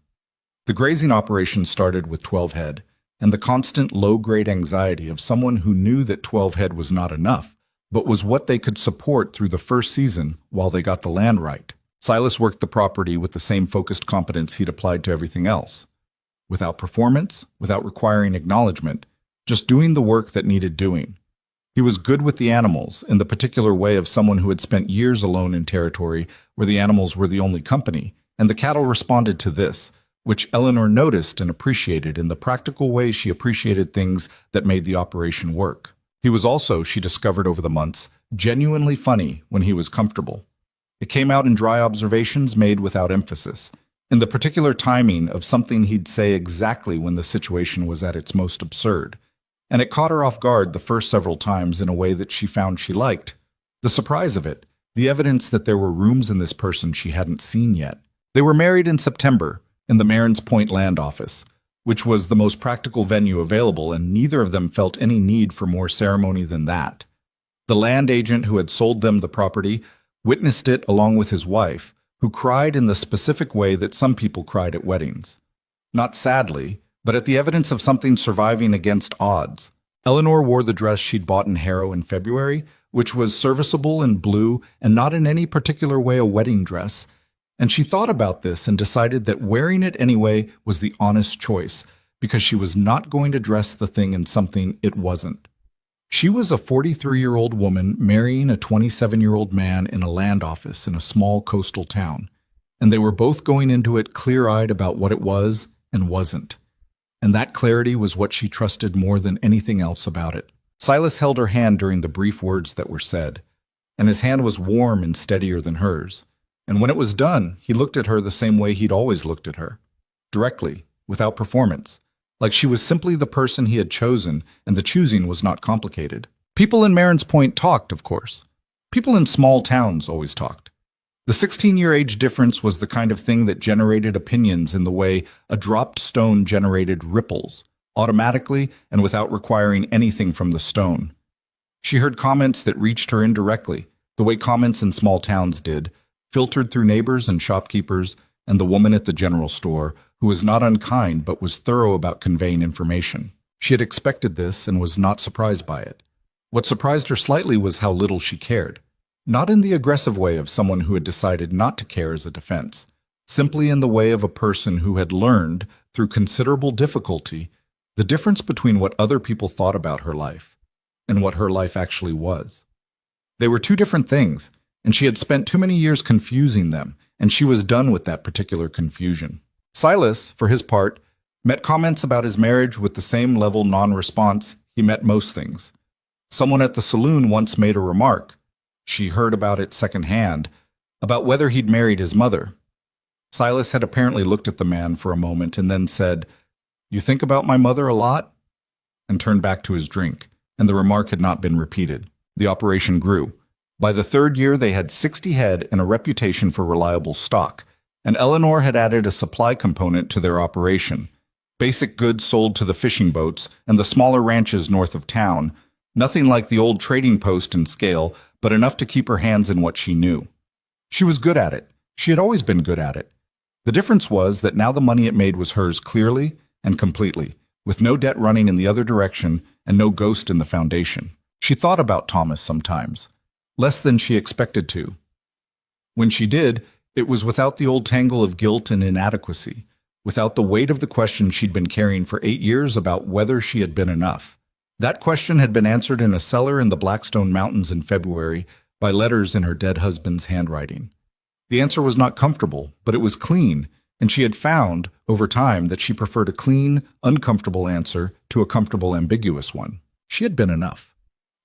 The grazing operation started with 12 head, and the constant low-grade anxiety of someone who knew that 12 head was not enough, but was what they could support through the first season while they got the land right. Silas worked the property with the same focused competence he'd applied to everything else. Without performance, without requiring acknowledgement, just doing the work that needed doing. He was good with the animals in the particular way of someone who had spent years alone in territory where the animals were the only company, and the cattle responded to this, which Eleanor noticed and appreciated in the practical way she appreciated things that made the operation work. He was also, she discovered over the months, genuinely funny when he was comfortable. It came out in dry observations made without emphasis, in the particular timing of something he'd say exactly when the situation was at its most absurd. And it caught her off guard the first several times in a way that she found she liked. The surprise of it, the evidence that there were rooms in this person she hadn't seen yet. They were married in September, in the Marin's Point land office, which was the most practical venue available, and neither of them felt any need for more ceremony than that. The land agent who had sold them the property witnessed it along with his wife, who cried in the specific way that some people cried at weddings. Not sadly, but at the evidence of something surviving against odds. Eleanor wore the dress she'd bought in Harrow in February, which was serviceable and blue and not in any particular way a wedding dress, and she thought about this and decided that wearing it anyway was the honest choice, because she was not going to dress the thing in something it wasn't. She was a 43-year-old woman marrying a 27-year-old man in a land office in a small coastal town, and they were both going into it clear-eyed about what it was and wasn't. And that clarity was what she trusted more than anything else about it. Silas held her hand during the brief words that were said, and his hand was warm and steadier than hers. And when it was done, he looked at her the same way he'd always looked at her, directly, without performance, like she was simply the person he had chosen, and the choosing was not complicated. People in Marin's Point talked, of course. People in small towns always talked. The 16-year age difference was the kind of thing that generated opinions in the way a dropped stone generated ripples, automatically and without requiring anything from the stone. She heard comments that reached her indirectly, the way comments in small towns did, filtered through neighbors and shopkeepers and the woman at the general store, who was not unkind but was thorough about conveying information. She had expected this and was not surprised by it. What surprised her slightly was how little she cared. Not in the aggressive way of someone who had decided not to care as a defense, simply in the way of a person who had learned, through considerable difficulty, the difference between what other people thought about her life and what her life actually was. They were 2 different things, and she had spent too many years confusing them, and she was done with that particular confusion. Silas, for his part, met comments about his marriage with the same level non-response he met most things. Someone at the saloon once made a remark, she heard about it secondhand, about whether he'd married his mother. Silas had apparently looked at the man for a moment and then said, "You think about my mother a lot?" and turned back to his drink, and the remark had not been repeated. The operation grew. By the third year, they had 60 head and a reputation for reliable stock, and Eleanor had added a supply component to their operation. Basic goods sold to the fishing boats and the smaller ranches north of town, nothing like the old trading post and scale, but enough to keep her hands in what she knew. She was good at it. She had always been good at it. The difference was that now the money it made was hers clearly and completely, with no debt running in the other direction and no ghost in the foundation. She thought about Thomas sometimes, less than she expected to. When she did, it was without the old tangle of guilt and inadequacy, without the weight of the question she'd been carrying for 8 years about whether she had been enough. That question had been answered in a cellar in the Blackstone Mountains in February by letters in her dead husband's handwriting. The answer was not comfortable, but it was clean, and she had found, over time, that she preferred a clean, uncomfortable answer to a comfortable, ambiguous one. She had been enough.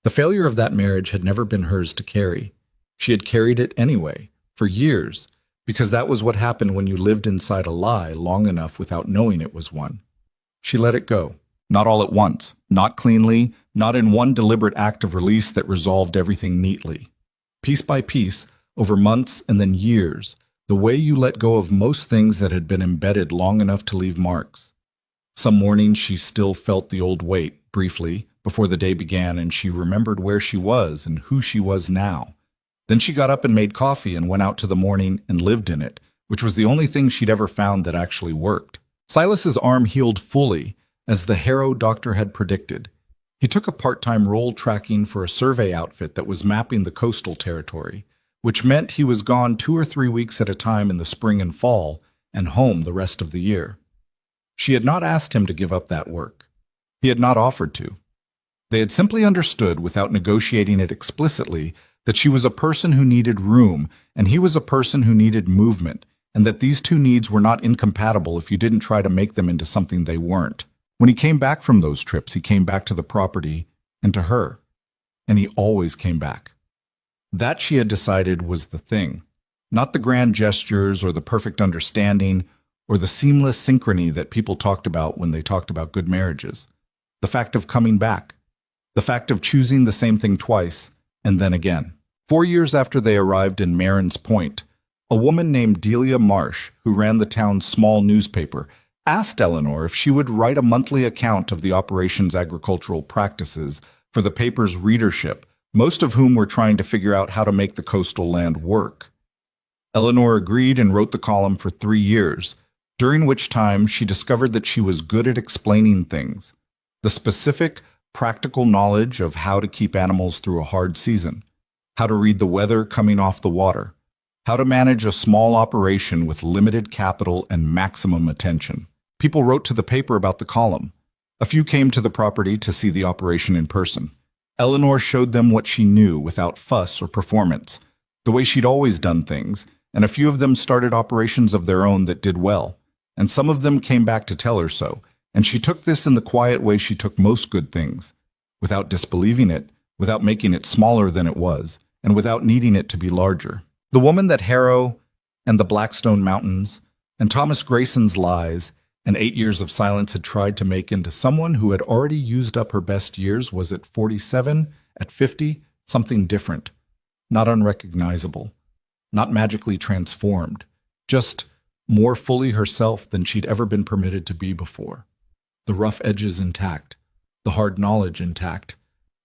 The failure of that marriage had never been hers to carry. She had carried it anyway, for years, because that was what happened when you lived inside a lie long enough without knowing it was one. She let it go. Not all at once, not cleanly, not in one deliberate act of release that resolved everything neatly. Piece by piece, over months and then years, the way you let go of most things that had been embedded long enough to leave marks. Some mornings she still felt the old weight, briefly, before the day began, and she remembered where she was and who she was now. Then she got up and made coffee and went out to the morning and lived in it, which was the only thing she'd ever found that actually worked. Silas's arm healed fully, as the Harrow doctor had predicted. He took a part-time role tracking for a survey outfit that was mapping the coastal territory, which meant he was gone 2 or 3 weeks at a time in the spring and fall, and home the rest of the year. She had not asked him to give up that work. He had not offered to. They had simply understood, without negotiating it explicitly, that she was a person who needed room, and he was a person who needed movement, and that these two needs were not incompatible if you didn't try to make them into something they weren't. When he came back from those trips, he came back to the property and to her. And he always came back. That, she had decided, was the thing. Not the grand gestures or the perfect understanding or the seamless synchrony that people talked about when they talked about good marriages. The fact of coming back. The fact of choosing the same thing twice and then again. 4 years after they arrived in Marin's Point, a woman named Delia Marsh, who ran the town's small newspaper, asked Eleanor if she would write a monthly account of the operation's agricultural practices for the paper's readership, most of whom were trying to figure out how to make the coastal land work. Eleanor agreed and wrote the column for 3 years, during which time she discovered that she was good at explaining things. The specific, practical knowledge of how to keep animals through a hard season, how to read the weather coming off the water, how to manage a small operation with limited capital and maximum attention. People wrote to the paper about the column. A few came to the property to see the operation in person. Eleanor showed them what she knew without fuss or performance, the way she'd always done things, and a few of them started operations of their own that did well, and some of them came back to tell her so, and she took this in the quiet way she took most good things, without disbelieving it, without making it smaller than it was, and without needing it to be larger. The woman that Harrow and the Blackstone Mountains and Thomas Grayson's lies and 8 years of silence had tried to make into someone who had already used up her best years was at 47, at 50, something different, not unrecognizable, not magically transformed, just more fully herself than she'd ever been permitted to be before. The rough edges intact, the hard knowledge intact,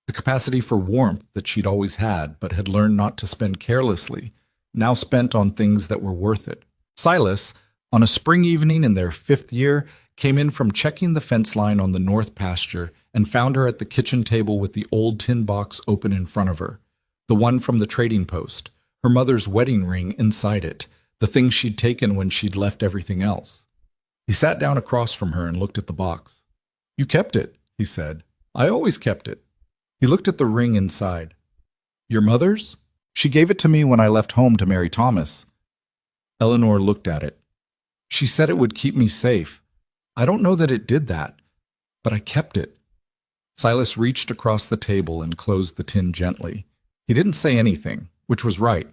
the capacity for warmth that she'd always had but had learned not to spend carelessly, now spent on things that were worth it. Silas, on a spring evening in their 5th year, came in from checking the fence line on the north pasture and found her at the kitchen table with the old tin box open in front of her, the one from the trading post, her mother's wedding ring inside it, the thing she'd taken when she'd left everything else. He sat down across from her and looked at the box. "You kept it," he said. "I always kept it." He looked at the ring inside. "Your mother's? She gave it to me when I left home to marry Thomas." Eleanor looked at it. "She said it would keep me safe. I don't know that it did that, but I kept it." Silas reached across the table and closed the tin gently. He didn't say anything, which was right.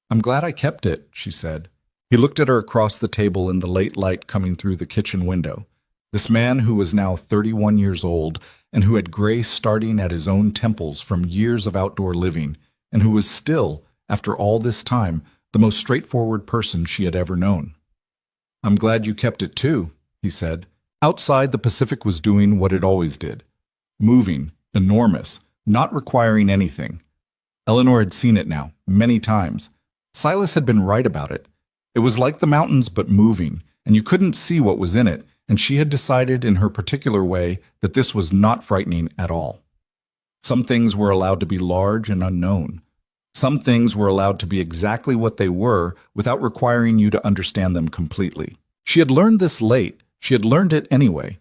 "I'm glad I kept it," she said. He looked at her across the table in the late light coming through the kitchen window. This man who was now 31 years old and who had gray starting at his own temples from years of outdoor living, and who was still, after all this time, the most straightforward person she had ever known. "I'm glad you kept it too," he said. Outside, the Pacific was doing what it always did. Moving, enormous, not requiring anything. Eleanor had seen it now, many times. Silas had been right about it. It was like the mountains but moving, and you couldn't see what was in it, and she had decided in her particular way that this was not frightening at all. Some things were allowed to be large and unknown. Some things were allowed to be exactly what they were without requiring you to understand them completely. She had learned this late. She had learned it anyway.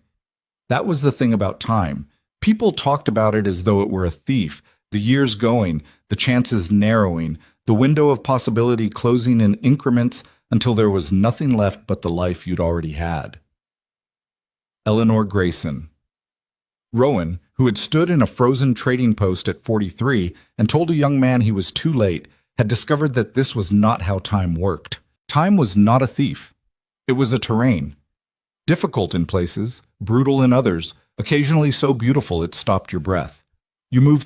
That was the thing about time. People talked about it as though it were a thief, the years going, the chances narrowing, the window of possibility closing in increments until there was nothing left but the life you'd already had. Eleanor Grayson. Rowan, who had stood in a frozen trading post at 43 and told a young man he was too late, had discovered that this was not how time worked. Time was not a thief. It was a terrain. Difficult in places, brutal in others, occasionally so beautiful it stopped your breath. You moved